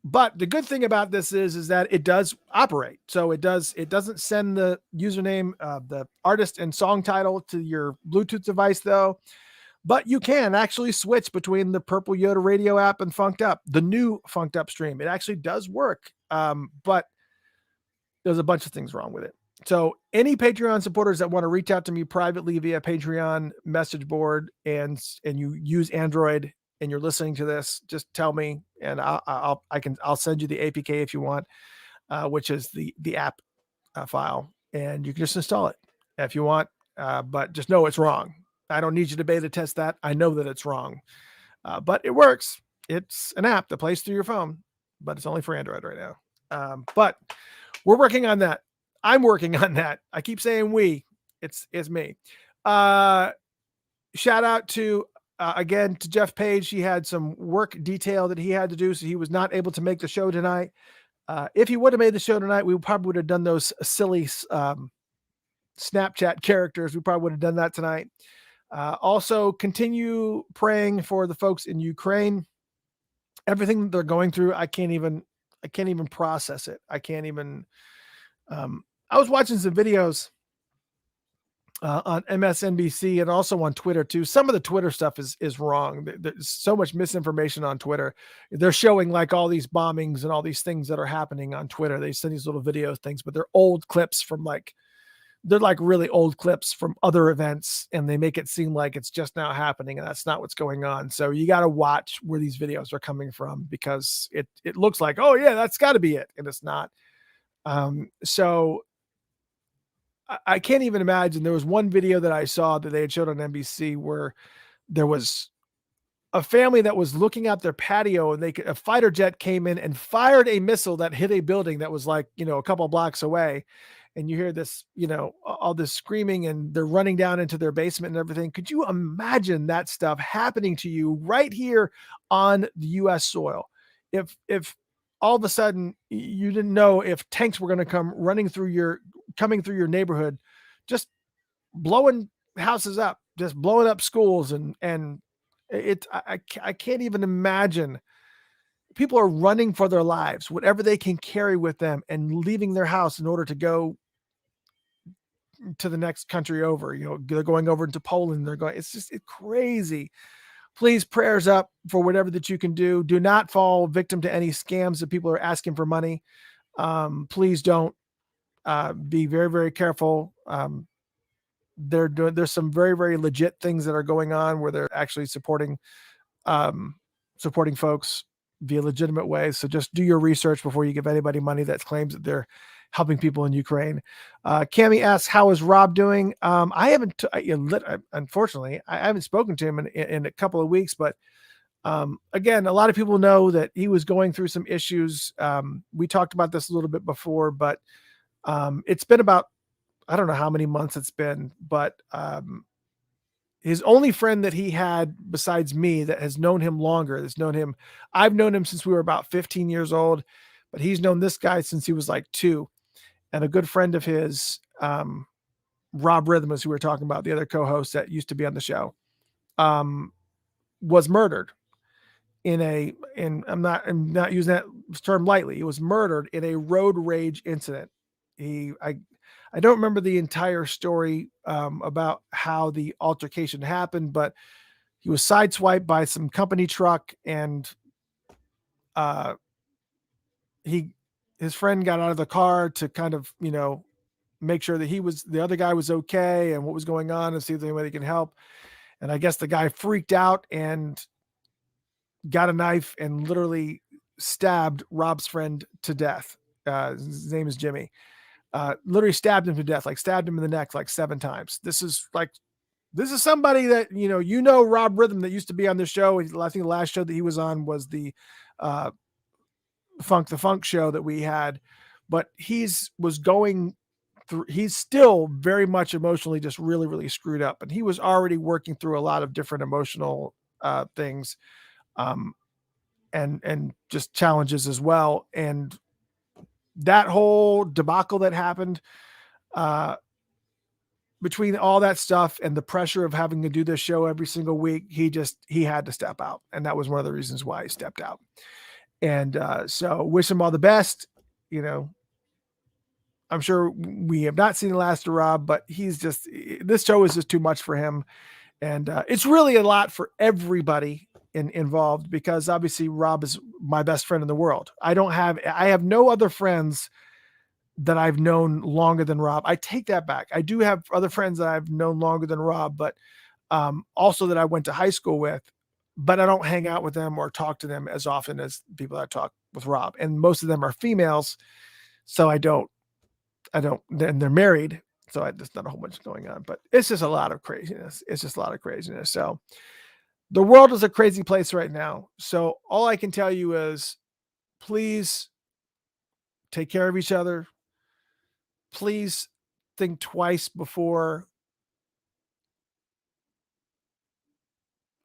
But the good thing about this is that it does operate. So it doesn't send the username, the artist and song title to your Bluetooth device though. but you can actually switch between the Purple Yoda radio app and Funked Up, the new Funked Up stream. It actually does work, but there's a bunch of things wrong with it. So any Patreon supporters that want to reach out to me privately via Patreon message board and you use Android and you're listening to this, just tell me and I'll send you the APK if you want, which is the app file, and you can just install it if you want. But just know it's wrong. I don't need you to beta test that. I know that it's wrong, but it works. It's an app that plays through your phone, but it's only for Android right now. But we're working on that. I'm working on that. I keep saying we. It's me. Shout out to again to Jeff Page. He had some work detail that he had to do, so he was not able to make the show tonight. If he would have made the show tonight, we probably would have done those silly Snapchat characters. We probably would have done that tonight. Also, continue praying for the folks in Ukraine. Everything that they're going through, I can't even process it. I can't even. I was watching some videos on MSNBC and also on Twitter too. Some of the Twitter stuff is wrong. There's so much misinformation on Twitter. They're showing like all these bombings and all these things that are happening on Twitter. They send these little video things, but they're old clips from they're like really old clips from other events, and they make it seem like it's just now happening, and that's not what's going on. So you got to watch where these videos are coming from, because it looks like, oh yeah, that's got to be it, and it's not. So I can't even imagine. There was one video that I saw that they had showed on NBC where there was a family that was looking out their patio, and a fighter jet came in and fired a missile that hit a building that was like, a couple of blocks away. And you hear this, all this screaming, and they're running down into their basement and everything. Could you imagine that stuff happening to you right here on the US soil? If all of a sudden you didn't know if tanks were going to come coming through your neighborhood, just blowing houses up, just blowing up schools. And I can't even imagine. People are running for their lives, whatever they can carry with them, and leaving their house in order to go to the next country over. They're going over into Poland. It's crazy. Please, prayers up for whatever that you can do. Do not fall victim to any scams that people are asking for money. Please don't. Be very, very careful. There's some very, very legit things that are going on where they're actually supporting folks via legitimate ways. So just do your research before you give anybody money that claims that they're helping people in Ukraine. Cami asks, how is Rob doing? Unfortunately, I haven't spoken to him in a couple of weeks, but again, a lot of people know that he was going through some issues. We talked about this a little bit before, but it's been about, I don't know how many months it's been, but his only friend that he had besides me that has known him longer, I've known him since we were about 15 years old, but he's known this guy since he was like 2. And a good friend of his, Rob Rhythmus, who we were talking about, the other co-host that used to be on the show, was murdered and I'm not using that term lightly. He was murdered in a road rage incident. I don't remember the entire story about how the altercation happened, but he was sideswiped by some company truck, and his friend got out of the car to kind of, make sure that the other guy was okay and what was going on, and see if there's any way they can help. And I guess the guy freaked out and got a knife and literally stabbed Rob's friend to death. His name is Jimmy. Literally stabbed him to death, like stabbed him in the neck like 7 times. This is somebody that, Rob Rhythm, that used to be on the show. I think the last show that he was on was the Funk show that we had, but he's still very much emotionally just really, really screwed up. And he was already working through a lot of different emotional things and just challenges as well. And that whole debacle that happened, between all that stuff and the pressure of having to do this show every single week, he had to step out. And that was one of the reasons why he stepped out. And so wish him all the best. I'm sure we have not seen the last of Rob, but this show is just too much for him. And it's really a lot for everybody involved, because obviously Rob is my best friend in the world. I have no other friends that I've known longer than Rob. I take that back. I do have other friends that I've known longer than Rob, but also that I went to high school with, but I don't hang out with them or talk to them as often as people that talk with Rob. And most of them are females. So I don't, and they're married. So there's not a whole bunch going on, but it's just a lot of craziness. It's just a lot of craziness. So the world is a crazy place right now. So all I can tell you is, please take care of each other. Please think twice before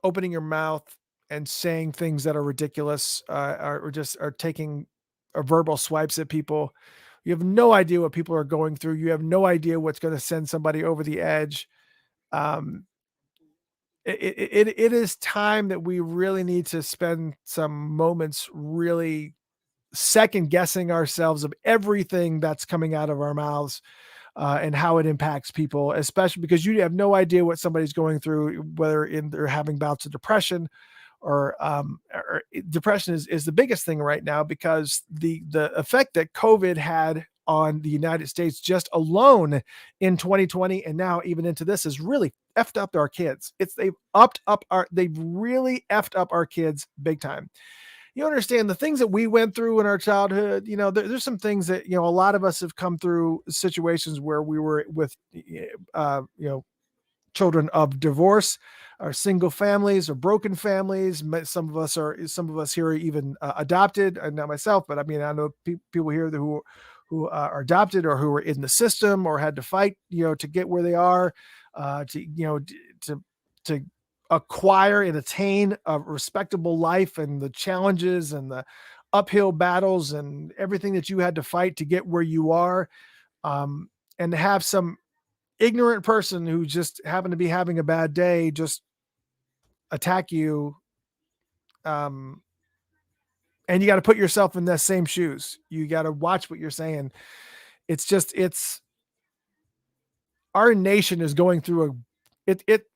opening your mouth and saying things that are ridiculous, or just are taking verbal swipes at people. You have no idea what people are going through. You have no idea what's going to send somebody over the edge. Um, it is time that we really need to spend some moments really second guessing ourselves of everything that's coming out of our mouths, and how it impacts people, especially because you have no idea what somebody's going through, whether they're having bouts of depression, or depression is the biggest thing right now, because the effect that COVID had on the United States just alone in 2020, and now even into this, has really effed up our kids. They've really effed up our kids big time. You understand the things that we went through in our childhood. There's some things that, a lot of us have come through situations where we were with, children of divorce, or single families, or broken families. Some of us here are even adopted. Not myself, but I mean, I know people here who are adopted, or who are in the system, or had to fight, to get where they are, to acquire and attain a respectable life, and the challenges and the uphill battles and everything that you had to fight to get where you are. And to have some ignorant person who just happened to be having a bad day just attack you. Um, and you got to put yourself in the same shoes. You got to watch what you're saying. It's our nation is going through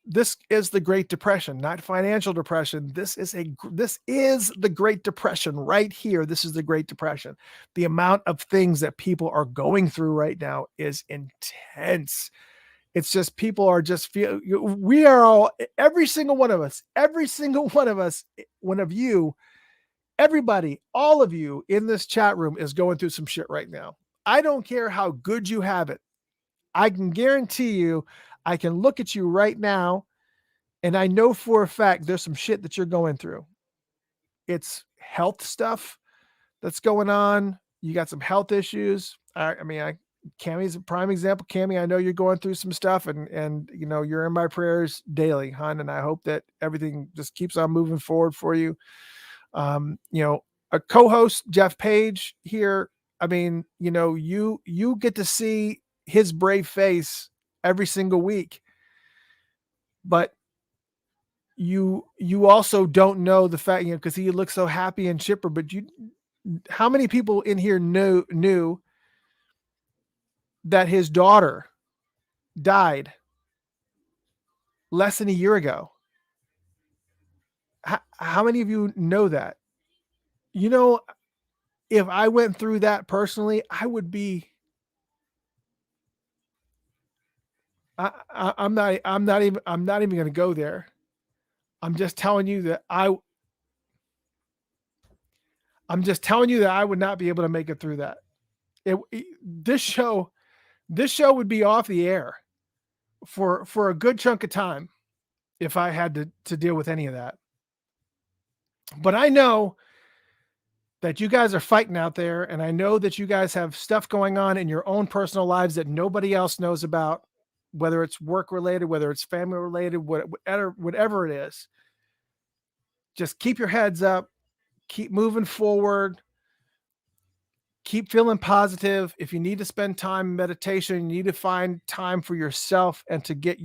this is the Great Depression, not financial depression. This is the Great Depression right here. This is the Great Depression. The amount of things that people are going through right now is intense. It's just, people are just we are all, every single one of us, one of you, everybody, all of you in this chat room is going through some shit right now. I don't care how good you have it. I can guarantee you, I can look at you right now, and I know for a fact there's some shit that you're going through. It's health stuff that's going on. You got some health issues. Cammy's a prime example. Cammy, I know you're going through some stuff, and you're in my prayers daily, hon. And I hope that everything just keeps on moving forward for you. A co-host, Jeff Page here. I mean, you get to see his brave face every single week, but you also don't know the fact, because he looks so happy and chipper, but how many people in here knew that his daughter died less than a year ago? How many of you know that? If I went through that personally, I would be, I'm not even going to go there. I'm just telling you that I'm just telling you that I would not be able to make it through that. This show would be off the air for a good chunk of time if I had to deal with any of that. But I know that you guys are fighting out there, and I know that you guys have stuff going on in your own personal lives that nobody else knows about, whether it's work related, whether it's family related, whatever it is. Just keep your heads up, keep moving forward, keep feeling positive. If you need to spend time in meditation, you need to find time for yourself and to get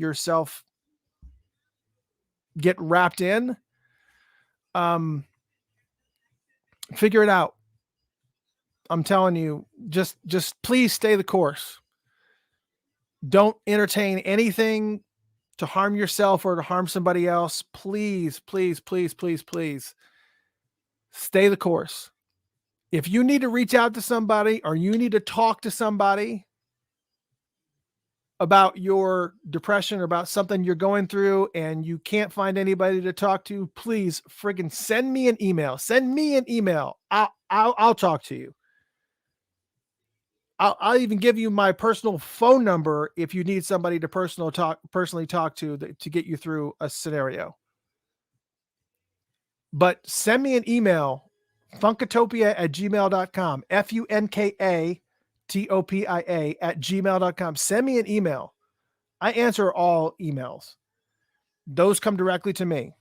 wrapped in. Figure it out. I'm telling you, just please stay the course. Don't entertain anything to harm yourself or to harm somebody else, please, please, please, please, please stay the course. If you need to reach out to somebody or you need to talk to somebody about your depression or about something you're going through and you can't find anybody to talk to, please friggin' send me an email. Send me an email. I'll talk to you. I'll even give you my personal phone number if you need somebody to personally talk to get you through a scenario. But send me an email, funkotopia@gmail.com, FUNKATOPIA@gmail.com. Send me an email. I answer all emails. Those come directly to me.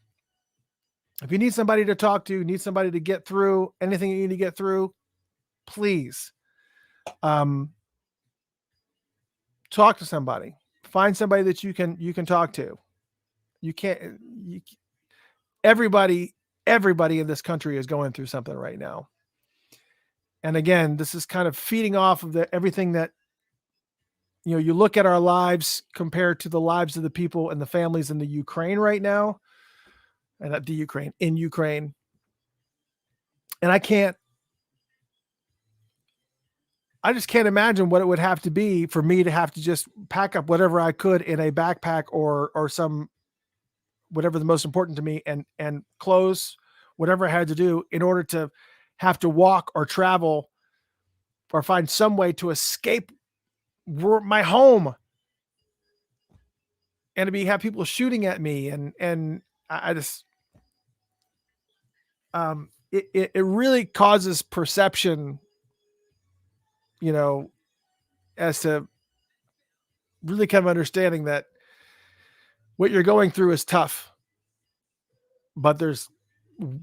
If you need somebody to talk to, need somebody to get through anything you need to get through, please talk to somebody. Find somebody that you can talk to. Everybody in this country is going through something right now. And again, this is kind of feeding off of everything that, you look at our lives compared to the lives of the people and the families in the Ukraine right now, and not the Ukraine, in Ukraine. And I just can't imagine what it would have to be for me to have to just pack up whatever I could in a backpack or some, whatever the most important to me, and clothes, whatever I had to do in order to have to walk or travel or find some way to escape my home, and to have people shooting at me. And I just, it really causes perception, as to really kind of understanding that what you're going through is tough, but there's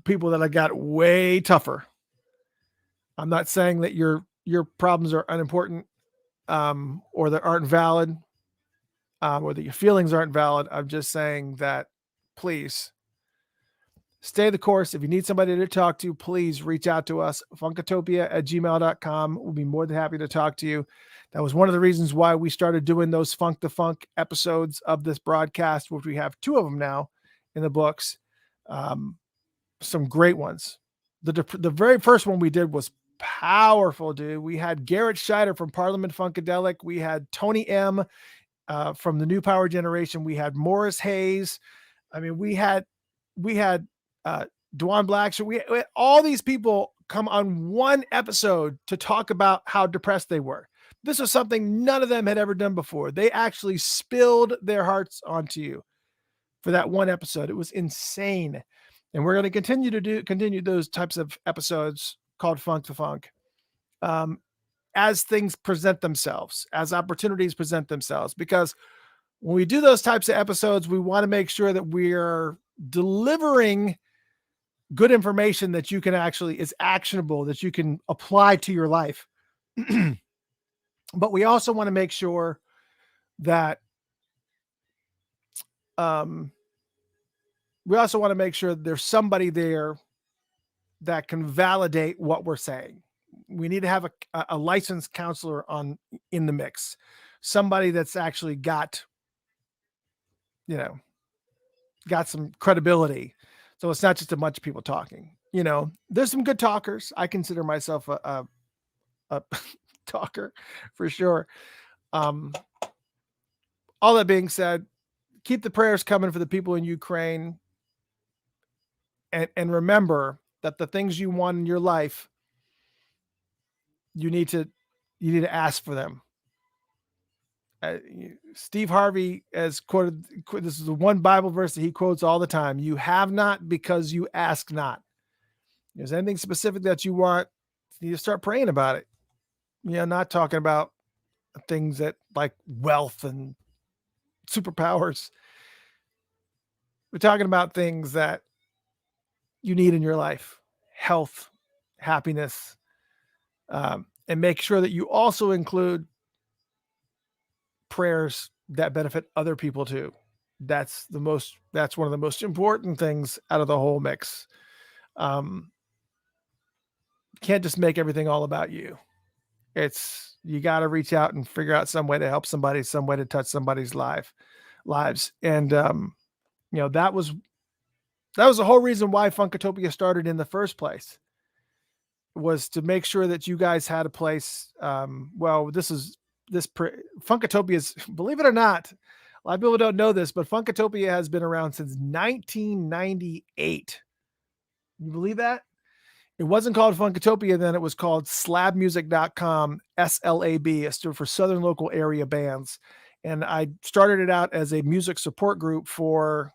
people that have got way tougher. I'm not saying that your problems are unimportant, or that aren't valid, or that your feelings aren't valid. I'm just saying that please stay the course. If you need somebody to talk to, please reach out to us, funkotopia@gmail.com. We'll be more than happy to talk to you. That was one of the reasons why we started doing those Funk to Funk episodes of this broadcast, which we have 2 of them now in the books. Some great ones. The very first one we did was powerful, dude. We had Garrett Scheider from Parliament Funkadelic. We had Tony M from the New Power Generation. We had Morris Hayes. I mean, we had Dwan Blacksher. We had all these people come on one episode to talk about how depressed they were. This was something none of them had ever done before. They actually spilled their hearts onto you for that one episode. It was insane. And we're going to continue those types of episodes called Funk to Funk. As things present themselves, as opportunities present themselves, because when we do those types of episodes, we want to make sure that we're delivering good information that you can is actionable, that you can apply to your life. But we also want to make sure that there's somebody there that can validate what we're saying. We need to have a licensed counselor in the mix, somebody that's actually got some credibility. So it's not just a bunch of people talking. There's some good talkers. I consider myself a talker for sure. All that being said, keep the prayers coming for the people in Ukraine, and remember that the things you want in your life, you need to ask for them. Steve Harvey has quoted, this is the one Bible verse that he quotes all the time. You have not because you ask not. If there's anything specific that you want, you need to start praying about it. Not talking about things that like wealth and superpowers. We're talking about things that you need in your life: health, happiness, and make sure that you also include prayers that benefit other people too. That's one of the most important things out of the whole mix. Can't just make everything all about you. You got to reach out and figure out some way to help somebody, some way to touch somebody's life. lives. And, that was the whole reason why Funkotopia started in the first place, was to make sure that you guys had a place. Funkotopia is, believe it or not, a lot of people don't know this, but Funkotopia has been around since 1998. You believe that? It wasn't called Funkotopia then. It was called slabmusic.com, SLAB. It stood for Southern Local Area Bands. And I started it out as a music support group for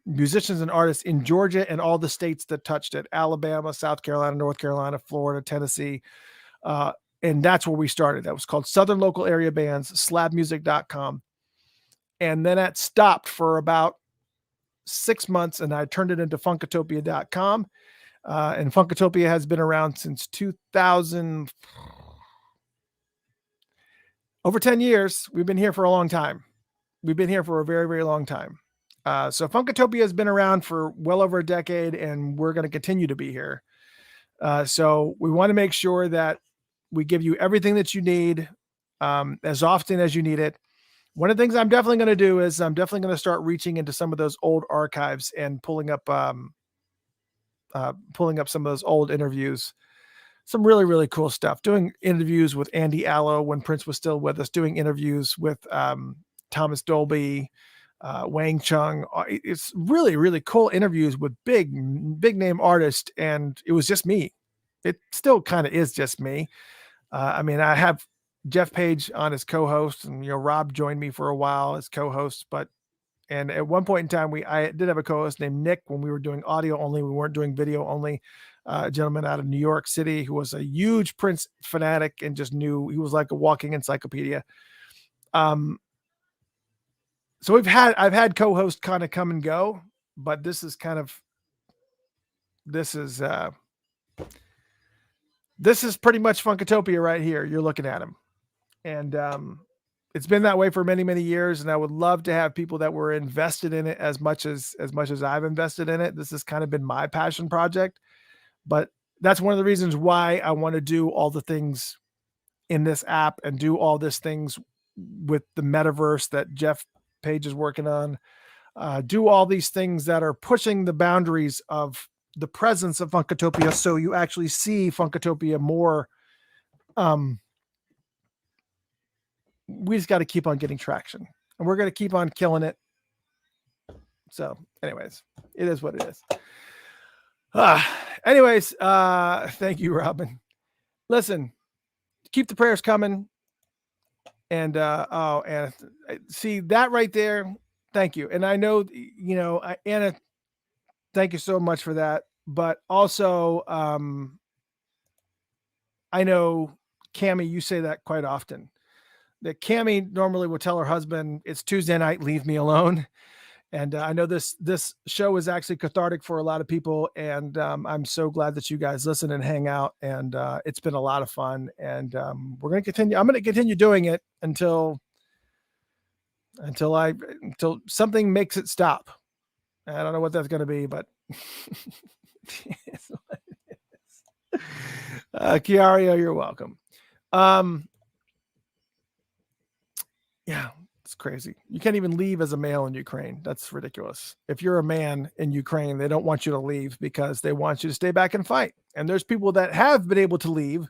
musicians and artists in Georgia and all the states that touched it: Alabama, South Carolina, North Carolina, Florida, Tennessee. And that's where we started. That was called Southern Local Area Bands, slabmusic.com. And then that stopped for about 6 months, and I turned it into funkotopia.com. And Funkotopia has been around since 2000, over 10 years. We've been here for a long time. We've been here for a very, very long time. So Funkotopia has been around for well over a decade, and we're going to continue to be here. So we want to make sure that we give you everything that you need, as often as you need it. One of the things I'm definitely going to do is I'm definitely going to start reaching into some of those old archives and pulling up some of those old interviews. Some really, really cool stuff. Doing interviews with Andy Allo when Prince was still with us, doing interviews with Thomas Dolby, Wang Chung. It's really, really cool interviews with big name artists. And it was just me. It still kind of is just me. I have Jeff Page on as co-host, and Rob joined me for a while as co-host, and at one point in time, I did have a co-host named Nick when we were doing audio only. We weren't doing video only. A gentleman out of New York City who was a huge Prince fanatic and just knew, he was like a walking encyclopedia. So I've had co-hosts kind of come and go, but this is pretty much Funkotopia right here. You're looking at him. And it's been that way for many, many years. And I would love to have people that were invested in it as much as I've invested in it. This has kind of been my passion project, but that's one of the reasons why I want to do all the things in this app and do all these things with the metaverse that Jeff Page is working on. Do all these things that are pushing the boundaries of the presence of Funkotopia, so you actually see Funkotopia more. We just got to keep on getting traction, and we're going to keep on killing it. So anyways, it is what it is. Thank you, Robin. Listen, keep the prayers coming. And, and see that right there. Thank you. And I know, Anna, thank you so much for that. But also, I know Cammie, you say that quite often. That Cammie normally will tell her husband, it's Tuesday night, leave me alone. And I know this show is actually cathartic for a lot of people. And I'm so glad that you guys listen and hang out. And it's been a lot of fun. And we're going to continue. I'm going to continue doing it until something makes it stop. I don't know what that's going to be, but Chiario, you're welcome. Yeah, it's crazy. You can't even leave as a male in Ukraine. That's ridiculous. If you're a man in Ukraine, they don't want you to leave because they want you to stay back and fight. And there's people that have been able to leave,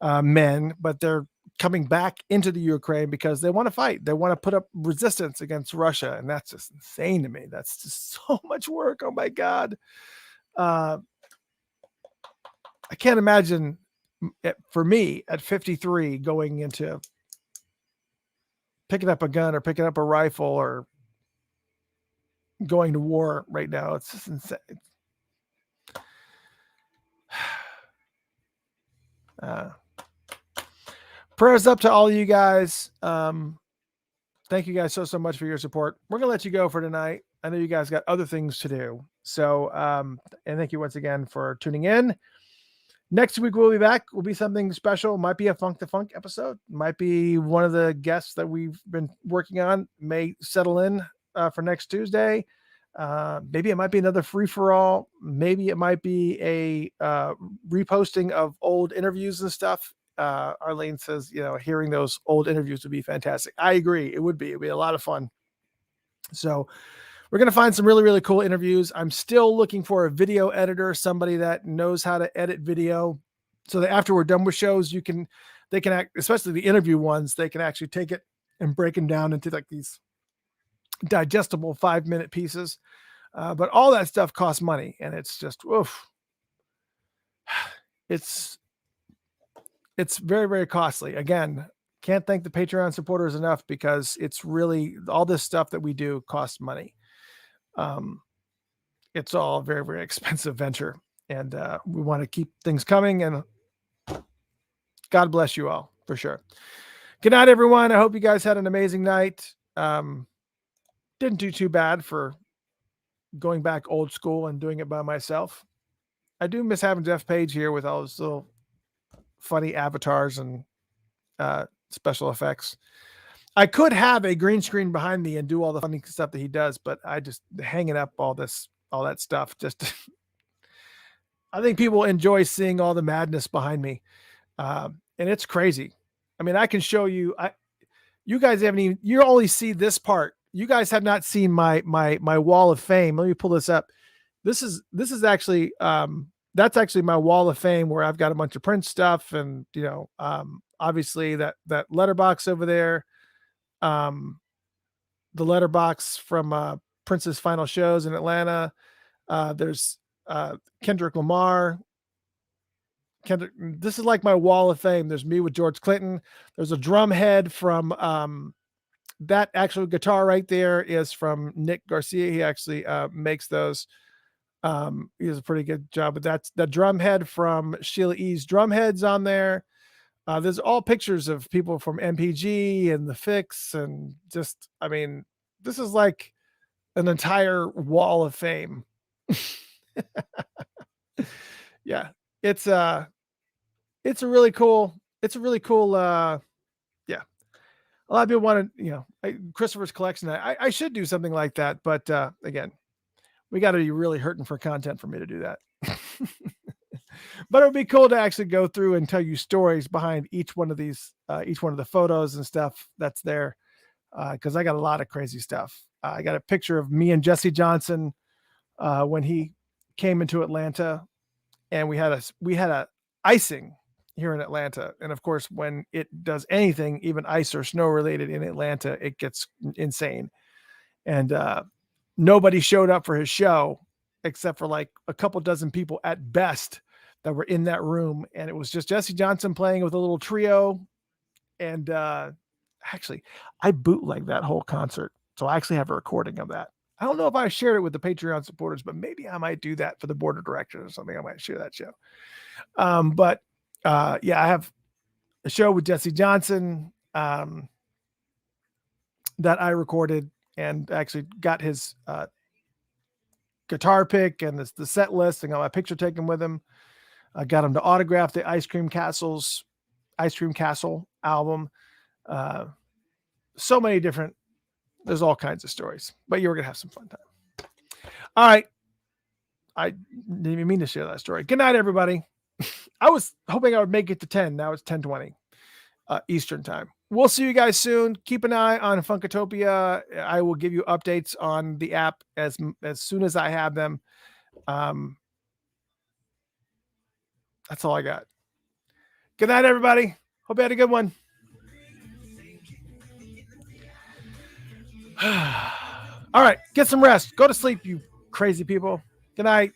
men, but they're coming back into the Ukraine because they want to fight. They want to put up resistance against Russia. And that's just insane to me. That's just so much work. Oh my God. I can't imagine for me at 53 going into picking up a gun or picking up a rifle or going to war right now. It's just insane. Prayers up to all of you guys. Thank you guys so much for your support. We're going to let you go for tonight. I know you guys got other things to do. So, and thank you once again for tuning in. Next week, we'll be back. Will be something special. Might be a Funk the Funk episode. Might be one of the guests that we've been working on may settle in for next Tuesday. Maybe it might be another free for all. Maybe it might be a reposting of old interviews and stuff. Arlene says, hearing those old interviews would be fantastic. I agree. It would be. It'd be a lot of fun. So we're going to find some really, really cool interviews. I'm still looking for a video editor, somebody that knows how to edit video so that after we're done with shows, they can act, especially the interview ones, they can actually take it and break them down into like these digestible 5-minute pieces. But all that stuff costs money, and it's just, oof. It's very, very costly. Again, can't thank the Patreon supporters enough because it's really all this stuff that we do costs money. It's all a very, very expensive venture, and we want to keep things coming, and God bless you all for sure. Good night, everyone. I hope you guys had an amazing night. Didn't do too bad for going back old school and doing it by myself. I do miss having Jeff Page here with all those little funny avatars and special effects. I could have a green screen behind me and do all the funny stuff that he does, but I just hanging up all that stuff. Just I think people enjoy seeing all the madness behind me, and it's crazy. I mean, I can show you. You guys haven't even. You only see this part. You guys have not seen my wall of fame. Let me pull this up. This is actually that's actually my wall of fame where I've got a bunch of Prince stuff, and obviously that letterbox over there, the letterbox from Prince's final shows in Atlanta. There's Kendrick Lamar. This is like my wall of fame. There's me with George Clinton. There's a drum head from that actual guitar right there is from Nick Garcia. He actually makes those. He does a pretty good job, but that's the drum head from Sheila E's drum heads on there. There's all pictures of people from MPG and the Fix, and just, I mean, this is like an entire wall of fame. Yeah, it's a really cool, yeah. A lot of people want to, Christopher's collection. I should do something like that, but again, we got to be really hurting for content for me to do that. But it would be cool to actually go through and tell you stories behind each one of these, each one of the photos and stuff that's there. Because I got a lot of crazy stuff. I got a picture of me and Jesse Johnson when he came into Atlanta, and we had a icing here in Atlanta. And of course, when it does anything, even ice or snow related in Atlanta, it gets insane. And nobody showed up for his show except for like a couple dozen people at best that were in that room. And it was just Jesse Johnson playing with a little trio. And actually, I bootlegged that whole concert. So I actually have a recording of that. I don't know if I shared it with the Patreon supporters, but maybe I might do that for the board of directors or something. I might share that show. But yeah, I have a show with Jesse Johnson that I recorded and actually got his guitar pick and the set list, and got my picture taken with him. I got him to autograph the Ice Cream Castle album. So many different, there's all kinds of stories, but you're going to have some fun time. All right. I didn't even mean to share that story. Good night, everybody. I was hoping I would make it to 10. Now it's 10:20 Eastern time. We'll see you guys soon. Keep an eye on Funkotopia. I will give you updates on the app as soon as I have them. That's all I got. Good night, everybody. Hope you had a good one. All right, get some rest. Go to sleep, you crazy people. Good night.